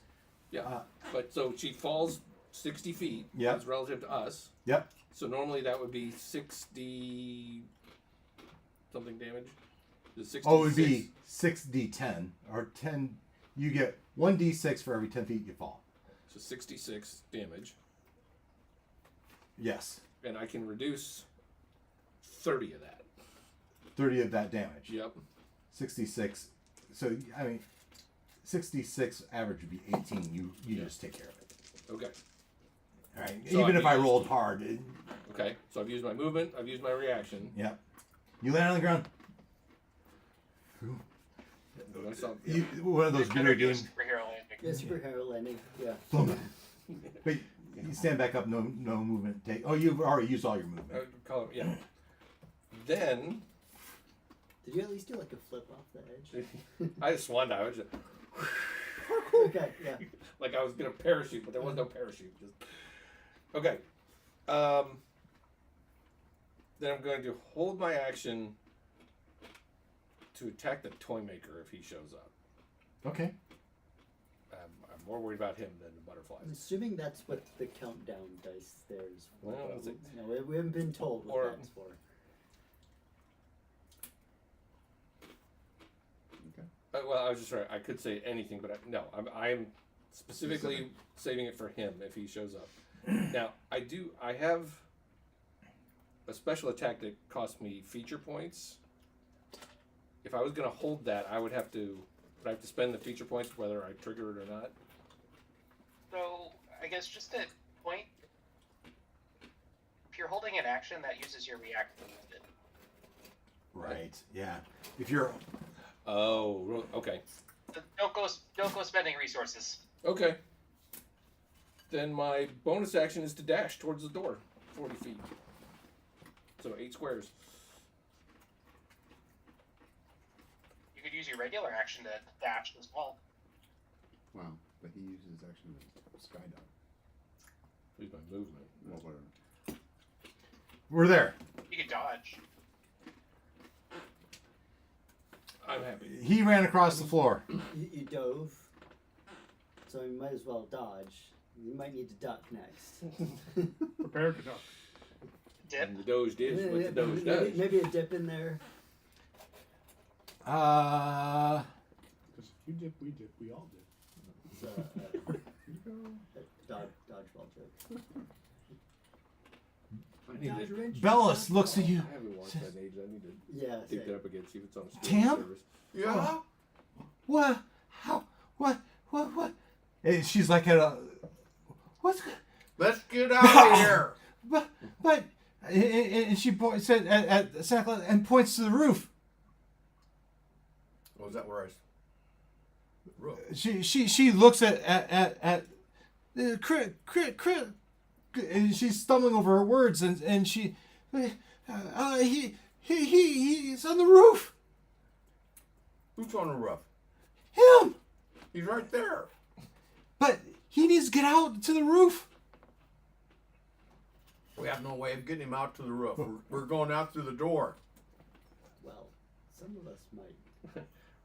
B: Yeah. But so she falls 60 feet.
A: Yep.
B: Is relative to us.
A: Yep.
B: So normally that would be 60 something damage. Is 66?
A: Oh, it would be 6d10 or 10. You get 1d6 for every 10 feet you fall.
B: So 66 damage,
A: Yes,
B: and I can reduce 30 of that.
A: 30 of that damage.
B: Yep.
A: 66. So I mean, 66 average would be 18. You
B: Yeah.
A: just take care of it.
B: Okay.
A: All right.
B: So
A: Even
B: I've
A: if I
B: used-
A: rolled hard,
B: Okay. So I've used my movement. I've used my reaction.
A: yep. You land on the ground.
B: That's not-
A: You, one of those
F: They're
A: video
F: gonna do a
A: games.
F: superhero landing.
E: Yeah, superhero landing. Yeah.
A: Boom. But you stand back up. No movement. Take. Oh, you've already used all your movement.
B: call it, yeah. Then
E: Did you at least do like a flip off the edge?
B: I just swan dive. I just,
E: Okay. Yeah.
B: like I was gonna parachute, but there was no parachute. Just okay. Then I'm going to hold my action to attack the toy maker if he shows up.
A: Okay.
B: I'm more worried about him than the
E: I'm
B: butterflies.
E: assuming that's what the countdown dice there is for.
B: Well, is it-
E: No, we haven't been told what
B: Or-
E: that's for.
B: Well, I was just right. I could say anything, but no. I'm specifically saving it for him if he shows up. Now, I have a special attack that costs me feature points. If I was going to hold that, would I have to spend the feature points whether I trigger it or not?
F: So I guess just a point. If you're holding an action, that uses your react movement.
A: Right. Yeah. If you're
B: Oh, okay.
F: Don't go spending resources.
B: Okay. Then my bonus action is to dash towards the door, 40 feet. So 8 squares.
F: You could use your regular action to dash as well.
D: Wow, but he uses his action to skydive.
B: Use my movement.
D: Well, whatever.
A: we're there.
F: You could dodge.
B: I'm happy.
A: He ran across the floor.
E: You dove, so you might as well dodge. You might need to duck next.
C: Prepare to duck.
F: Dip.
B: And the Doge did what the Doge
E: maybe,
B: does.
E: maybe a dip in there.
C: Because if you dip, we all dip.
E: It's a dodgeball joke.
B: I need
E: Dodge
B: to,
E: wrench.
A: Bellis looks at you.
B: I haven't watched that age. I need to
E: Yeah.
B: dig
E: same.
B: that up again, see if it's on a
A: Tam?
B: streaming service.
D: Yeah.
A: What? How? What? And she's like at a. What's?
D: Let's get out of here.
A: But. And she said at Santa Claus and points to the roof.
B: Was that where I? Roof.
A: She looks at crit, and she's stumbling over her words, and she's on the roof.
B: Who's on the roof?
A: Him.
B: He's right there.
A: But he needs to get out to the roof.
B: We have no way of getting him out to the roof. We're going out through the door.
E: Well, some of us might.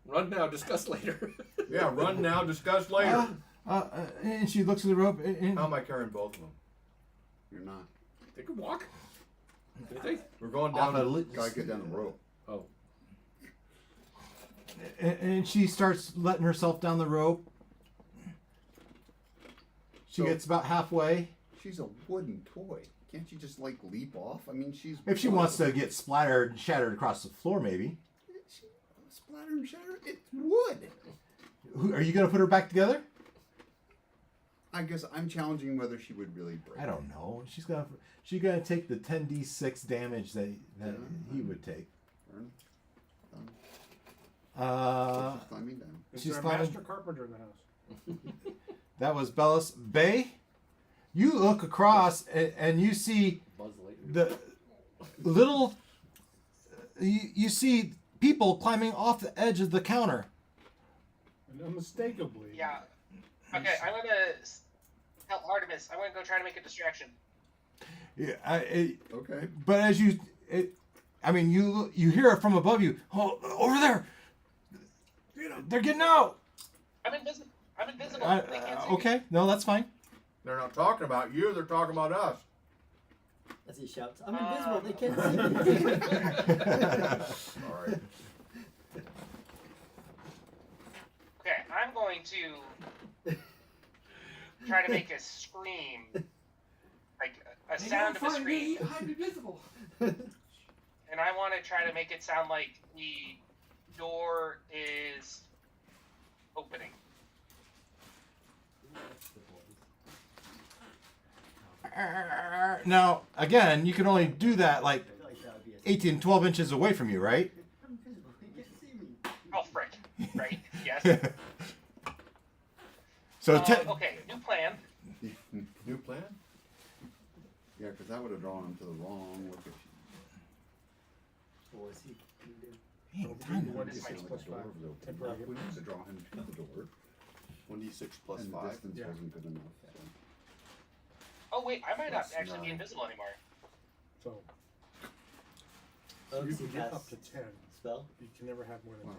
B: Run now, discuss later. Yeah, run now, discuss later.
A: And she looks at the rope. And
B: How am I carrying both of them?
D: You're not.
B: They can walk. We're going
A: Off
B: down.
A: a li-
D: Gotta get down the rope.
B: Oh,
A: and she starts letting herself down the rope. She
D: So-
A: gets about halfway.
D: She's a wooden toy. Can't you just like leap off? I mean, she's.
A: If she wants to get splattered and shattered across the floor, maybe.
D: Splatter and shatter. It's wood.
A: Are you going to put her back together?
D: I guess I'm challenging whether she would really break.
A: I don't know. She's gonna take the 10d6 damage that he would take.
D: Burn. Done. She's climbing down.
C: Is
A: She's
C: there a
A: climbing-
C: master carpenter in the house?
A: That was Bellis. Bay, you look across and you see
B: Buzz Lightyear.
A: the little. You see people climbing off the edge of the counter.
C: And unmistakably.
F: Yeah. Okay, I'm gonna tell Artemis. I'm gonna go try to make a distraction.
A: Yeah,
D: Okay.
A: but as you hear it from above you. Oh, over there! They're getting out.
F: I'm invisible. They can't see me.
A: Okay, no, that's fine.
B: They're not talking about you. They're talking about us.
E: As he shouts, I'm invisible, they can't see me.
B: Sorry.
F: Okay, I'm going to try to make a scream, like a sound of a scream,
B: I'm invisible.
F: and I want to try to make it sound like the door is opening.
A: Now, again, you can only do that like
E: I feel like that would be a
A: 18, 12 inches away from you, right?
E: I'm invisible, they can't see me.
F: Oh, frick! Right? Yes.
A: So,
F: Okay, new plan.
B: New plan?
D: Yeah, because that would have drawn him to the wrong location.
E: What was he gonna do?
F: What is my
D: Like the door was open.
C: Temporary.
D: We need to draw him to the door,
G: 1d6 plus
D: and the
G: 5.
D: distance
C: Yeah.
D: wasn't good enough. So.
F: Oh wait, I might not
G: Plus
F: actually be
G: 9.
F: invisible anymore.
C: So
E: Oh,
C: you
E: so
C: can get
E: cast
C: up to 10.
E: spell?
C: You can never have more than
D: Wow.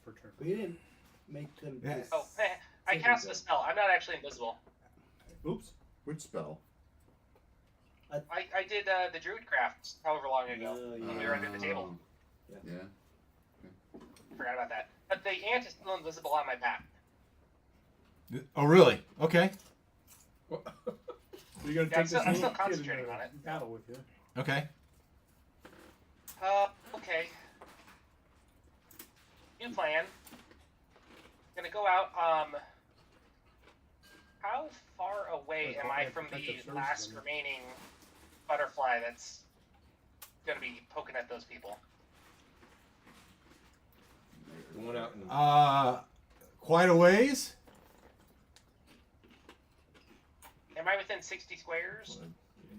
C: 10 per turn.
E: We didn't make them.
A: Yeah.
F: Oh, I cast a spell. I'm not actually invisible.
C: Oops.
D: Which spell?
F: I did the druid craft however long ago
E: Oh,
F: when we were under the table.
D: Yeah.
F: Forgot about that. But the ant is still invisible on my path.
A: oh, really? Okay.
C: You're gonna
F: Yeah,
C: take this
F: I'm still
C: little kid
F: concentrating
C: into
F: on it.
C: battle with you.
A: Okay.
F: Okay. New plan. Gonna go out. How far away am I from the last remaining butterfly that's gonna be poking at those people?
B: Going out and
A: Quite a ways.
F: Am I within 60 squares?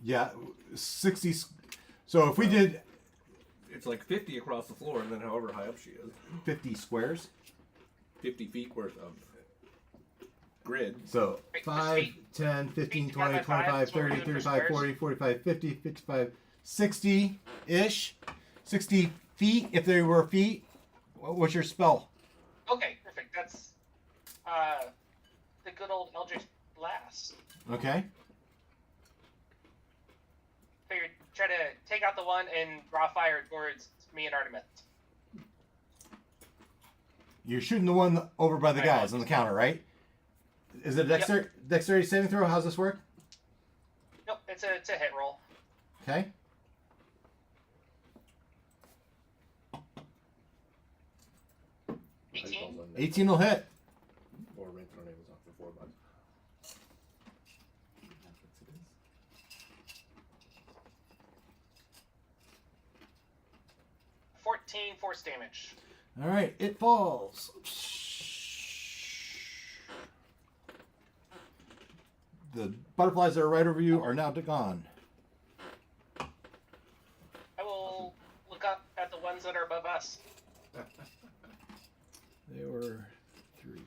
A: Yeah, 60. So if we did
B: it's like 50 across the floor, and then however high up she is,
A: 50 squares,
B: 50 feet worth of grid.
A: so
F: Wait,
A: 5,
F: feet-
A: 10, 15,
F: feet
A: 20,
F: divided by
A: 25,
F: five, that's what we're
A: 30,
F: doing for
A: 35,
F: squares?
A: 40, 45, 50, 55, 60-ish. 60 feet, if they were feet. What's your spell?
F: Okay, perfect. That's the good old Eldritch Blast.
A: Okay.
F: Figured try to take out the one and draw fire towards me and Artemis.
A: You're shooting the one over by the guys on the counter, right? Is it a dexterity saving throw? How's this work?
F: Nope, it's a hit roll.
A: Okay.
B: I suppose
F: 18.
B: on that.
A: 18 will hit.
B: Or rent tornadoes off for $4.
F: $14 force damage.
A: All right, it falls. The butterflies that are right over you are now gone.
F: I will look up at the ones that are above us.
A: They were 3.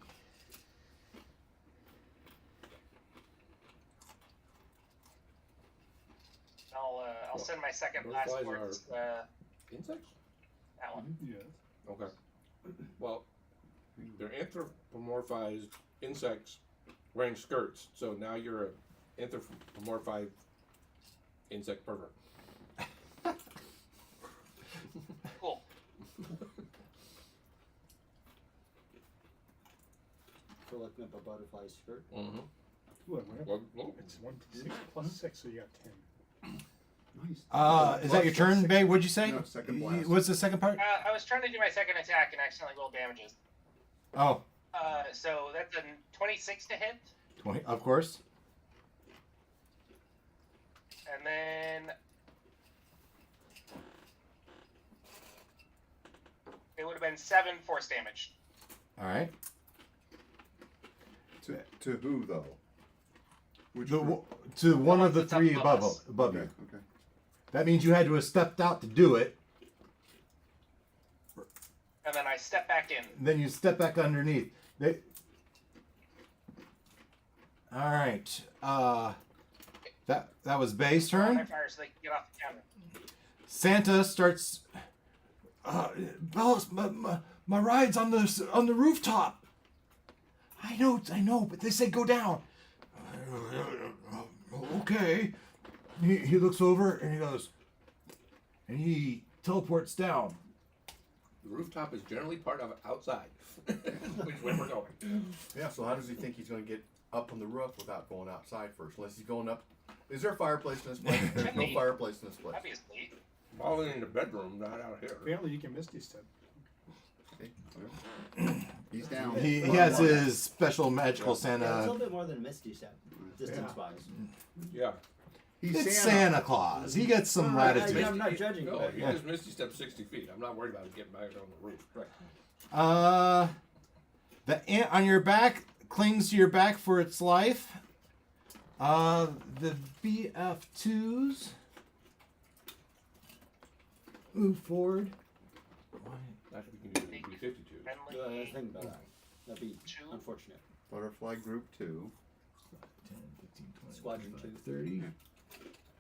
F: I'll send my second
B: Those
F: blast
B: flies
F: towards
B: Insects?
F: that one.
C: Yes.
B: Okay. Well, they're anthropomorphized insects wearing skirts. So now you're an anthropomorphized insect pervert.
F: Cool.
E: For looking up a butterfly skirt.
B: Mm-hmm.
C: Look,
B: Well,
C: it's 1 to 6 plus 6, so you got 10.
D: Nice.
A: Is that your turn, Babe? What'd you say?
D: No, second blast.
A: What's the second part?
F: I was trying to do my second attack and accidentally rolled damages.
A: Oh,
F: So that's a 26 to hit,
A: 20, of course.
F: and then it would have been 7 force damage.
A: All right.
D: To who though? Which
A: The,
D: group?
A: to one of the
F: that's up
A: 3
F: above
A: above,
F: us.
A: above
D: Okay.
A: you.
D: Okay.
A: That means you had to have stepped out to do it.
F: And then I step back in.
A: Then you step back underneath. They. All right. That was Bay's
F: My
A: turn.
F: fire so they can get off the counter.
A: Santa starts. Bellis, my ride's on the rooftop. I know, but they say go down. Okay. He looks over and he goes, and he teleports down.
B: the rooftop is generally part of outside, which is where we're going.
D: Yeah. So how does he think he's going to get up on the roof without going outside first? Unless he's going up. Is there a fireplace in this place? There's no fireplace in this place.
F: Obviously.
B: Falling in the bedroom, not out here.
C: Apparently, you can Misty Step.
D: Okay, well, he's down.
A: He has his special magical
E: Yeah, it's a
A: Santa.
E: little bit more than a Misty Step, distance-wise.
B: Yeah.
D: He's
A: It's Santa Claus. He gets some latitude.
E: I'm not judging.
B: No,
E: but
B: you just Misty Step 60 feet. I'm not worried about getting back on the roof.
D: Right.
A: The ant on your back clings to your back for its life. The BF2s move forward.
B: That's what we can do with B-52.
F: Friendly.
E: Think about that. That'd be
F: Two.
E: unfortunate.
D: Butterfly Group 2.
A: 10, 15, 20,
E: Squadron
A: 25,
E: 2.
A: 30.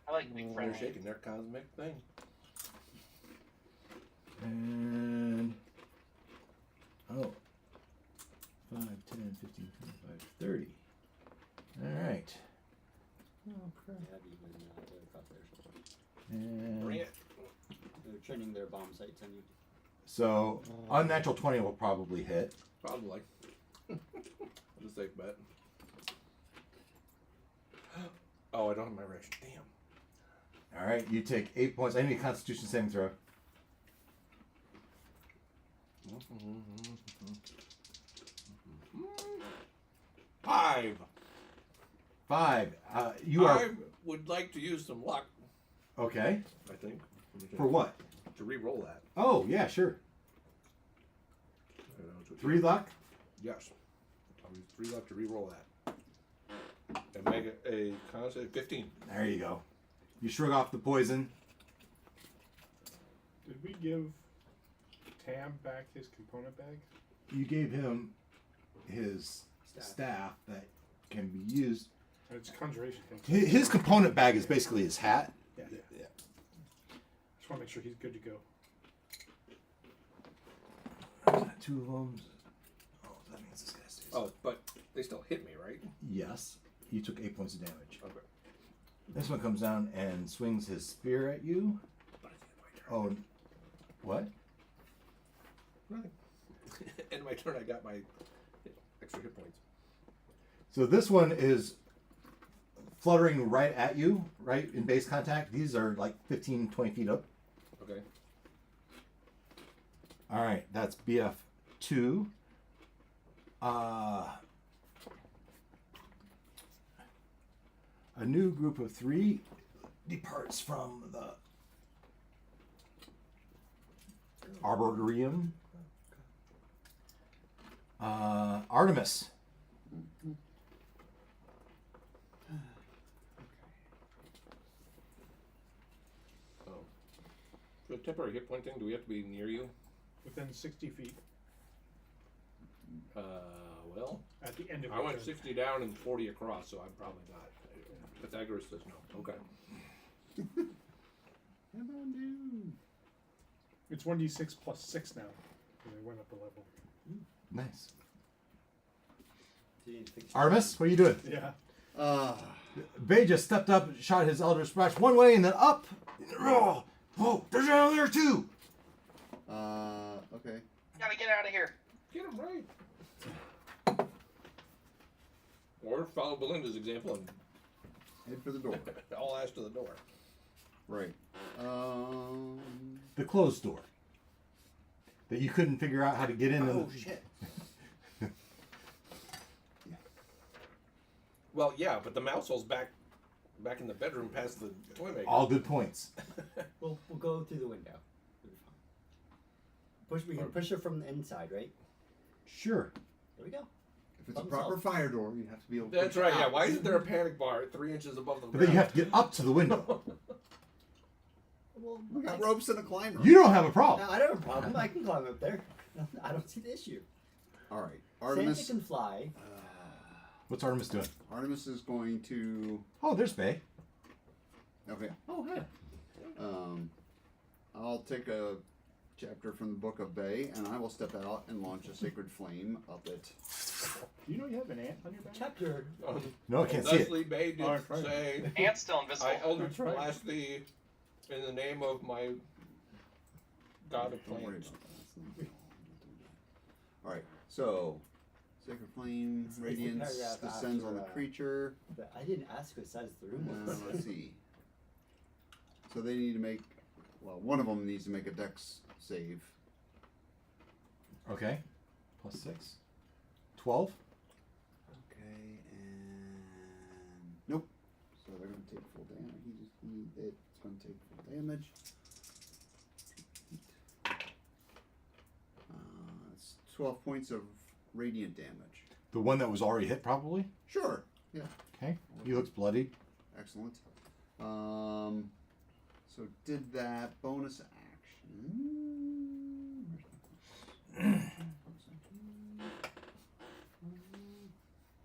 F: I like being
B: They're
F: friendly.
B: shaking their cosmic thing.
A: And 5, 10, 15, 25, 30. All right.
E: Yeah, I'd even cut theirs.
A: And
B: Bring it.
E: They're training their bomb sights on you.
A: so unnatural 20 will probably hit.
B: Probably. That's a safe bet. Oh, I don't have my ration. Damn.
A: All right, you take 8 points. I need a Constitution saving throw.
B: Five.
A: 5. You are
B: I would like to use some luck,
A: okay.
B: I think.
A: For what?
B: To re-roll that.
A: Oh yeah, sure.
B: I don't know, it's what
A: 3 luck.
B: Yes. I'll use 3 luck to re-roll that. And make it a constant 15.
A: There you go. You shrug off the poison.
C: Did we give Tam back his component bag?
A: You gave him his staff that can be used.
C: It's conjuration thing.
A: His component bag is basically his hat.
C: Yeah. Just want to make sure he's good to go.
A: 2 of them. Oh, that means this guy stays.
B: Oh, but they still hit me, right?
A: Yes. You took 8 points of damage.
B: Okay.
A: This one comes down and swings his spear at you.
B: But it's the end of my turn.
A: Oh, what?
B: Nothing. End of my turn, I got my extra hit points.
A: So this one is fluttering right at you, right in base contact. These are like 15, 20 feet up.
B: Okay.
A: All right, that's BF2. A new group of 3 departs from the Arboretum. Artemis.
B: Oh. For the temporary hit point thing, do we have to be near you?
C: Within 60 feet
B: Well,
C: at the end of
B: I
C: your
B: went
C: turn.
B: 60 down and 40 across, so I'm probably not. Pythagoras says no. Okay.
C: It's 1d6 plus 6 now. And they went up a level.
A: Nice.
E: Do you need to fix
A: Artemis, what are you doing?
C: Yeah.
A: Bay just stepped up, shot his Elder Splash one way, and then up. Oh, whoa, there's another there too.
D: Okay.
F: Gotta get out of here.
B: Get him right. Or follow Belinda's example and
D: Head for the door.
B: all ass to the door.
D: Right.
A: The closed door that you couldn't figure out how to get in.
D: Oh shit.
B: Well, yeah, but the mouse hole's back in the bedroom past the toy maker.
A: All good points.
E: We'll go through the window. We can push her from the inside, right?
A: Sure.
E: There we go.
D: If it's a
E: Thumbs
D: proper
E: up.
D: fire door, you have to be able to
B: That's
D: push
B: right, yeah.
D: out.
B: Why isn't there a panic bar 3 inches above the
A: But then
B: ground?
A: you have to get up to the window.
E: Well,
D: We got ropes and a climber.
A: You don't have a problem.
E: No, I don't have a problem. I can climb up there. I don't see the issue.
D: All right.
E: Santa
D: Artemis.
E: can fly.
A: What's Artemis doing?
D: Artemis is going to.
A: Oh, there's Bay.
D: Okay. Oh, hey. I'll take a chapter from the Book of Bay, and I will step out and launch a sacred flame up it.
C: Do you know you have an ant on your back?
E: Chapter.
A: No, I can't see it.
B: Leslie Bay did
C: Oh, right.
B: say,
F: Ant's still invisible.
B: I Eldritch
C: That's right.
B: blast thee in the name of my god of
D: Don't worry
B: planes.
D: about that. All right. So, sacred flame,
E: It's the
D: radiance
E: paragraph
D: descends
E: after,
D: on the creature.
E: But I didn't ask what size the room was.
D: Let's see. So they need to make. Well, one of them needs to make a dex save.
A: Okay. Plus 6. 12.
D: Okay, and nope. So they're gonna take full damage. It's gonna take full damage. It's 12 points of radiant damage.
A: The one that was already hit, probably.
D: Sure. Yeah.
A: Okay. He looks bloody.
D: Excellent. So did that bonus action.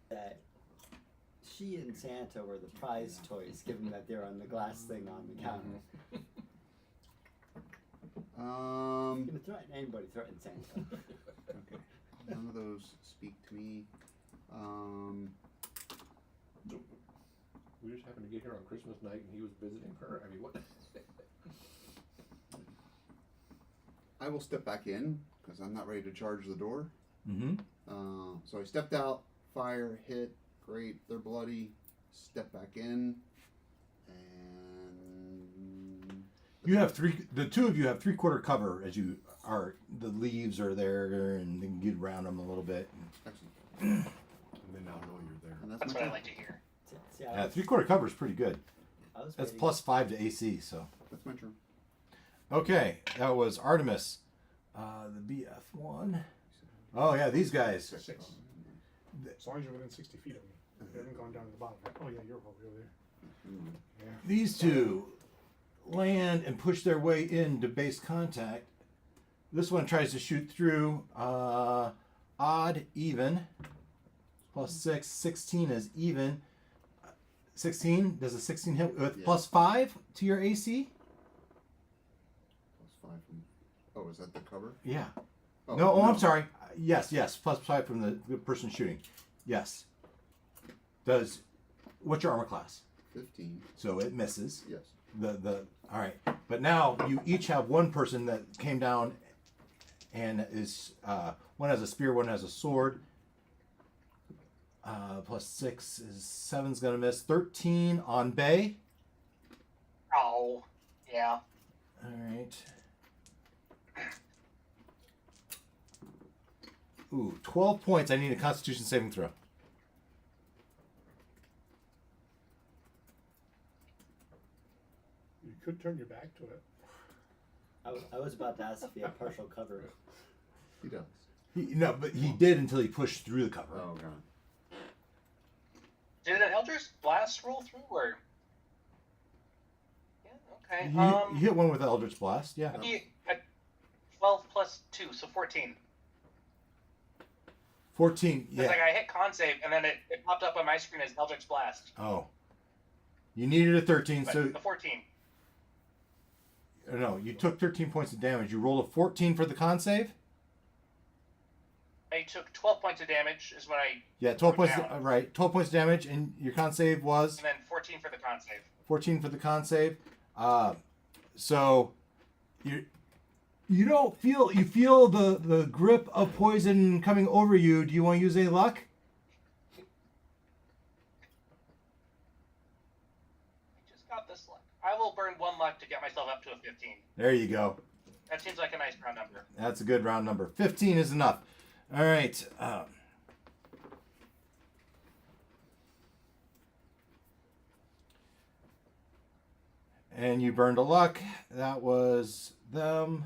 E: That she and Santa were the prize toys, given that they're on the glass thing on the counter.
D: Um.
E: Gonna threaten anybody, threaten Santa.
D: Okay. None of those speak to me.
B: We just happened to get here on Christmas night and he was visiting her. I mean, what?
D: I will step back in because I'm not ready to charge the door.
A: Mm-hmm.
D: So I stepped out, fire, hit, great, they're bloody. Step back in, and
A: You have the two of you have 3/4 cover as you are. The leaves are there, and then you get around them a little bit.
D: excellent.
G: And they now know you're there.
D: And
F: That's
D: my
F: what I
D: turn.
F: like to hear.
E: See,
A: Yeah, 3/4 cover is pretty good.
E: I was
A: That's
E: waiting.
A: plus 5 to AC. So
D: That's my turn.
A: okay, that was Artemis. The BF one. Oh yeah, these guys.
C: 6. As long as you're within 60 feet of me. You haven't gone down to the bottom. Oh, yeah, you're over there. Yeah.
A: These two land and push their way into base contact. This one tries to shoot through. Odd, even. Plus 6. 16 is even. 16? Does a 16 hit with
D: Yeah.
A: plus 5 to your AC?
D: Plus 5 from. Oh, is that the cover?
A: Yeah.
D: Oh,
A: No, I'm sorry. Yes. Plus 5 from the person shooting. Yes. What's your armor class?
D: 15.
A: So it misses.
D: Yes.
A: All right. But now you each have one person that came down and is one has a spear, one has a sword. Plus 6 is 7's gonna miss. 13 on Bay.
F: Oh, yeah.
A: All right. Ooh, 12 points. I need a Constitution saving throw.
C: You could turn your back to it.
E: I was about to ask if you had partial cover.
D: He does.
A: No, but he did until he pushed through the cover.
D: Oh god.
F: Did an Eldritch Blast roll through, or? Yeah, okay.
A: You hit one with Eldritch Blast, yeah.
F: He at 12 plus 2, so 14.
A: 14,
F: It's
A: yeah.
F: like I hit con save, and then it popped up on my screen as Eldritch Blast.
A: Oh. You needed a 13,
F: But
A: so...
F: the 14.
A: No, you took 13 points of damage. You rolled a 14 for the con save?
F: I took 12 points of damage, is what I...
A: Yeah, 12 points,
F: down.
A: right. 12 points of damage, and your con save was...
F: And then 14 for the con save.
A: 14 for the con save. So you don't feel the grip of poison coming over you. Do you want to use any luck?
F: I just got this luck. I will burn 1 luck to get myself up to a 15.
A: There you go.
F: That seems like a nice round number.
A: That's a good round number. 15 is enough. All right. And you burned a luck. That was them.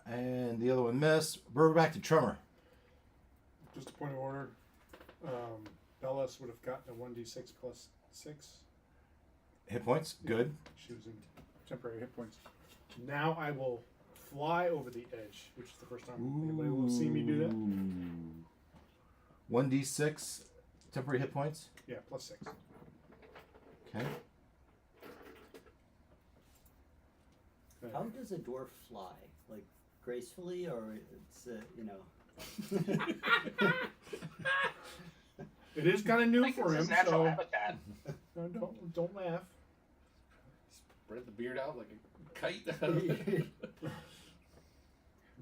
A: And the other one missed. We're back to Tremor.
C: Just a point of order. Bellis would have gotten a 1d6 plus 6.
A: Hit points. Good.
C: She was in temporary hit points. Now I will fly over the edge, which is the first time anybody will see me do that.
A: 1d6 temporary hit points.
C: Yeah, plus 6.
A: Okay.
E: How does a dwarf fly? Like gracefully, or it's you know?
C: It is kind of new
F: I think
C: for
F: it's
C: him,
F: his natural
C: so
F: habitat.
C: no, don't laugh.
B: Spread the beard out like a kite.
C: I'm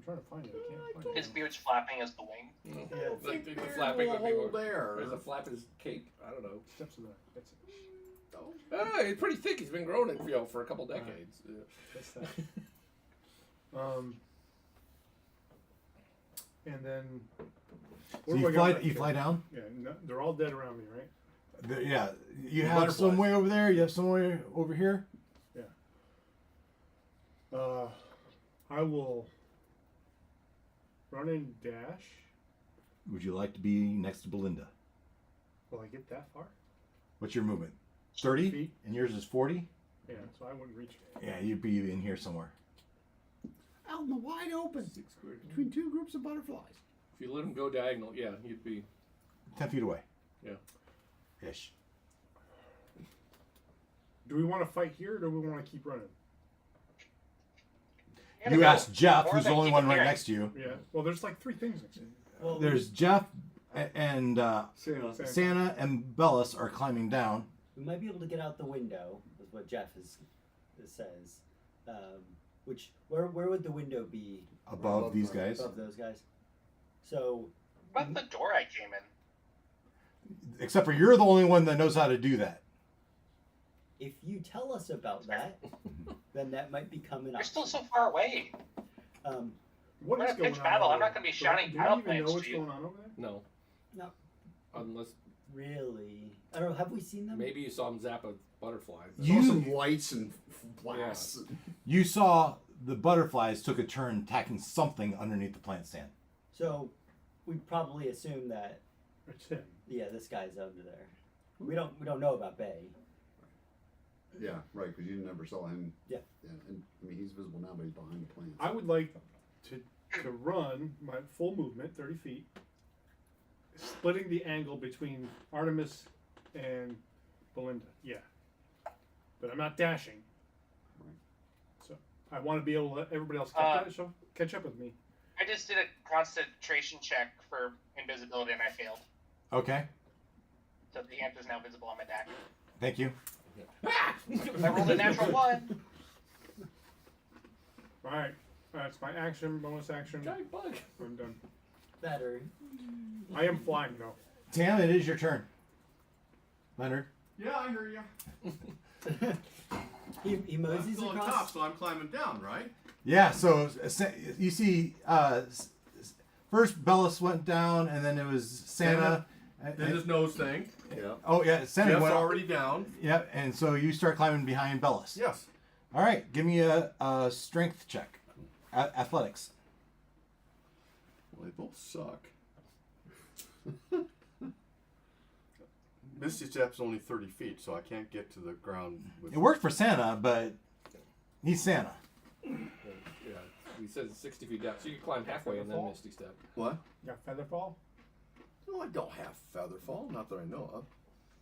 C: trying to find it. I can't find
F: His
C: it.
F: beard's flapping as the wing.
B: I don't think the
D: There's
B: flapping
D: a
B: would be
D: hole
B: more.
D: there.
B: There's a flap in his cape. I don't know.
C: Steps of that. That's it.
B: He's pretty thick. He's been growing it, for a couple decades. Yeah.
C: That's that. And then.
A: So
C: where do
A: you
C: I go
A: fly.
C: next?
A: You fly down.
C: Yeah, no, they're all dead around me, right?
A: Yeah. You
B: The
A: have
B: butterflies.
A: some way over there. You have some way over here.
C: I will run and dash.
A: Would you like to be next to Belinda?
C: Will I get that far?
A: What's your movement? 30,
C: Feet.
A: and yours is 40.
C: Yeah, so I wouldn't reach it.
A: Yeah, you'd be in here somewhere.
D: Out in the wide open
B: 6 square.
D: between two groups of butterflies.
B: If you let him go diagonal, yeah, you'd be.
A: 10 feet away.
B: Yeah.
A: Ish.
C: Do we want to fight here, or do we want to keep running?
F: gotta
A: You
F: go.
A: asked Jeff,
F: Or
A: who's the
F: they
A: only
F: keep
A: one
F: it
A: right
F: here.
A: next to you.
C: Yeah. Well, there's like 3 things next to me.
E: Well,
A: There's Jeff and
D: Santa.
A: Santa and Bellis are climbing down.
E: we might be able to get out the window, is what Jeff says. Which where would the window be?
A: Above these guys.
E: Above those guys. So
F: What about the door I came in?
A: Except for you're the only one that knows how to do that.
E: if you tell us about that, then that might become an
F: You're
E: option.
F: still so far away.
C: What
F: We're
C: is
F: in a
C: going
F: pitch
C: on
F: battle.
C: over
F: I'm not
C: there?
F: gonna be
C: Do-
F: shouting
C: do
F: battle
C: we even know
F: plans
C: what's
F: to you.
C: going on over there?
B: No.
E: No.
B: Unless
E: Really? I don't know. Have we seen them?
B: maybe you saw him zap a butterfly.
A: You-
D: Saw some lights and blasts.
A: You saw the butterflies took a turn attacking something underneath the plant stand.
E: So we probably assume that
C: It's him.
E: this guy's under there. We don't know about Bay.
D: Yeah, right, because you never saw him.
E: Yeah.
D: And I mean, he's visible now, but he's behind the plants.
C: I would like to run my full movement, 30 feet, splitting the angle between Artemis and Belinda. Yeah. But I'm not dashing. So I want to be able to let everybody else catch up with me.
F: I just did a concentration check for invisibility and I failed.
A: Okay.
F: So the ant is now visible on my deck.
A: Thank you.
F: I rolled a natural 1.
C: Alright. That's my action, bonus action.
B: Giant bug.
C: I'm done.
E: Better.
C: I am flying though.
A: Tam, it is your turn. Leonard.
D: Yeah, I hear you.
E: He moseys
D: still on
E: across.
D: top, so I'm climbing down, right?
A: Yeah, so you see, first Bellis went down, and then it was Santa.
G: Then his nose thing.
D: Yeah.
A: Oh yeah, Santa
G: Jeff's
A: went
G: already down.
A: Yeah, and so you start climbing behind Bellis.
G: Yes.
A: All right, give me a strength check, athletics.
G: They both suck. Misty Step's only 30 feet, so I can't get to the ground.
A: It worked for Santa, but he's Santa.
B: Yeah, he says it's 60 feet down, so you can climb halfway and then
C: Fall?
B: Misty Step.
G: What?
C: You got Featherfall?
G: No, I don't have Featherfall. Not that I know of.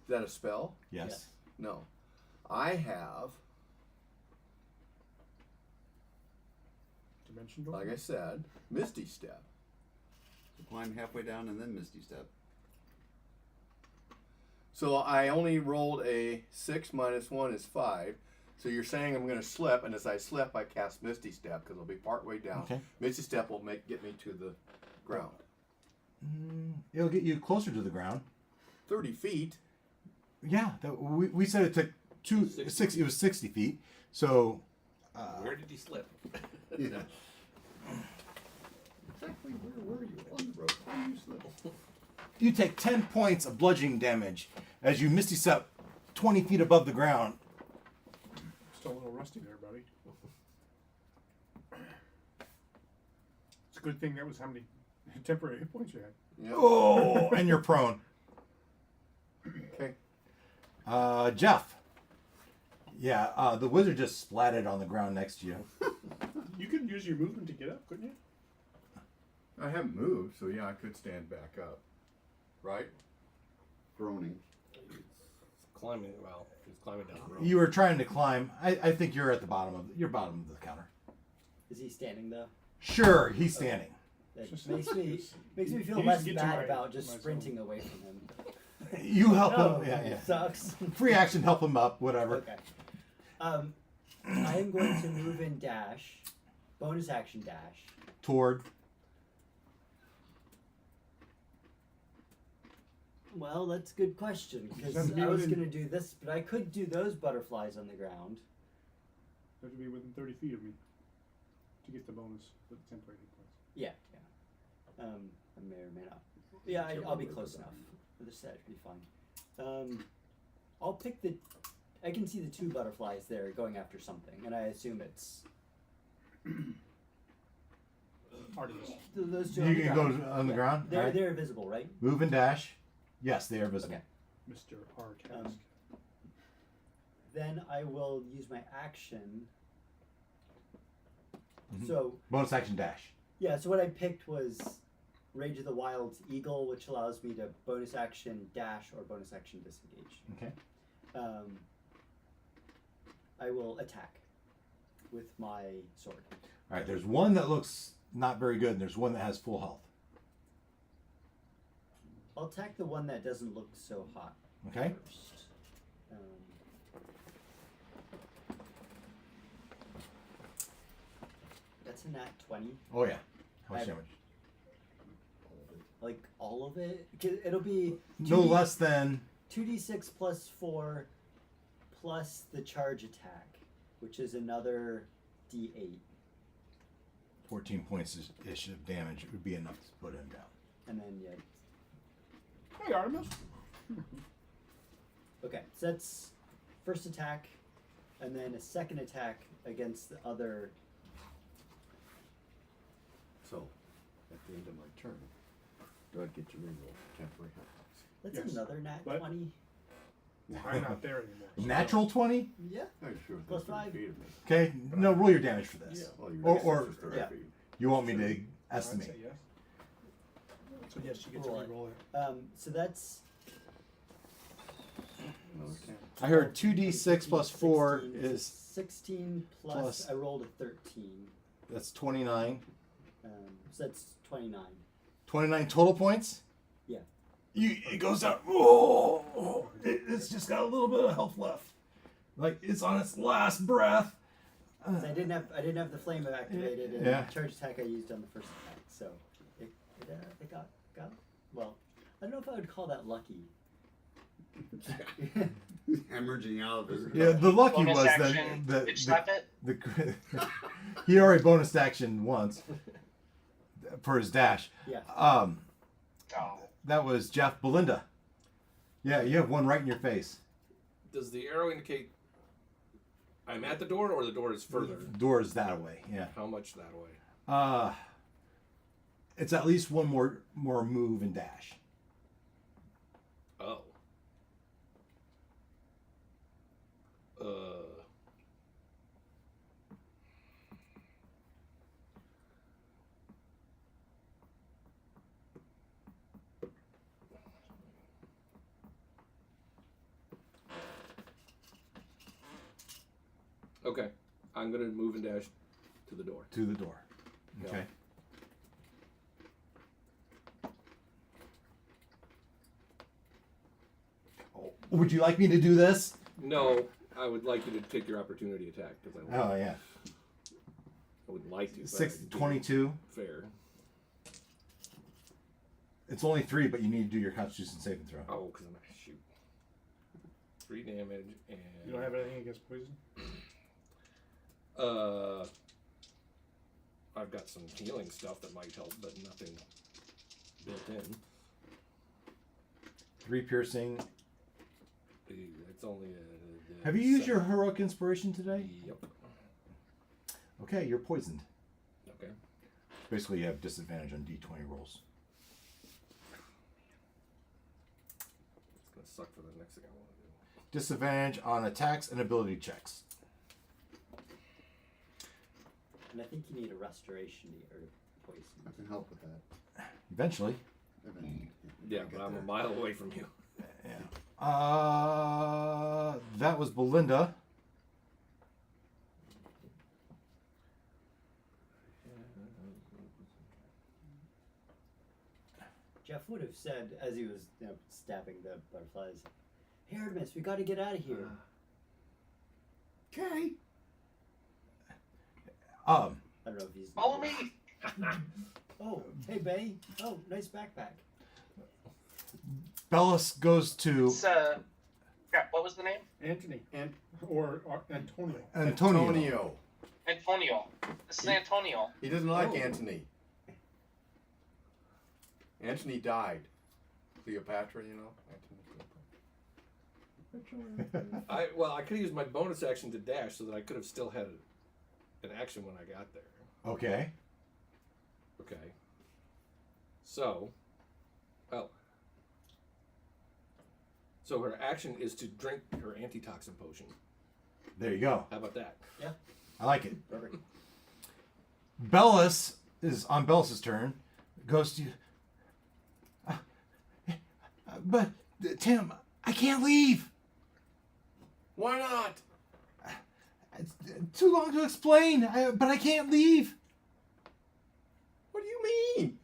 G: Is that a spell?
A: Yes.
G: No. I have,
C: Dimension Door?
G: like I said, Misty Step.
D: Climb halfway down and then Misty Step.
G: So I only rolled a 6 minus 1 is 5. So you're saying I'm going to slip, and as I slip, I cast Misty Step because it'll be part way down.
A: Okay.
G: Misty Step will get me to the ground.
A: It'll get you closer to the ground.
G: 30 feet.
A: Yeah, we said it took 6. It was 60 feet. So
B: Where did he slip?
D: Yeah.
G: Exactly where were you on the road? How do you slip?
A: you take 10 points of bludgeoning damage as you misty step 20 feet above the ground.
C: Still a little rusty there, buddy. It's a good thing that was how many temporary hit points you had.
G: Yep.
A: Oh, and you're prone.
G: Okay.
A: Jeff. Yeah, the wizard just splatted on the ground next to you.
C: You could use your movement to get up, couldn't you?
G: I haven't moved, so yeah, I could stand back up. Right?
D: Groaning.
B: Climbing, well, he's climbing down the road.
A: You were trying to climb. I think you're at the bottom of the counter.
E: Is he standing though?
A: Sure, he's standing.
E: That
C: Just-
E: makes me feel
C: He needs
E: less
C: to get to
E: bad
C: my-
E: about just
C: my
E: sprinting away from him.
A: You help
E: No,
A: him. Yeah.
E: sucks.
A: Free action, help him up, whatever.
E: Okay. I am going to move in dash, bonus action dash.
A: Toward.
E: Well, that's a good question because
C: Doesn't be
E: I was
C: within-
E: going to do this, but I could do those butterflies on the ground.
C: You have to be within 30 feet of me to get the bonus with the temporary hit points.
E: Yeah. I may or may not. Yeah, I'll be close enough. For this set, should be fine. I'll pick the. I can see the two butterflies there going after something, and I assume it's
C: Artemis.
E: those two.
A: You
E: on the
A: can
E: ground.
A: go on the ground.
E: They're
A: Alright.
E: they're visible, right?
A: Move and dash. Yes, they are visible.
E: Okay.
C: Mr. Arcask.
E: Then I will use my action.
A: Mhm.
E: So
A: Bonus action dash.
E: yeah, so what I picked was Rage of the Wild's Eagle, which allows me to bonus action dash or bonus action disengage.
A: Okay.
E: I will attack with my sword.
A: All right. There's one that looks not very good, and there's one that has full health.
E: I'll attack the one that doesn't look so hot
A: Okay.
E: first. That's a nat 20.
A: Oh yeah. How much
E: I-
A: damage?
E: Like all of it? 'Cause it'll be
A: No less than.
E: 2d6 plus 4 plus the charge attack, which is another d8.
A: 14 points ish of damage. It would be enough to put him down.
E: And then, yeah.
C: Hey, Artemis.
E: Okay, so that's first attack, and then a second attack against the other.
G: So, at the end of my turn, do I get to reroll temporary hit points?
E: That's
C: Yes.
E: another nat
C: But-
E: 20.
C: I'm not there anymore. so-
A: Natural 20.
E: Yeah.
G: I'm sure
E: Plus
G: within 30
E: 5.
G: feet of me.
A: Okay. No, roll your damage for this.
G: Well, your
A: Or-
G: distance
A: or-
G: is 30
E: yeah.
G: feet.
A: You want me to
C: I'd
A: estimate?
C: say yes. So yes, you get to
E: Roll it.
C: reroll it.
E: So that's
G: Another 10.
A: I heard 2d6 plus 4
E: 16,
A: is
E: 16 plus,
A: plus-
E: I rolled a 13.
A: that's 29.
E: So that's 29.
A: 29 total points.
E: Yeah.
A: It goes out. Oh, it's just got a little bit of health left. Like it's on its last breath.
E: So I didn't have the flame activated, and
A: Yeah.
E: the charge attack I used on the first attack. So it got well. I don't know if I would call that lucky.
D: Hemorrhaging out of his.
A: Yeah, the lucky
F: Bonus
A: was
F: action,
A: that
F: bitch slap it.
A: he already bonus action once for his dash.
E: Yeah.
F: Oh.
A: That was Jeff. Belinda. Yeah, you have one right in your face.
B: Does the arrow indicate I'm at the door, or the door is further?
A: Door is that way. Yeah.
B: How much that way?
A: It's at least one more move and dash.
B: Oh. Okay. I'm gonna move and dash to the door.
A: To the door. Okay. Oh, would you like me to do this?
B: No, I would like you to take your opportunity attack because
A: Oh yeah.
B: I would like to. but
A: 6
B: I do
A: 22.
B: Fair.
A: It's only 3, but you need to do your Constitution saving throw.
B: Oh, because I'm gonna shoot. 3 damage and.
C: You don't have anything against poison?
B: I've got some healing stuff that might help, but nothing built in.
A: 3 piercing.
B: It's only a.
A: Have you used your heroic inspiration today?
B: Yep.
A: Okay, you're poisoned.
B: Okay.
A: Basically, you have disadvantage on D20 rolls.
B: It's gonna suck for the next thing I want to do.
A: Disadvantage on attacks and ability checks.
E: And I think you need a restoration or poison.
D: I can help with that.
A: Eventually.
B: Yeah, but I'm a mile away from you.
A: Yeah. That was Belinda.
E: Jeff would have said, as he was stabbing the butterflies, "Hey, Aoibhneis, we got to get out of here."
D: Okay.
E: I don't know if he's.
F: Follow me.
E: Oh, hey, Bay. Oh, nice backpack.
A: Bellis goes to
F: It's, crap, what was the name?
C: Anthony.
G: And
C: Or Antonio.
A: Antonio.
F: Antonio. This is Antonio.
G: he doesn't like Anthony. Anthony died. Cleopatra, you know.
B: I could have used my bonus action to dash so that I could have still had an action when I got there.
A: Okay.
B: Okay. So, so her action is to drink her antitoxin potion.
A: There you go.
B: How about that?
A: I like it.
E: Perfect.
A: Bellis is on Bellis's turn. Goes to you. But Tim, I can't leave.
G: Why not?
A: It's too long to explain. But I can't leave.
G: What do you mean?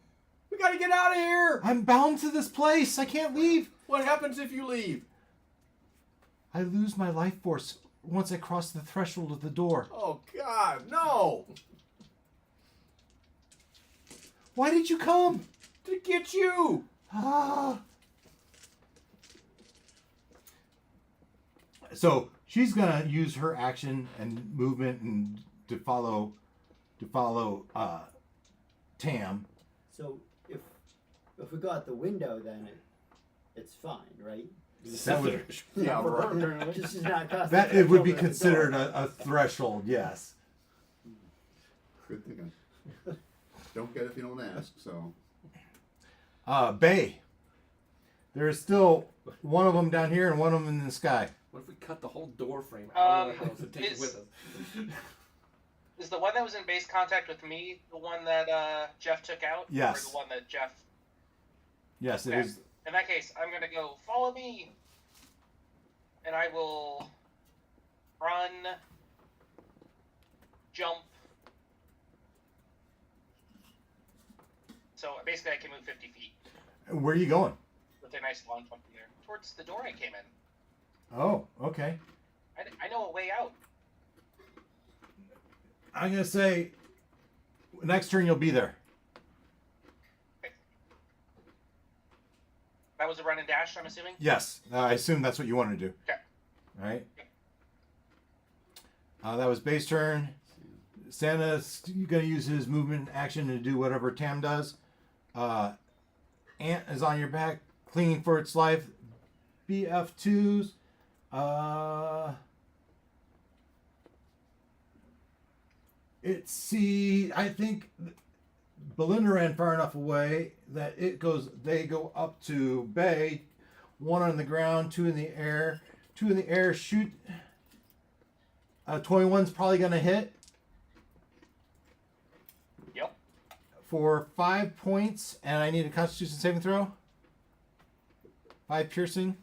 G: We gotta get out of here.
A: I'm bound to this place. I can't leave.
G: What happens if you leave?
A: I lose my life force once I cross the threshold of the door.
G: Oh God, no!
A: Why did you come?
G: To get you.
A: Ah. So she's gonna use her action and movement and to follow Tam.
E: So if we go out the window, then it's fine, right?
A: That would
G: Yeah,
C: For her,
G: right.
C: apparently.
E: Just is not cost
A: that it would be
E: at the door.
A: considered a threshold. Yes.
D: Good thinking. Don't get it if you don't ask. So
A: Bay. There is still one of them down here and one of them in the sky.
B: What if we cut the whole door frame out of the house and take it
F: is-
B: with us?
F: Is the one that was in base contact with me the one that Jeff took out?
A: Yes.
F: Or the one that Jeff...
A: Yes, it
F: Okay.
A: is.
F: In that case, I'm going to go, follow me! And I will run, jump. So basically I can move 50 feet
A: Where are you going?
F: with a nice launch up in there. Towards the door I came in.
A: Oh, okay.
F: I know a way out.
A: I'm gonna say next turn you'll be there.
F: That was a run and dash, I'm assuming?
A: Yes, I assume that's what you want to do.
F: Okay.
A: All right. That was base turn. Santa's gonna use his movement action to do whatever Tam does. Ant is on your back, clinging for its life. BF2s. I think Belinda ran far enough away that they go up to Bay. One on the ground, two in the air. Two in the air, shoot. 21's probably going to hit.
F: Yep.
A: For 5 points, and I need a Constitution saving throw. 5 piercing.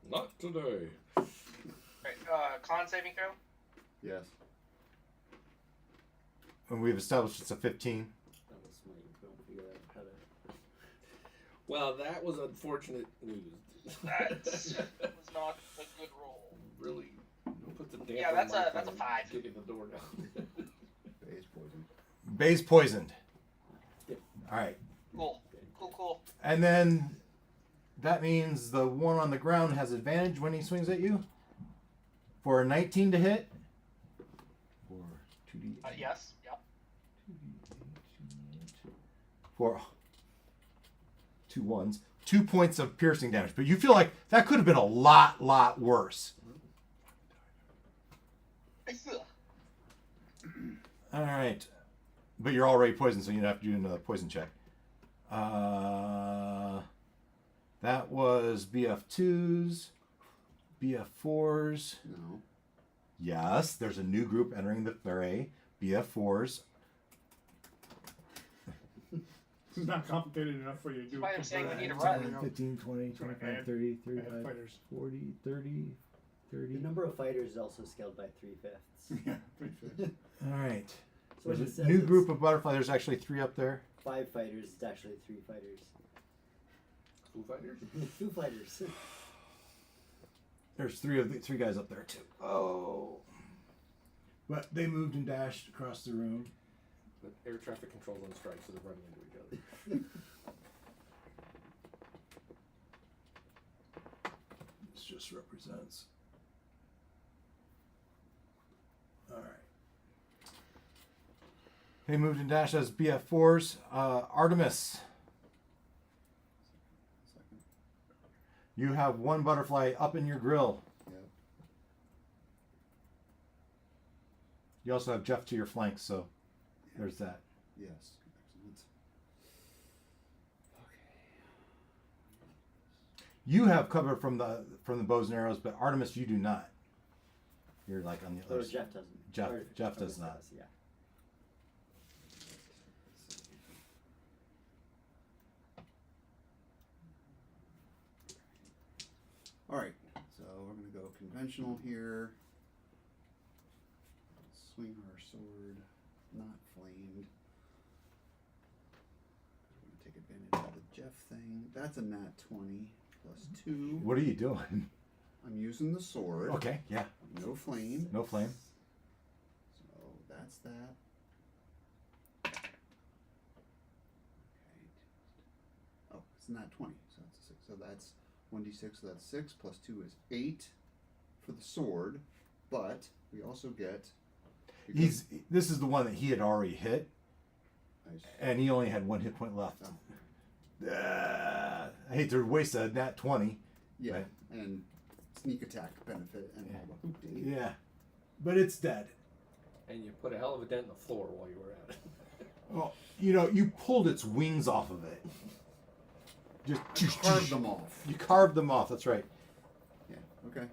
B: Not today.
F: Right, con saving throw?
D: Yes.
A: And we've established it's a 15.
E: That was smart. You don't figure out how to.
B: Well, that was unfortunate news.
F: That was not a good roll.
B: Really put the damper
F: Yeah,
B: on
F: that's
B: my
F: a
B: phone,
F: 5.
B: kicking the door down.
D: Base poison.
A: Bay's poisoned. All right.
F: Cool.
A: And then that means the one on the ground has advantage when he swings at you. For a 19 to hit. For 2d.
F: Yes, yep.
A: For 2 1s. 2 points of piercing damage. But you feel like that could have been a lot worse. All right. But you're already poisoned, so you don't have to do another poison check. That was BF2s, BF4s.
D: No.
A: Yes, there's a new group entering the fray. BF4s.
C: It's not complicated enough for you to do.
F: That's why I'm saying we need to
A: 10,
F: run.
A: 15, 20, 25, 30, 35,
C: fighters.
A: 40, 30, 30.
E: The number of fighters is also scaled by 3/5.
C: Yeah, pretty fair.
A: All right.
E: So what
A: There's
E: it
A: a
E: says
A: new
E: is
A: group of butterfly. There's actually 3 up there.
E: 5 fighters. It's actually 3 fighters.
B: Foo Fighters?
E: 2 fighters.
A: There's 3 guys up there too. Oh. But they moved and dashed across the room.
B: But air traffic control's on strike, so they're running into each other.
A: This just represents. All right. They moved and dashed as BF4s. Aoibhneis.
D: Second.
A: You have 1 butterfly up in your grill.
D: Yep.
A: You also have Jeff to your flank, so there's that.
D: Yes. Excellent. Okay.
A: You have cover from the bows and arrows, but Aoibhneis, you do not. You're like on the
E: Or
A: other side.
E: Jeff doesn't.
A: Jeff-
E: Or
A: Jeff does not.
E: Yeah.
D: All right. So we're gonna go conventional here. Swing our sword, not flamed. We're gonna take advantage of the Jeff thing. That's a nat 20 plus 2.
A: What are you doing?
D: I'm using the sword.
A: Okay, yeah.
D: No flame.
A: No flame.
D: So that's that. Okay. Oh, it's not 20, so that's a 6. So that's 1d6, so that's 6 plus 2 is 8 for the sword. But we also get.
A: This is the one that he had already hit,
D: Nice.
A: and he only had 1 hit point left.
D: Oh.
A: I hate to waste a nat 20.
D: Yeah,
A: Right.
D: and sneak attack benefit and all the hoopty.
A: Yeah, but it's dead.
B: And you put a hell of a dent in the floor while you were at it.
A: Well, you pulled its wings off of it. Just
D: Carve them off.
A: You carved them off. That's right.
D: Yeah. Okay.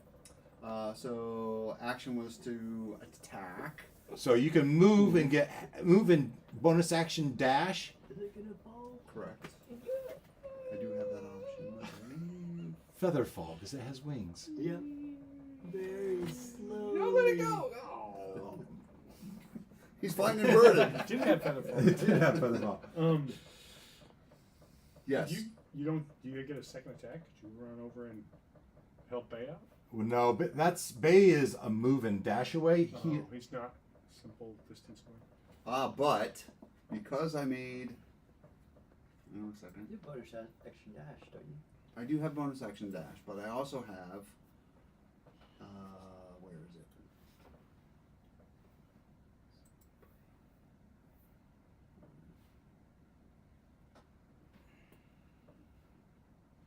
D: So action was to attack.
A: So you can move and bonus action dash.
E: Is it gonna fall?
D: Correct. I do have that option.
A: Feather fall because it has wings.
E: Yep. Very slowly.
B: No, let it go! Oh.
D: He's flying inverted.
C: Didn't have feather fall.
A: It did have feather fall.
D: Yes.
C: You get a second attack? Did you run over and help Bay out?
A: Well, no, but Bay is a move and dash away.
C: He's not simple distance away.
D: But because I made. No, a second.
E: You have bonus action dash, don't you?
D: I do have bonus action dash, but I also have. Where is it?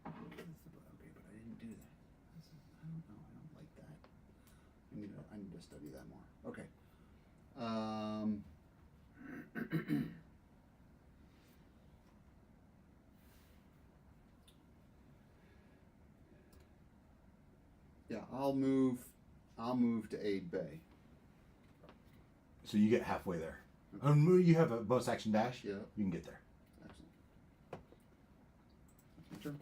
D: Okay, but I didn't do that. I don't know. I don't like that. I need to study that more. Okay. Yeah, I'll move to aid Bay.
A: So you get halfway there.
D: Okay.
A: You have a bonus action dash.
D: Yeah.
A: You can get there.
D: Excellent. That's my turn.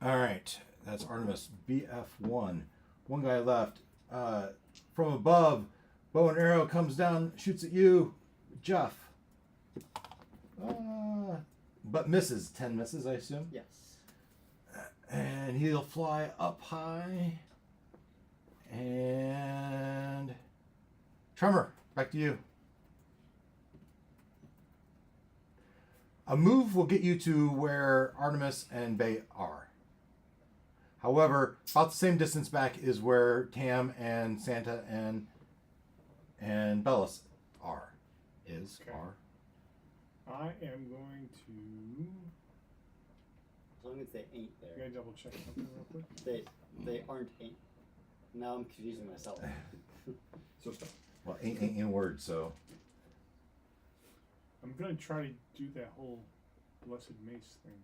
A: All right, that's Artemis BF1. One guy left. From above, bow and arrow comes down, shoots at you, Jeff. But misses. 10 misses, I assume.
E: Yes.
A: And he'll fly up high. And Tremor, back to you. A move will get you to where Artemis and Bay are. However, about the same distance back is where Tam and Santa and Bellis are.
C: Okay.
A: Are.
C: I am going to.
E: As long as they ain't
C: Can I
E: there.
C: double check something real quick?
E: They aren't ain't. Now I'm confusing myself.
D: So stop.
A: Well, ain't in word, so.
C: I'm gonna try to do that whole blessed mace thing.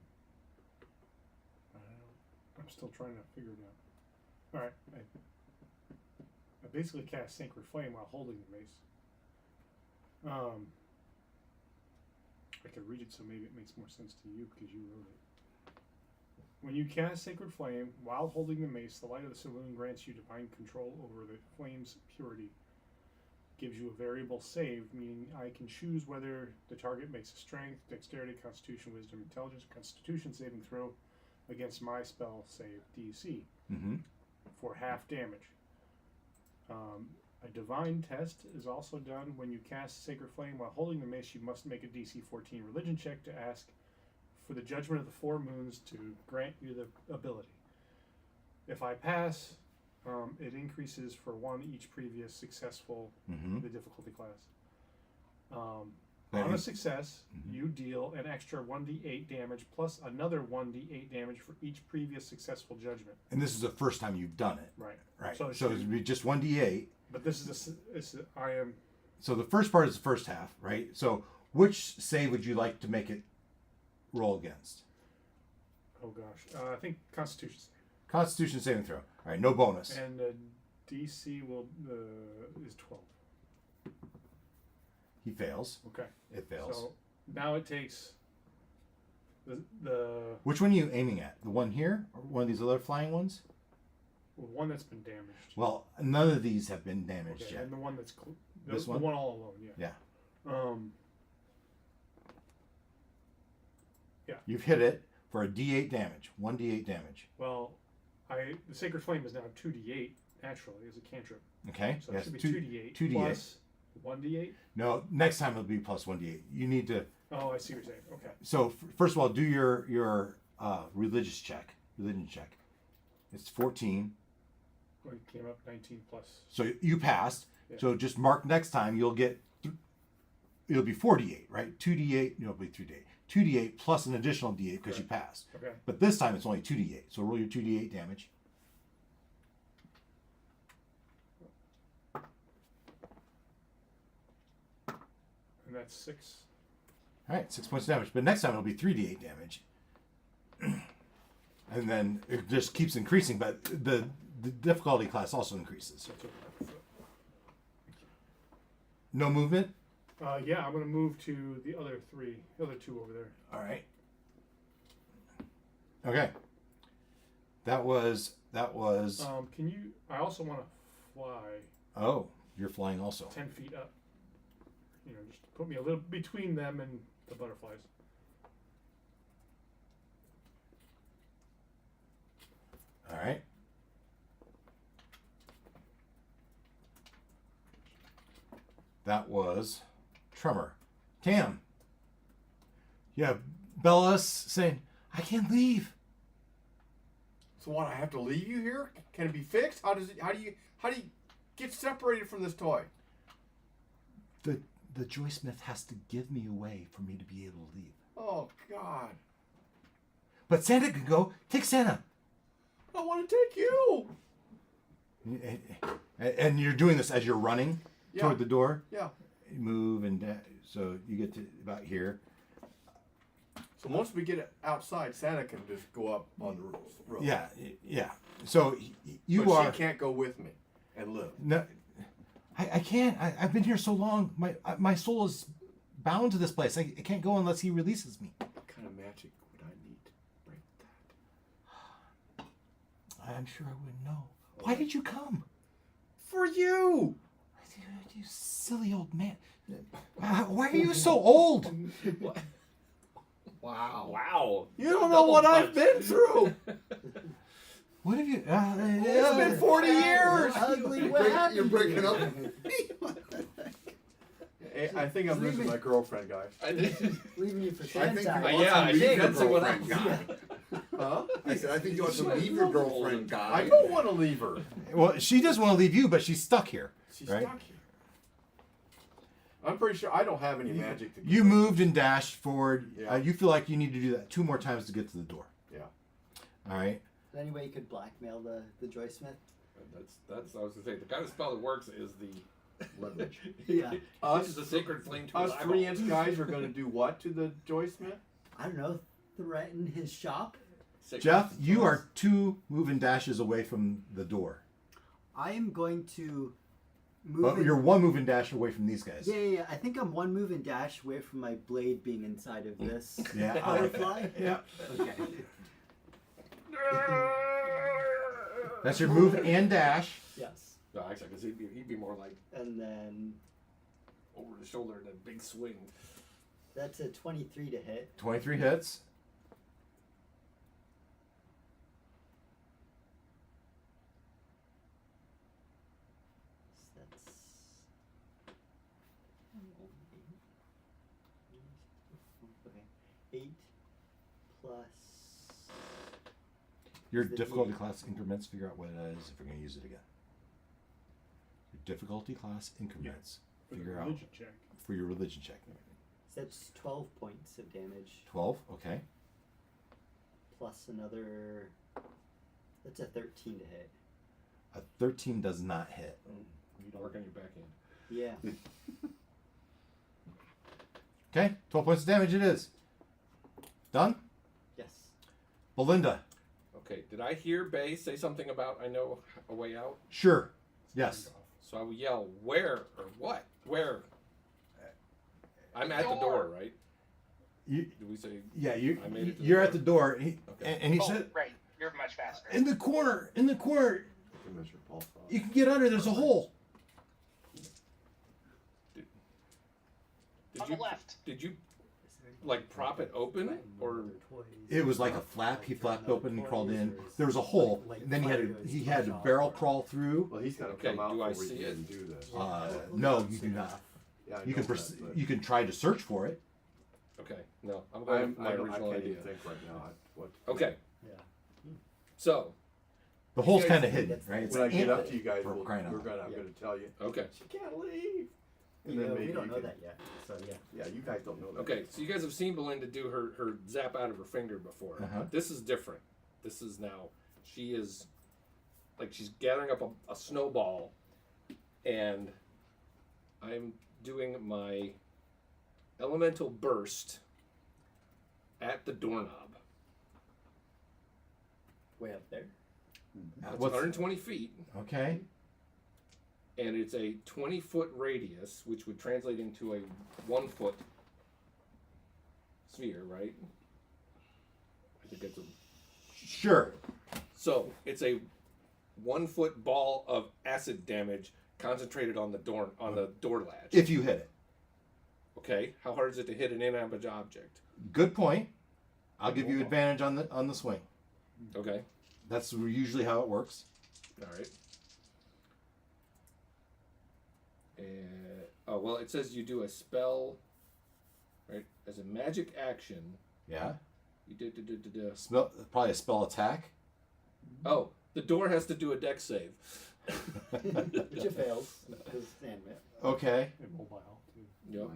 C: I'm still trying to figure it out. All right, I basically cast Sacred Flame while holding the mace. I could read it so maybe it makes more sense to you because you wrote it. When you cast Sacred Flame while holding the mace, the light of the saloon grants you divine control over the flame's purity. Gives you a variable save, meaning I can choose whether the target makes a strength, dexterity, constitution, wisdom, intelligence, constitution saving throw against my spell save DC for half damage. A divine test is also done when you cast Sacred Flame while holding the mace. You must make a DC 14 religion check to ask for the judgment of the four moons to grant you the ability. If I pass, it increases for one each previous successful the difficulty class. On a success, you deal an extra 1d8 damage plus another 1d8 damage for each previous successful judgment.
A: And this is the first time you've done it.
C: Right.
A: Right.
C: So
A: So it'd be just 1d8.
C: But this is I am.
A: So the first part is the first half, right? So which save would you like to make it roll against?
C: Oh gosh, I think Constitution save.
A: Constitution saving throw. All right, no bonus.
C: And DC is 12.
A: He fails.
C: Okay.
A: It fails.
C: So now it takes the
A: Which one are you aiming at? The one here, or one of these other flying ones?
C: one that's been damaged.
A: Well, none of these have been damaged
C: Okay,
A: yet.
C: and the one that's
A: This
C: the
A: one?
C: one all alone. Yeah.
A: Yeah. You've hit it for a D8 damage. 1d8 damage.
C: Well, the Sacred Flame is now 2d8 naturally as a cantrip.
A: Okay.
C: So
A: yes.
C: it should be 2d8
A: 2d8.
C: plus 1d8.
A: No, next time it'll be plus 1d8. You need to.
C: Oh, I see what you're saying. Okay.
A: So first of all, do your religious check. Religion check. It's 14.
C: Well, it came up 19 plus.
A: So you passed.
C: Yeah.
A: So just mark next time. You'll get. It'll be 4d8, right? 2d8. No, it'll be 3d8. 2d8 plus an additional d8 because you passed.
C: Okay.
A: But this time it's only 2d8. So roll your 2d8 damage.
C: And that's 6.
A: All right, 6 points of damage. But next time it'll be 3d8 damage. And then it just keeps increasing, but the difficulty class also increases. No movement?
C: Yeah, I'm going to move to the other two over there.
A: All right. Okay. That was.
C: Can you? I also want to fly
A: Oh, you're flying also.
C: 10 feet up. Just put me a little between them and the butterflies.
A: All right. That was Tremor. Tam. Yeah, Bellis saying, I can't leave.
G: So what? I have to leave you here? Can it be fixed? How do you get separated from this toy?
A: The Joysmith has to give me away for me to be able to leave.
G: Oh God!
A: But Santa can go. Take Santa.
G: I want to take you.
A: And you're doing this as you're running.
G: Yeah.
A: toward the door.
G: Yeah.
A: You move and so you get to about here.
G: So once we get it outside, Santa can just go up on the roof.
A: Yeah, yeah. So you
G: but
A: are.
G: She can't go with me and live.
A: No, I can't. I've been here so long. My soul is bound to this place. I can't go unless he releases me.
G: What kind of magic would I need to break that?
A: I'm sure I wouldn't know. Why did you come?
G: For you!
A: You silly old man. Why are you so old?
B: Wow. Wow.
G: You don't know what I've been through.
A: What have you?
G: It's been 40 years.
E: Ugly, what happened?
D: You're breaking up.
G: I think I'm losing my girlfriend, guys.
B: I did.
E: Leaving you for
D: I think you
E: Santa.
D: want
B: yeah, I
D: to leave
B: think
D: your
B: that's what
D: girlfriend, guy.
G: Huh?
D: I said, I think you want to leave your girlfriend, guy.
G: I don't want to leave her.
A: Well, she doesn't want to leave you, but she's stuck here.
G: She's
A: Right.
G: stuck here. I'm pretty sure I don't have any magic to give
A: You
G: her.
A: moved and dashed forward.
G: Yeah.
A: You feel like you need to do that 2 more times to get to the door.
G: Yeah.
A: All right.
E: Is there any way you could blackmail the Joysmith?
B: That's I was gonna say the kind of spell that works is the
D: Leverage.
E: Yeah.
B: this is the sacred flame to his
G: Us
B: eyeball.
G: 3-inch guys are going to do what to the Joysmith?
E: I don't know. Threaten his shop?
A: Jeff, you are 2 move and dashes away from the door.
E: I am going to move.
A: But you're 1 move and dash away from these guys.
E: Yeah. I think I'm 1 move and dash away from my blade being inside of this
A: Yeah.
E: butterfly.
A: Yeah.
E: Okay.
A: That's your move and dash.
E: Yes.
B: No, actually, because he'd be more like
E: And then
B: over the shoulder and a big swing.
E: that's a 23 to hit.
A: 23 hits.
E: So that's okay. 8 plus.
A: Your
E: The
A: difficulty
E: D8.
A: class increments. Figure out what it is if we're going to use it again. Your difficulty class increments. Figure out
C: Religion check.
A: for your religion check.
E: So that's 12 points of damage
A: 12. Okay.
E: plus another. That's a 13 to hit.
A: A 13 does not hit.
B: You'd work on your back end.
E: Yeah.
A: Okay. 12 points of damage. It is. Done.
E: Yes.
A: Belinda.
B: Okay, did I hear Bay say something about I know a way out?
A: Sure. Yes.
B: So I will yell, where or what? Where? I'm at the door, right?
A: You.
B: Did we say?
A: Yeah. You.
B: I made it to the
A: You're
B: door.
A: at the door. And he,
B: Okay.
A: and he
F: Oh,
A: said,
F: right. You're much faster.
A: in the corner. In the corner.
D: You can measure pulse.
A: You can get under. There's a hole.
B: Did
F: On
B: you
F: the left.
B: did you like prop it open or?
A: It was like a flap. He flapped open and crawled in. There was a hole. And then he had to barrel crawl through.
G: Well, he's got to
B: Okay,
G: come out
B: do I
G: before
B: see
G: he
B: it?
G: can do this.
A: No, you do not.
G: Yeah, I
A: You
G: know
A: can
G: that, but
A: you can try to search for it.
B: Okay, no, I'm going with my
G: I
B: original
G: can't
B: idea.
G: even think right now. What?
B: Okay.
E: Yeah.
B: So,
A: The hole's
B: guys-
A: kind of hidden, right? It's
G: When I
A: an
G: get up
A: antlet
G: to you guys,
A: for crying out
G: I'm
A: loud.
G: going to tell you.
B: okay.
G: She can't leave. And
E: You
G: then
E: know,
G: maybe
E: we don't
G: you
E: know
G: can-
E: that yet. So yeah.
G: Yeah, you guys don't know that.
B: Okay, so you guys have seen Belinda do her zap out of her finger before.
A: Uh-huh.
B: But this is different. This is now, she is, like she's gathering up a snowball, and I'm doing my elemental burst at the doorknob.
E: Way up there.
B: That's
A: What's-
B: 120 feet,
A: Okay.
B: and it's a 20-foot radius, which would translate into a 1-foot sphere, right? I think that's a...
A: Sure.
B: So it's a 1-foot ball of acid damage concentrated on the door latch.
A: If you hit it.
B: Okay, how hard is it to hit an inanimate object?
A: Good point. I'll give you advantage on the swing.
B: Okay,
A: That's usually how it works.
B: all right. Oh well, it says you do a spell, right? As a magic action,
A: Yeah.
B: you did.
A: Spell probably a spell attack.
B: Oh, the door has to do a dex save.
E: Which it fails. Because animate.
A: Okay.
C: Immobile too.
B: Yep.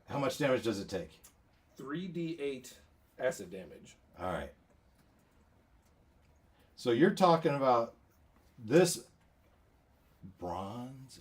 A: How much damage does it take?
B: 3d8 acid damage.
A: All right. So you're talking about this bronze.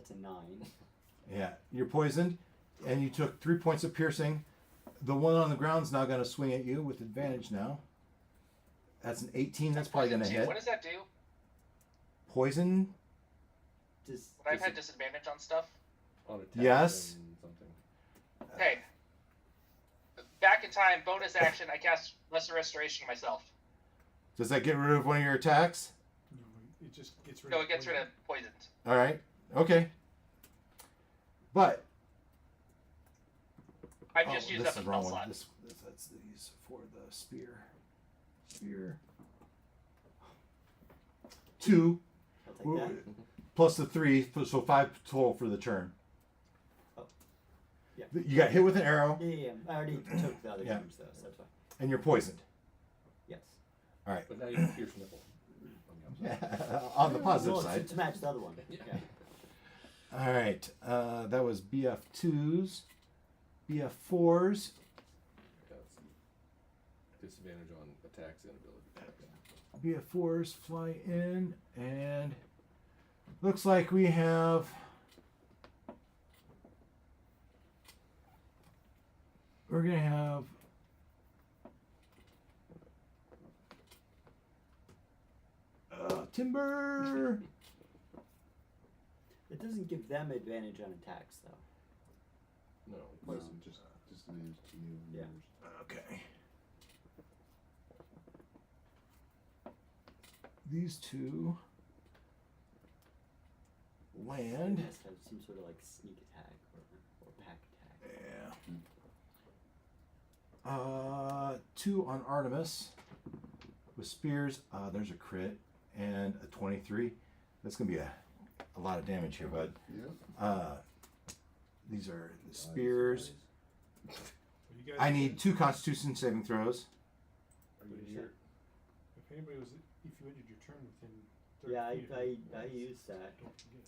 E: That's a 9.
A: Yeah, you're poisoned, and you took 3 points of piercing. The one on the ground's now going to swing at you with advantage now. That's an 18. That's probably going to hit.
F: What does that do?
A: Poison?
E: Does,
F: Would I
E: does
F: have had
E: it-
F: disadvantage on stuff?
B: On attack
A: Yes.
B: and something.
F: Okay. Back in time, bonus action, I cast Lesser Restoration myself.
A: Does that get rid of one of your attacks?
C: No, it just gets rid
F: No,
C: of
F: it gets rid
C: poison.
F: of poisons.
A: All right. Okay. But
F: I've just used
A: this
F: up
A: is
F: a
A: the wrong
F: spell
A: one.
F: slot.
A: That's these for the spear. Spear. 2
E: I'll take that.
A: plus the 3, so 5 total for the turn.
E: Oh. Yeah.
A: You got hit with an arrow,
E: Yeah. I already took the other
A: Yeah.
E: damage though, so that's fine.
A: and you're poisoned.
E: Yes.
A: All right.
B: But now you can pierce nipple. On the upside.
A: On the positive
E: Well,
A: side.
E: to match the other one. Yeah.
A: All right. That was BF2s. BF4s.
B: Disadvantage on attacks and ability attacks.
A: BF4s fly in, and looks like we have we're gonna have timber.
E: It doesn't give them advantage on attacks though.
B: No,
D: No,
B: poison.
D: just disadvantage to you. and
E: Yeah.
D: yours.
A: Okay. These two land.
E: It must have some sort of like sneak attack or pack attack.
A: Yeah. 2 on Artemis with spears. There's a crit and a 23. That's gonna be a lot of damage here, bud.
D: Yep.
A: These are the spears.
C: What do you guys
A: I
C: do?
A: need 2 Constitution saving throws.
B: Are you here?
C: If anybody was, if you ended your turn within 30
E: Yeah,
C: feet of it,
E: I used that.
C: don't forget.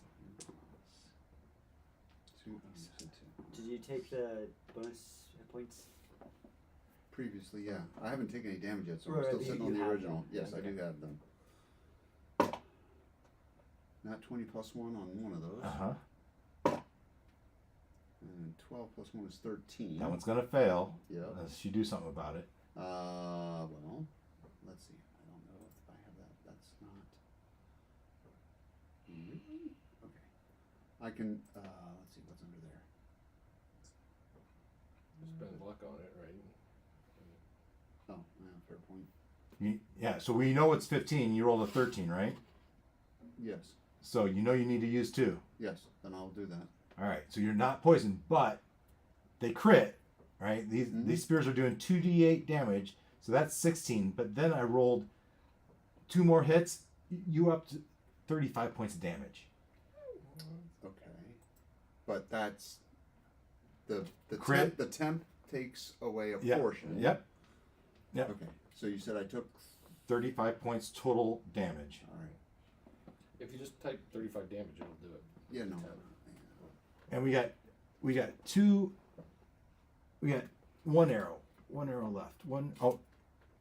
D: 2, you said 2.
E: Did you take the bonus hit points?
D: Previously, yeah. I haven't taken any damage yet, so
E: Right,
D: I'm still
E: you-
D: sitting
E: you
D: on the
E: have
D: original.
E: them.
D: Yes, I
E: Okay.
D: do have them. Not 20 plus 1 on one of those.
A: Uh huh.
D: And 12 plus 1 is 13.
A: That one's gonna fail
D: Yep.
A: unless you do something about it.
D: Well, let's see. I don't know if I have that. That's not. Really? Okay. I can, let's see what's under there.
B: Spend luck on it, right?
D: Oh, yeah, fair point.
A: Yeah. So we know it's 15. You rolled a 13, right?
D: Yes.
A: So you know you need to use 2.
D: Yes, then I'll do that.
A: All right. So you're not poisoned, but they crit, right? These
D: Mhm.
A: these spears are doing 2d8 damage, so that's 16. But then I rolled 2 more hits. You up to 35 points of damage.
D: Okay. But that's the
A: Crit?
D: temp. The temp takes away a
A: Yeah.
D: portion.
A: Yep. Yep.
D: Okay. So you said I took.
A: 35 points total damage.
D: All right.
B: If you just type 35 damage, it'll do it.
D: Yeah. No.
A: And we got 2. We got 1 arrow. 1 arrow left. Oh,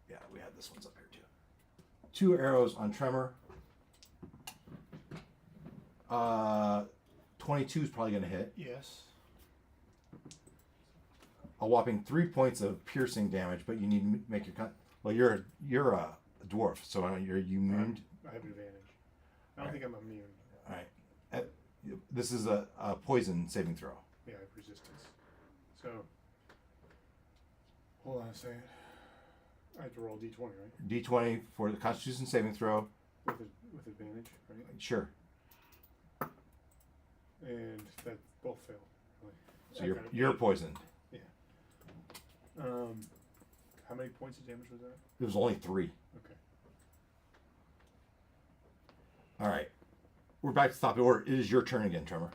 A: yeah, we had this one's up here too. 2 arrows on Tremor. 22 is probably gonna hit.
C: Yes.
A: A whopping 3 points of piercing damage, but you need to make your well. You're a dwarf, so you're immune.
C: I have advantage. I don't think I'm immune.
A: All right. This is a poison saving throw.
C: Yeah, I have resistance. So, hold on a second. I have to roll D20, right?
A: D20 for the Constitution saving throw.
C: With advantage, right?
A: Sure.
C: And that both fail. Really.
A: So
C: I
A: you're
C: got it.
A: you're poisoned.
C: How many points of damage was that?
A: It was only 3.
C: Okay.
A: All right. We're back to top of the order. It is your turn again, Tremor.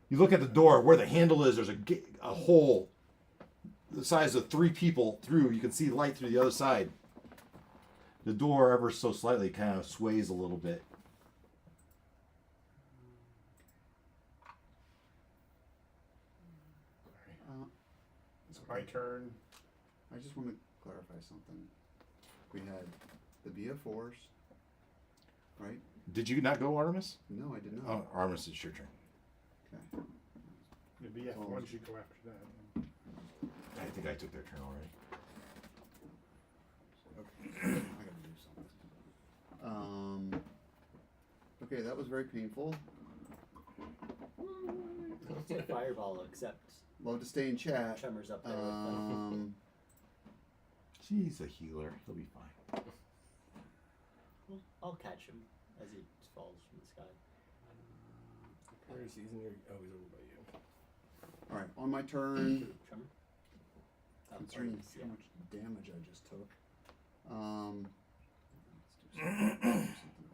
A: You look at the door where the handle is. There's a hole the size of 3 people through. You can see light through the other side. The door, ever so slightly, kind of sways a little bit.
C: It's my turn.
D: I just want to clarify something. We had the BF4s, right?
A: Did you not go, Artemis?
D: No, I did not.
A: Oh, Artemis, it's your turn.
D: Okay.
C: The BF1 should go after that.
A: I think I took their turn already.
D: Okay. I gotta do something. Okay, that was very painful.
E: It's a fireball, except
D: Love to stay in chat.
E: Tremor's up there with them.
A: She's a healer. He'll be fine.
E: I'll catch him as he falls from the sky.
B: Where is he? He's over by you.
D: All right, on my turn.
E: Tremor?
D: Considering
E: Artemis, yeah.
D: how much damage I just took. Let's do something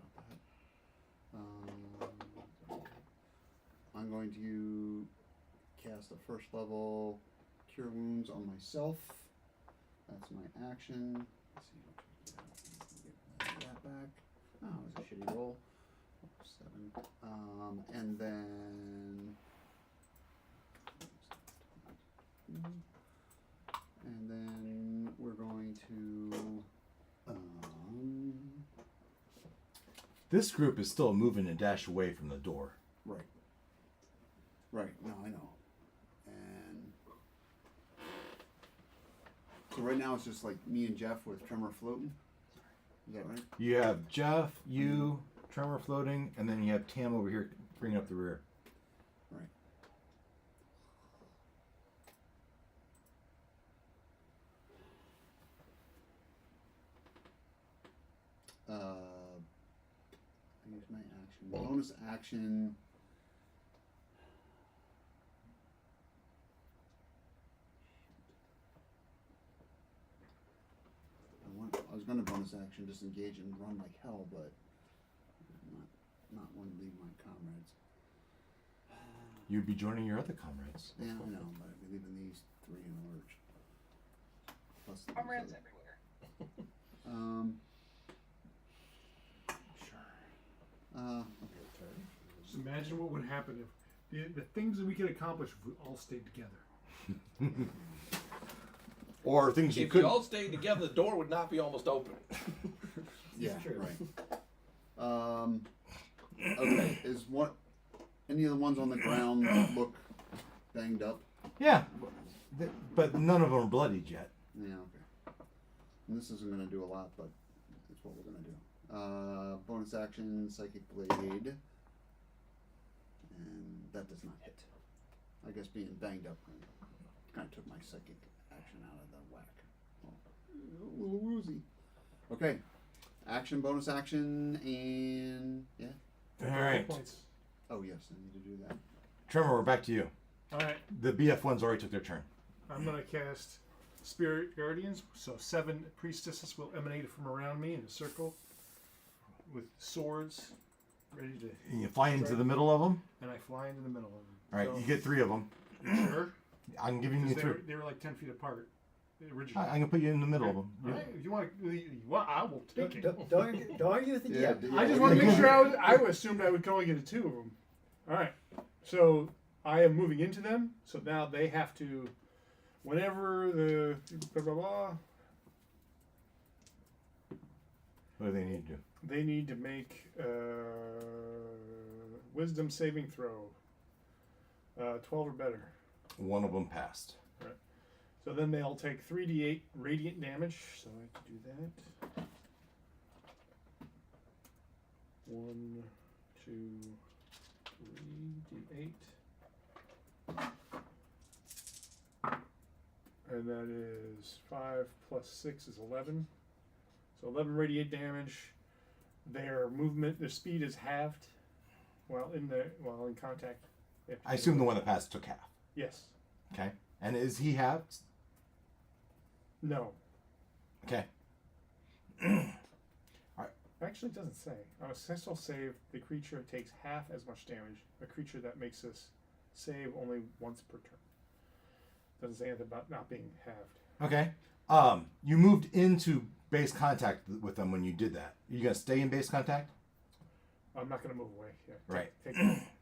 D: about that. I'm going to cast a first level Cure Wounds on myself. That's my action. Let's see what we get that back. Oh, it was a shitty roll. 7. And then. And then we're going to.
A: This group is still moving and dash away from the door.
D: Right. Right. No, I know. And so right now it's just like me and Jeff with Tremor floating. Is that right?
A: You have Jeff, you, Tremor floating, and then you have Tam over here bringing up the rear.
D: Right. I use my action. Bonus action. I was going to bonus action disengage and run like hell, but not want to leave my comrades.
A: You'd be joining your other comrades.
D: Yeah, I know, but I'd be leaving these 3 in a lurch. Plus the
F: Comrades
D: other.
F: everywhere.
D: Sure. Okay.
C: Just imagine what would happen if the things that we could accomplish if we all stayed together.
A: Or things you
B: If
A: could.
B: you all stayed together, the door would not be almost open.
D: Yeah,
E: true.
D: right. Okay, is what any of the ones on the ground look banged up?
A: Yeah, but none of them are bloodied yet.
D: Yeah, okay. And this isn't going to do a lot, but it's what we're going to do. Bonus action, Psychic Blade. And that does not hit. I guess being banged up kind of took my psychic action out of the whack. Oh, a little woozy. Okay. Action, bonus action, and yeah.
A: All right,
C: Points.
D: Oh yes, I need to do that.
A: Tremor, we're back to you.
C: All right.
A: The BF1s already took their turn.
C: I'm going to cast Spirit Guardians. So 7 priestesses will emanate from around me in a circle with swords ready to.
A: And you fly into the middle of them.
C: And I fly into the middle of them.
A: All right,
C: So,
A: you get 3 of them.
C: you sure?
A: I'm giving you 3.
C: They were like 10 feet apart originally.
A: I'm gonna put you in the middle of them.
C: All right, if you want, I will take it.
E: Don't argue with the
D: Yeah,
E: DM.
C: I just want to make sure I assumed I would only get 2 of them. All right. So I am moving into them. So now they have to, whenever the blah blah blah,
A: What do they need to do?
C: they need to make wisdom saving throw. 12 or better.
A: One of them passed.
C: So then they'll take 3d8 radiant damage. So I have to do that. 1, 2, 3d8. And that is 5 plus 6 is 11. So 11 radiant damage. Their movement, their speed is halved while in contact. They have to
A: I assume the one that passed took half.
C: Yes.
A: Okay. And is he halved?
C: No.
A: Okay.
C: Actually, it doesn't say. On a successful save, the creature takes half as much damage. A creature that makes this save only once per turn. Doesn't say anything about not being halved.
A: Okay. You moved into base contact with them when you did that. Are you gonna stay in base contact?
C: I'm not going to move away. Yeah,
A: Right.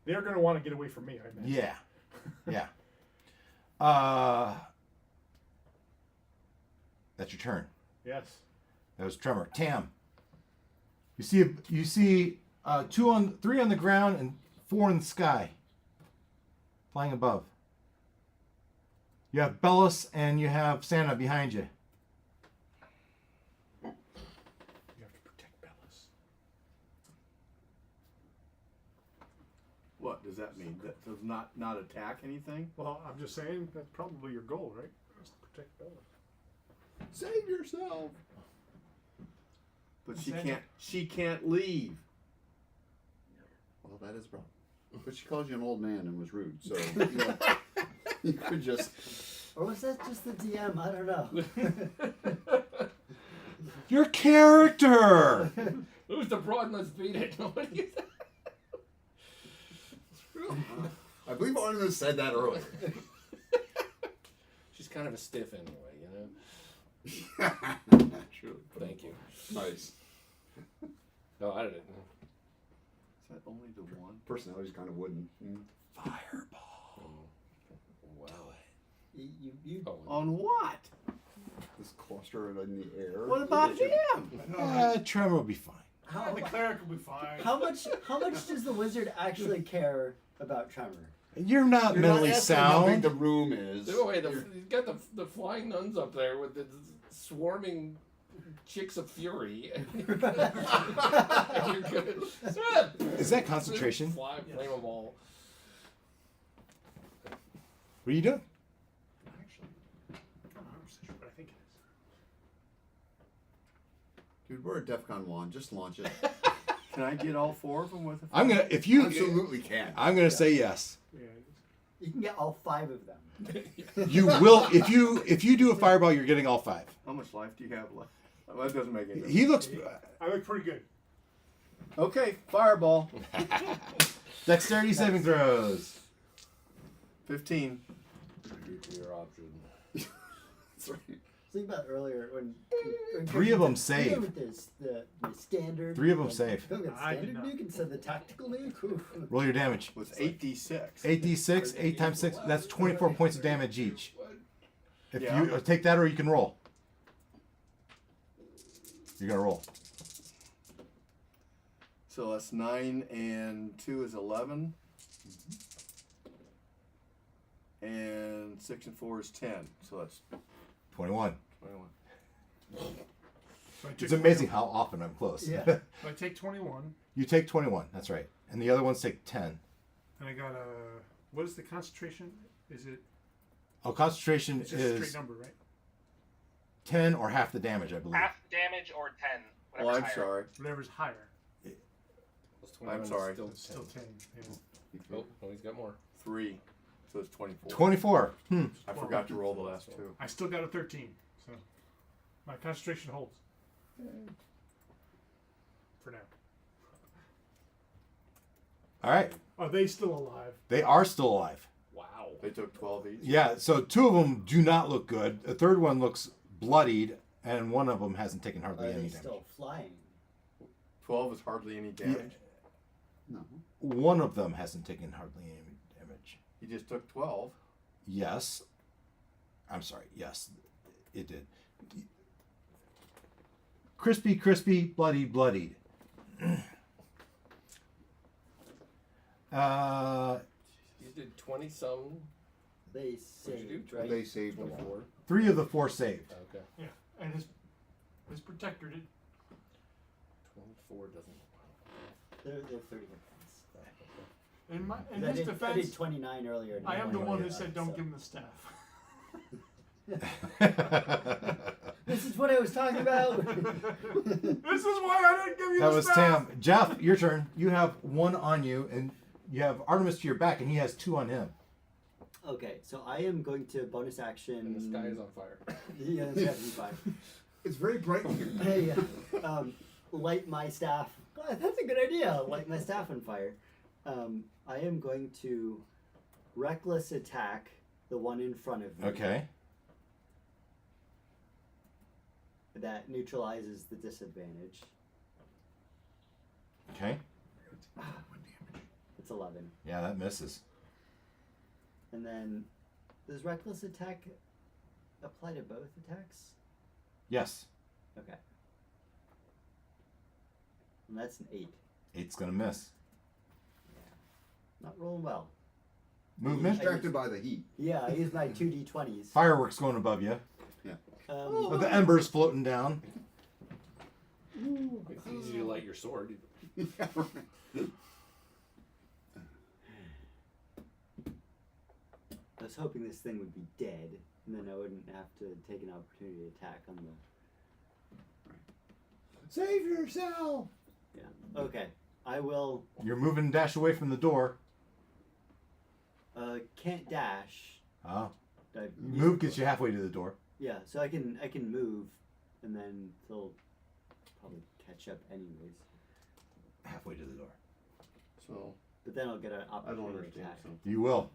C: They're going to want to get away from me, I imagine.
A: Yeah. Yeah. That's your turn.
C: Yes.
A: That was Tremor. Tam. You see 3 on the ground and 4 in the sky. Flying above. You have Bellis and you have Santa behind you.
C: You have to protect Bellis.
G: What does that mean? That does not attack anything?
C: Well, I'm just saying that's probably your goal, right? Is to protect Bellis.
D: Save yourself.
G: But
C: Santa.
G: she can't leave.
D: Well, that is a problem. But she calls you an old man and was rude, so you could just.
E: Or was that just the DM? I don't know.
A: Your character!
B: Who's the broad? Let's beat it.
D: I believe Artemis said that earlier.
B: She's kind of a stiff anyway, you know.
D: True.
B: Thank you.
D: Nice.
B: No, I didn't.
G: Is that only the one?
D: Personality's kind of wooden.
A: Fireball.
B: Wow.
E: You
B: Oh,
G: On what?
D: This cluster in the air.
G: What about him?
A: Tremor will be fine.
E: how,
C: The cleric will be fine.
E: how much does the wizard actually care about Tremor?
A: You're not
D: You're
A: mentally
D: not asking how big
A: sound.
D: the room is.
B: no way, you got the flying nuns up there with the swarming chicks of fury. And you're good.
A: Is that concentration?
B: Fly, flame them all.
A: What are you doing?
C: Actually, I'm not 100% sure, but I think it is.
D: Dude, we're a DEFCON 1. Just launch it.
G: Can I get all 4 of them with a
A: I'm gonna if you
D: Absolutely can.
A: I'm gonna say yes.
C: Yeah, it is.
E: You can get all 5 of them.
A: You will if you do a fireball, you're getting all 5.
G: How much life do you have left? Well, that doesn't make any difference.
A: He looks
C: I look pretty good.
G: Okay, fireball.
A: dexterity saving throws.
G: 15.
B: Your option.
D: That's right.
E: Think about earlier when
A: 3 of them
E: you
A: save.
E: go with this, the standard.
A: 3 of them
E: and-
A: save.
E: Go with
C: I did
E: standard
C: not.
E: nuke instead of the tactical nuke. Oof.
A: Roll your damage.
G: Was 8d6.
A: 8d6, 8 times 6. That's 24 points of damage each. If
G: Yeah.
A: you take that, or you can roll. You're gonna roll.
G: So that's 9 and 2 is 11. And 6 and 4 is 10. So that's
A: 21.
G: 21.
C: So I
A: It's
C: took
A: amazing
C: 21.
A: how often I'm close.
E: Yeah.
C: So I take 21,
A: You take 21. That's right. And the other ones take 10.
C: and I got a. What is the concentration? Is it?
A: Oh, concentration
C: It's just a
A: is
C: straight number, right?
A: 10 or half the damage, I believe.
F: Half damage or 10.
G: Oh,
F: whatever's
G: I'm
F: higher.
G: sorry.
C: Whatever's higher.
B: Plus 21 is
G: sorry.
B: Still
C: It's still 10. Yeah.
B: Oh, he's got more.
G: 3. So it's 24.
A: 24.
G: I forgot to roll the last 2.
C: I still got a 13, so my concentration holds. For now.
A: All right.
C: Are they still alive?
A: They are still alive.
B: Wow.
G: They took 12 each.
A: Yeah, so 2 of them do not look good. The third one looks bloodied, and one of them hasn't taken hardly
E: Are
A: any
E: they
A: damage.
E: still flying?
G: 12 is hardly any damage.
D: No.
A: One of them hasn't taken hardly any damage.
G: He just took 12.
A: Yes. I'm sorry. Yes, it did. Crispy, crispy, bloody, bloodied.
B: You did 20 some.
E: They
B: What'd you
E: saved,
B: do?
E: right?
D: They saved a lot.
B: 24.
A: 3 of the 4 saved.
B: Okay.
C: Yeah, and his protector did.
B: 24 doesn't.
E: They're 30 points.
C: In
E: I
C: his
E: did, I
C: defense,
E: did 29 earlier. and
C: I am the
E: you
C: one who
E: only
C: said
E: did
C: don't
E: so.
C: give him the staff.
E: This is what I was talking about.
C: This is why I didn't give you
A: That
C: the
A: was
C: staff.
A: Tam. Jeff, your turn. You have 1 on you, and you have Artemis to your back, and he has 2 on him.
E: Okay, so I am going to bonus action.
B: And the sky is on fire.
E: Yeah, the sky is on fire.
D: It's very bright here.
E: Hey, light my staff. Oh, that's a good idea. Light my staff on fire. I am going to reckless attack the one in front of me.
A: Okay.
E: That neutralizes the disadvantage.
A: Okay.
E: It's 11.
A: Yeah, that misses.
E: And then, does reckless attack apply to both attacks?
A: Yes.
E: Okay. And that's an 8.
A: 8's gonna miss.
E: Not rolling well.
A: Movement.
D: Distracted by the heat.
E: Yeah, I used my 2d20s.
A: Fireworks going above you.
E: Um,
A: The embers floating down.
B: It's easy to light your sword.
E: I was hoping this thing would be dead, and then I wouldn't have to take an opportunity attack on the.
D: Save yourself!
E: Yeah. Okay. I will.
A: You're moving and dash away from the door.
E: Can't dash.
A: Oh.
E: I,
A: Move gets you halfway to the door.
E: Yeah, so I can move, and then they'll probably catch up anyways.
A: Halfway to the door.
G: So
E: But then I'll get an
G: I don't
E: opportunity
G: understand.
E: attack.
G: So.
A: You will.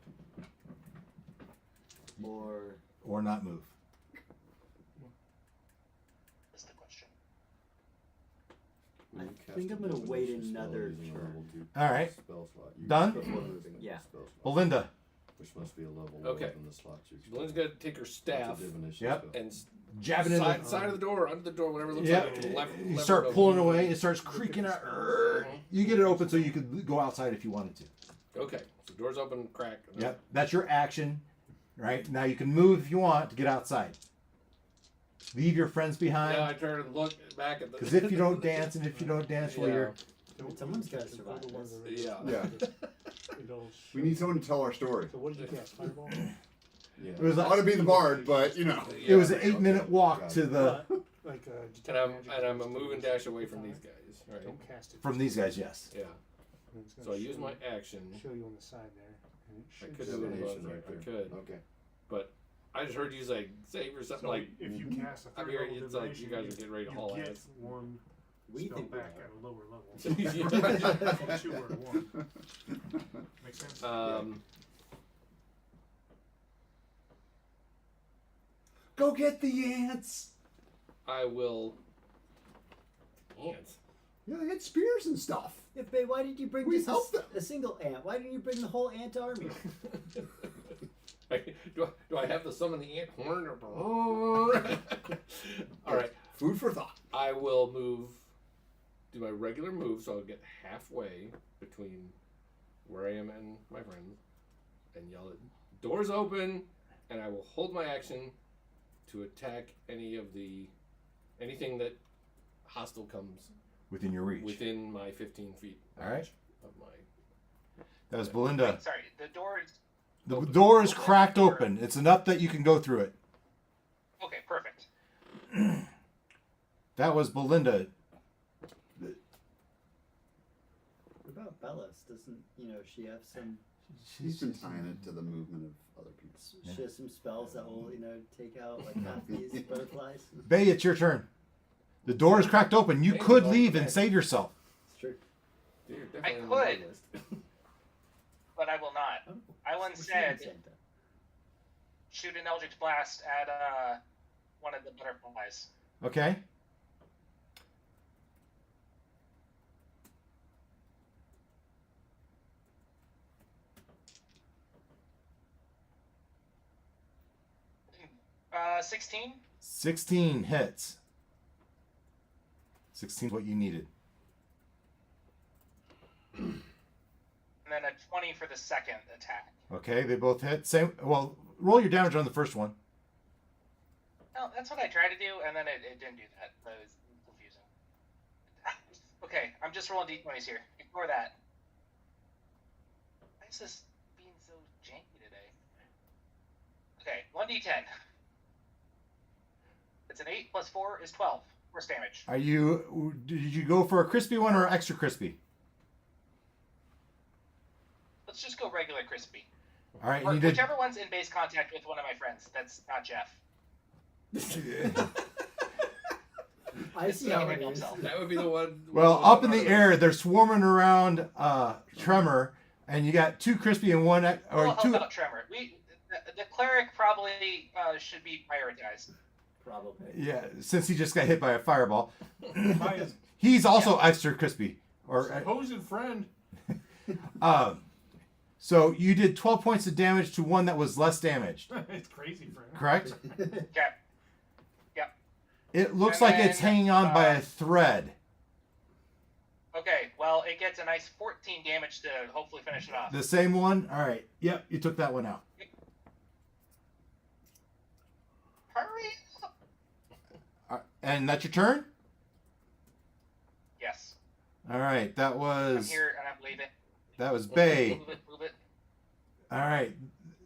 E: Or
A: not move.
F: That's the question.
E: I think I'm gonna wait another turn.
G: All
A: right.
G: Spell slot. You
A: Done?
E: before moving. Yeah.
G: Spell slot,
A: Belinda.
G: which must be a level
B: Okay.
G: lower than the slots you.
B: Belinda's gonna take her staff
A: Yep.
B: and
A: Jabbing in
B: side,
A: the...
B: side of the door, under the door, whatever it looks
A: Yep.
B: like. Left,
A: You
B: lever
A: start
B: it
A: pulling
B: open.
A: away. It starts creaking out. You get it open so you could go outside if you wanted to.
B: Okay, so doors open, crack. and
A: Yep. That's your action. Right? Now you can move if you want to get outside. Leave your friends
B: Now I
A: behind.
B: turn and look back at the.
A: Because if you don't dance and if you don't dance, well, you're...
E: Someone's gotta survive this.
B: Yeah.
D: Yeah.
C: It'll
D: We need someone to tell our story.
C: So what did you cast? Fireball?
G: Yeah.
A: It was
D: Ought to be the bard, but you know.
A: It was an 8-minute walk to the...
C: Like just
B: And I'm
C: magic
B: and I'm a
C: users
B: move and dash away from these guys. Right.
C: Don't cast it.
A: From these guys, yes.
B: Yeah.
C: And it's
B: So I
C: gonna
B: use
C: show
B: my
C: you-
B: action.
C: Show you on the side there. And it
B: I
C: should
B: could
C: say-
B: do it
G: Divination
B: above
G: right
B: there. I
G: there.
B: could.
G: Okay.
B: But I just heard you say save or something
C: So
B: like.
C: if you cast a
B: I'm
C: third
B: hearing
C: level
B: it's like you
C: divination,
B: guys are getting ready to
C: you
B: haul
C: get
B: ass.
C: one
E: We
C: spell
E: think we
C: back
E: are.
C: at a lower level.
B: Yeah.
C: From 2 or to 1. Makes sense?
D: Go get the ants!
B: I will. Ants.
D: Yeah, they had spears and stuff.
E: Yeah, babe, why did you bring
D: We
E: just
D: helped them.
E: a single ant? Why didn't you bring the whole ant army?
B: Do I have to summon the ant horn or? All right.
D: Food for thought.
B: I will move. Do my regular move, so I'll get halfway between where I am and my friends, and yell at doors open, and I will hold my action to attack anything that hostile comes
A: Within your reach.
B: within my 15 feet.
A: All right.
B: Of my.
A: That was Belinda.
F: Wait, sorry, the door is
A: The door is cracked open. It's enough that you can go through it.
F: okay. Perfect.
A: That was Belinda.
E: What about Bellis? Doesn't she have some?
D: He's been tying it to the movement of other people.
E: She has some spells that will take out like half these butterflies.
A: Bay, it's your turn. The door is cracked open. You could leave and save yourself.
E: It's true.
B: Dude, you're
F: I
B: definitely on the
F: could.
B: list.
F: But I will not.
E: Oh,
F: I will
E: what you
F: instead
E: doing, Santa?
F: shoot an Eldritch Blast at one of the butterflies.
A: Okay.
F: Uh, 16.
A: 16 hits. 16 is what you needed.
F: And then a 20 for the second attack.
A: Okay, they both hit. Same. Well, roll your damage on the first one.
F: No, that's what I tried to do, and then it didn't do that. That was confusing. Okay, I'm just rolling d20s here. Ignore that. Why is this being so janky today? Okay, 1d10. It's an 8 plus 4 is 12. Force damage.
A: Did you go for a crispy one or extra crispy?
F: Let's just go regular crispy.
A: All right,
F: Or
A: you did.
F: whichever one's in base contact with one of my friends. That's not Jeff.
E: I see how it
F: Can't
E: is.
F: help
B: That would be the one.
A: Well, up in the air, they're swarming around Tremor, and you got 2 crispy and 1 or
F: We'll help
A: 2.
F: out Tremor. The cleric probably should be prioritized.
E: Probably.
A: Yeah, since he just got hit by a fireball.
C: My
A: He's also extra crispy. Or
C: supposed friend.
A: so you did 12 points of damage to one that was less damaged,
C: It's crazy, friend.
A: correct?
F: Okay.
A: It looks
F: And
A: like it's
F: then,
A: hanging on by a thread.
F: Okay, well, Well, it gets a nice 14 damage to hopefully finish it off.
A: The same one? All right. Yep, you took that one out.
F: Hurry up!
A: And that's your turn?
F: Yes.
A: All right. That
F: I'm
A: was
F: here and I believe it.
A: that was Bay.
F: Move it, move it.
A: All right.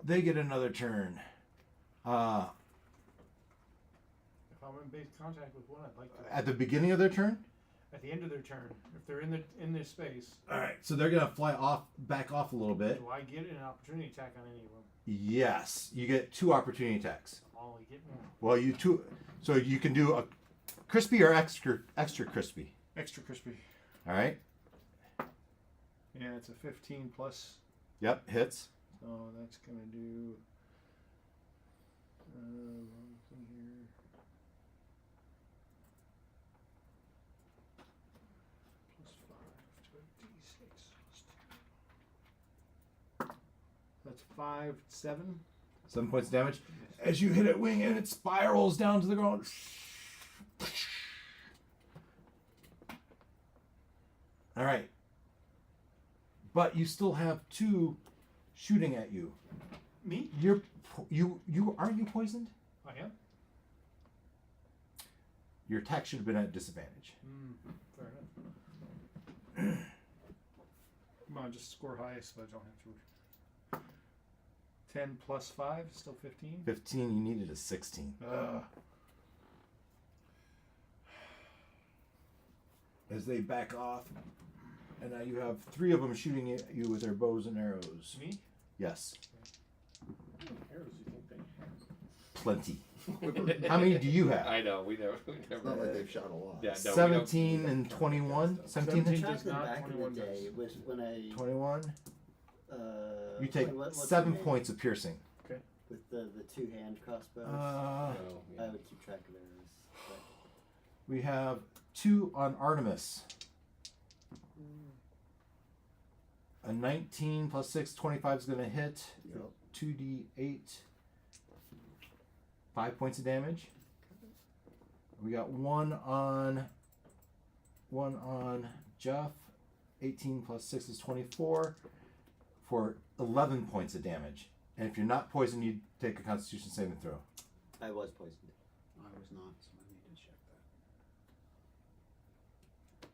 A: They get another turn.
C: If I'm in base contact with one, I'd like to.
A: At the beginning of their turn?
C: At the end of their turn, if they're in their space,
A: All right. So they're going to fly back off a little bit.
C: do I get an opportunity attack on any of them?
A: Yes. You get 2 opportunity attacks.
C: I'm only getting one.
A: Well, so you can do a crispy or extra crispy.
C: Extra crispy.
A: All right.
C: Yeah, it's a 15 plus.
A: Yep, hits.
C: So that's gonna do. Wrong thing here. Plus 5 to a d6. That's 5, 7.
A: 7 points of damage. As you hit it wing and it spirals down to the ground. All right. But you still have 2 shooting at you.
C: Me?
A: You aren't you poisoned?
C: I am.
A: Your attack should have been at disadvantage.
C: Fair enough. Come on, just score high so I don't have to. 10 plus 5, still 15.
A: 15, you needed a 16. As they back off, and now you have 3 of them shooting at you with their bows and arrows.
C: Me?
A: Yes,
B: Arrows, you think they
A: plenty. How many do you have?
B: I know, we never.
D: It's not like they've shot a lot.
B: Yeah, no,
A: 17 and 21? 17
C: 17
A: and
C: does
E: Track them
C: not,
E: back in the
C: 21
E: day
C: does.
E: was when I
A: 21? You
E: wait,
A: take
E: what's
A: 7
E: the name?
A: points of piercing.
E: With the 2-hand crossbow.
A: Uh,
E: I would keep track of arrows. But
A: we have 2 on Artemis. A 19 plus 6, 25 is going to hit.
D: Yep.
A: 2d8. 5 points of damage. We got one on Jeff. 18 plus 6 is 24 for 11 points of damage. And if you're not poisoned, you take a Constitution saving throw.
E: I was poisoned.
D: I was not, so I need to check that.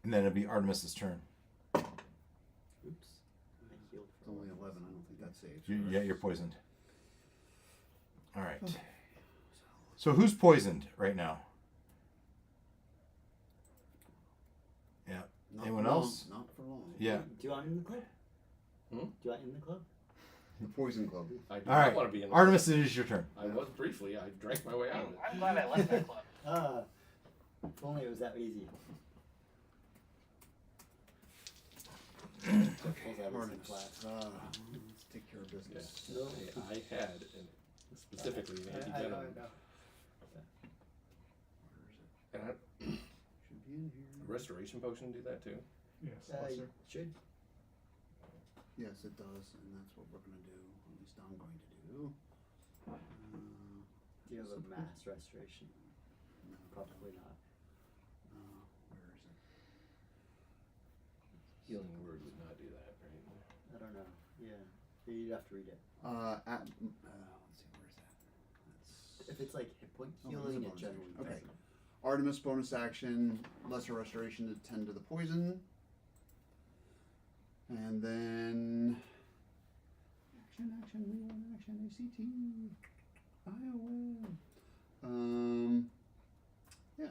A: And then it'll be Artemis's turn.
E: Oops. I healed
D: It's
E: for
D: only
E: 1.
D: 11. I don't think that saves.
A: Yeah, you're poisoned. All right. So who's poisoned right now? Yeah.
D: Not
A: Anyone
D: for long,
A: else?
D: Not for long.
A: Yeah.
E: Do you want in the club?
B: Hmm?
E: Do you want in the club?
D: The poison club.
B: I do
A: All
B: not
A: right.
B: want to be in the
A: Artemis, it is your turn.
B: I was briefly. I drank my way out of it.
F: I'm glad I left that club.
E: If only it was that easy.
D: Artemis. Let's take care of business.
B: Yeah. I had, and specifically, an anti-venom.
D: Where is it?
B: And
D: Should be in here.
B: restoration potion do that too?
C: Yes,
E: You
C: lesser.
E: should.
D: Yes, it does, and that's what we're going to do. At least I'm going to do.
E: Do you have a mass restoration?
D: No,
E: Probably not.
D: where is it?
B: Healing word would not do that, right?
E: I don't know. Yeah. You'd have to read it.
D: Let's see, where is that? That's
E: If it's like hit point
D: Oh, it is a
E: healing, it
D: bonus
E: generally
D: action. Okay.
E: doesn't.
D: Artemis bonus action, lesser restoration to tend to the poison. And then action, we want action, ACT. Iowa. Yeah.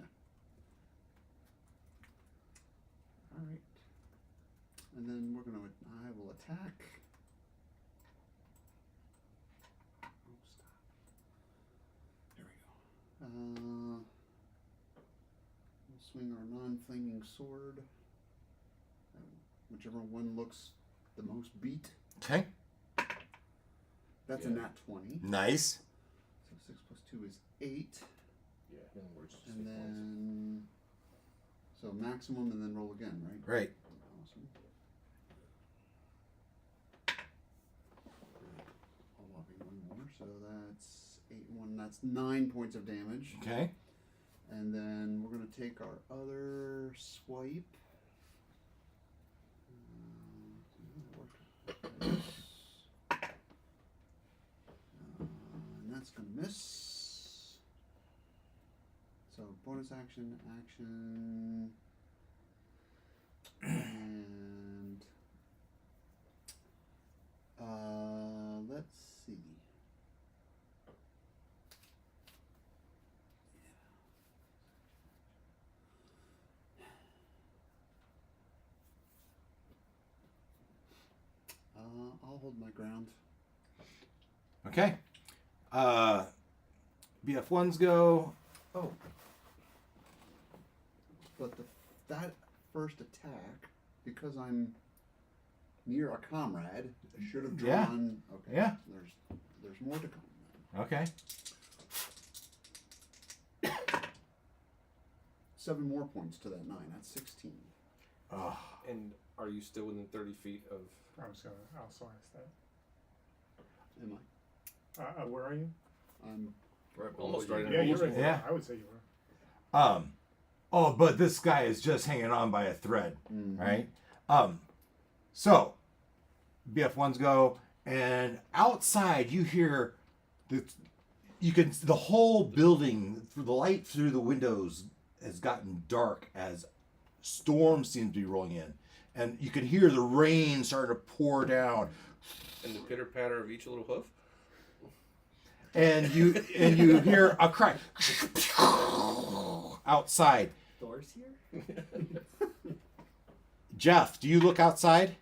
D: Alright. And then I will attack. Oh, stop. There we go. We'll swing our non-flaming sword. Whichever one looks the most beat.
A: Okay.
D: That's a
B: Yeah.
D: nat 20.
A: Nice.
D: So 6 plus 2 is 8.
B: Yeah, healing word's just
D: And
B: 6 points.
D: then. So maximum and then roll again, right?
A: Right.
D: Awesome. I'll lobby one more. So that's 8 and 1. That's 9 points of damage.
A: Okay.
D: And then we're going to take our other swipe. And that's going to miss. So bonus action, action. And let's see. I'll hold my ground.
A: Okay. BF1s go.
D: Oh. But that first attack, because I'm near a comrade, I should have
A: Yeah.
D: drawn. Okay.
A: Yeah.
D: There's more to come.
A: Okay.
D: 7 more points to that 9. That's 16.
A: Oh.
B: And are you still within 30 feet of?
C: I was gonna also ask that.
D: Am I?
C: Where are you?
D: I'm
G: Right below
B: Almost
G: you.
B: right in
C: Yeah,
B: the
C: you're
B: middle.
C: right.
A: Yeah.
C: I would say you were.
A: Oh, but this guy is just hanging on by a thread,
D: Mhm.
A: right? So BF1s go, and outside you hear the whole building, the light through the windows has gotten dark as storm seems to be rolling in, and you can hear the rain starting to pour down,
B: And the pitter patter of each little hoof.
A: and you hear a cry outside.
E: Thor's here?
A: Jeff, do you look outside?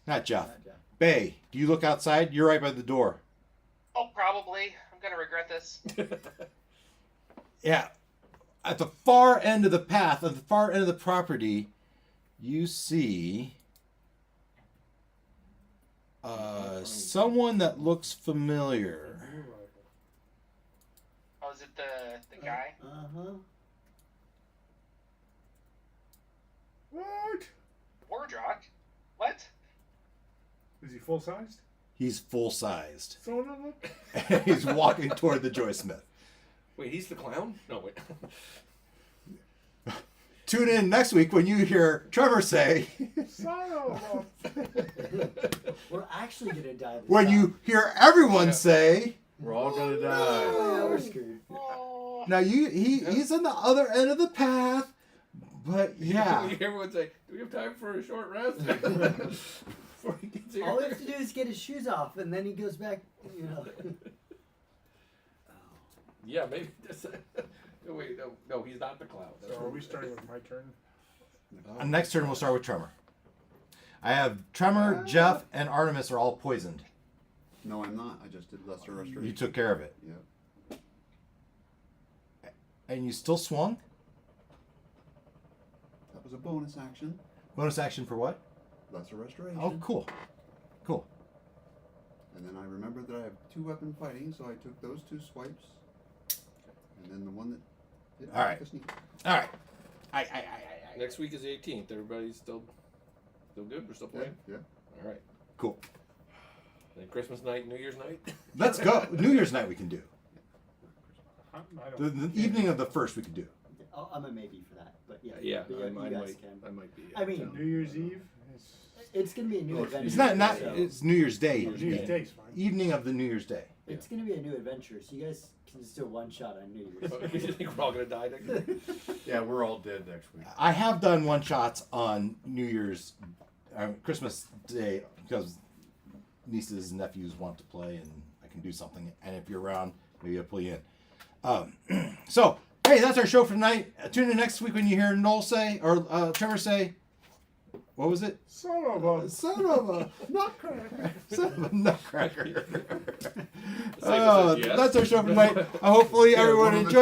A: Not Jeff.
E: Not Jeff.
A: Bay, do you look outside? You're right by the door.
F: Oh, probably. I'm gonna regret this.
A: Yeah. At the far end of the path, at the far end of the property, you see someone that looks familiar.
F: Oh, is it the guy?
E: Uh-huh.
C: What?
F: Mordroc? What?
C: Is he full sized?
A: He's full sized.
C: Son of a.
A: He's walking toward the Joysmith.
B: Wait, he's the clown? No, wait.
A: Tune in next week when you hear Trevor say,
C: Son of a.
E: We're actually gonna die. This
A: when
E: time.
A: you hear everyone
B: Yeah.
A: say,
G: We're all gonna die.
E: Oh, we're screwed.
F: Oh.
A: now he's on the other end of the path, but yeah.
B: Everyone say, do we have time for a short rest? Before he gets here.
E: All we have to do is get his shoes off, and then he goes back. You know.
B: Yeah, maybe. No, wait, no, he's not the clown. That's
C: So
B: what
C: are we
B: said.
C: starting with my turn?
A: Next turn we'll start with Tremor. I have Tremor, Jeff, and Artemis are all poisoned.
D: No, I'm not. I just did lesser restoration.
A: You took care of it.
D: Yeah.
A: And you still swung?
D: That was a bonus action.
A: Bonus action for what?
D: Lesser restoration.
A: Oh, cool. Cool.
D: And then I remembered that I have 2 weapon fighting, so I took those 2 swipes. And then the one that did
A: All right.
D: the sneak.
A: All right. I.
B: Next week is the 18th. Everybody's still good? We're still
D: Yeah,
B: playing?
D: yeah.
B: All right.
A: Cool.
B: Then Christmas night, New Year's night?
A: Let's go. New Year's night we can do.
C: I don't.
A: The evening of the 1st we could do.
E: I'm a maybe for that, but yeah.
B: Yeah,
E: you
B: I
E: guys
B: might.
E: can.
B: I might be.
E: I mean,
C: New Year's Eve.
E: it's gonna be a new
D: Oh,
E: adventure.
A: It's not
E: so
A: it's New Year's Day.
C: New Year's Day's fine.
A: Evening of the New Year's Day.
E: It's gonna be a new adventure, so you guys can just do one shot on New Year's.
B: You think we're all going to die next week?
G: Yeah, we're all dead next week.
A: I have done one shots on New Year's, Christmas Day because nieces and nephews want to play and I can do something. And if you're around, maybe I'll pull you in. So, hey, that's our show for tonight. Tune in next week when you hear Noel say, or Trevor say, what was it?
C: Son of a.
A: Son of a nutcracker. Son of a nutcracker.
B: Say yes.
A: That's our show for tonight. Hopefully everyone
D: one of the
A: enjoyed.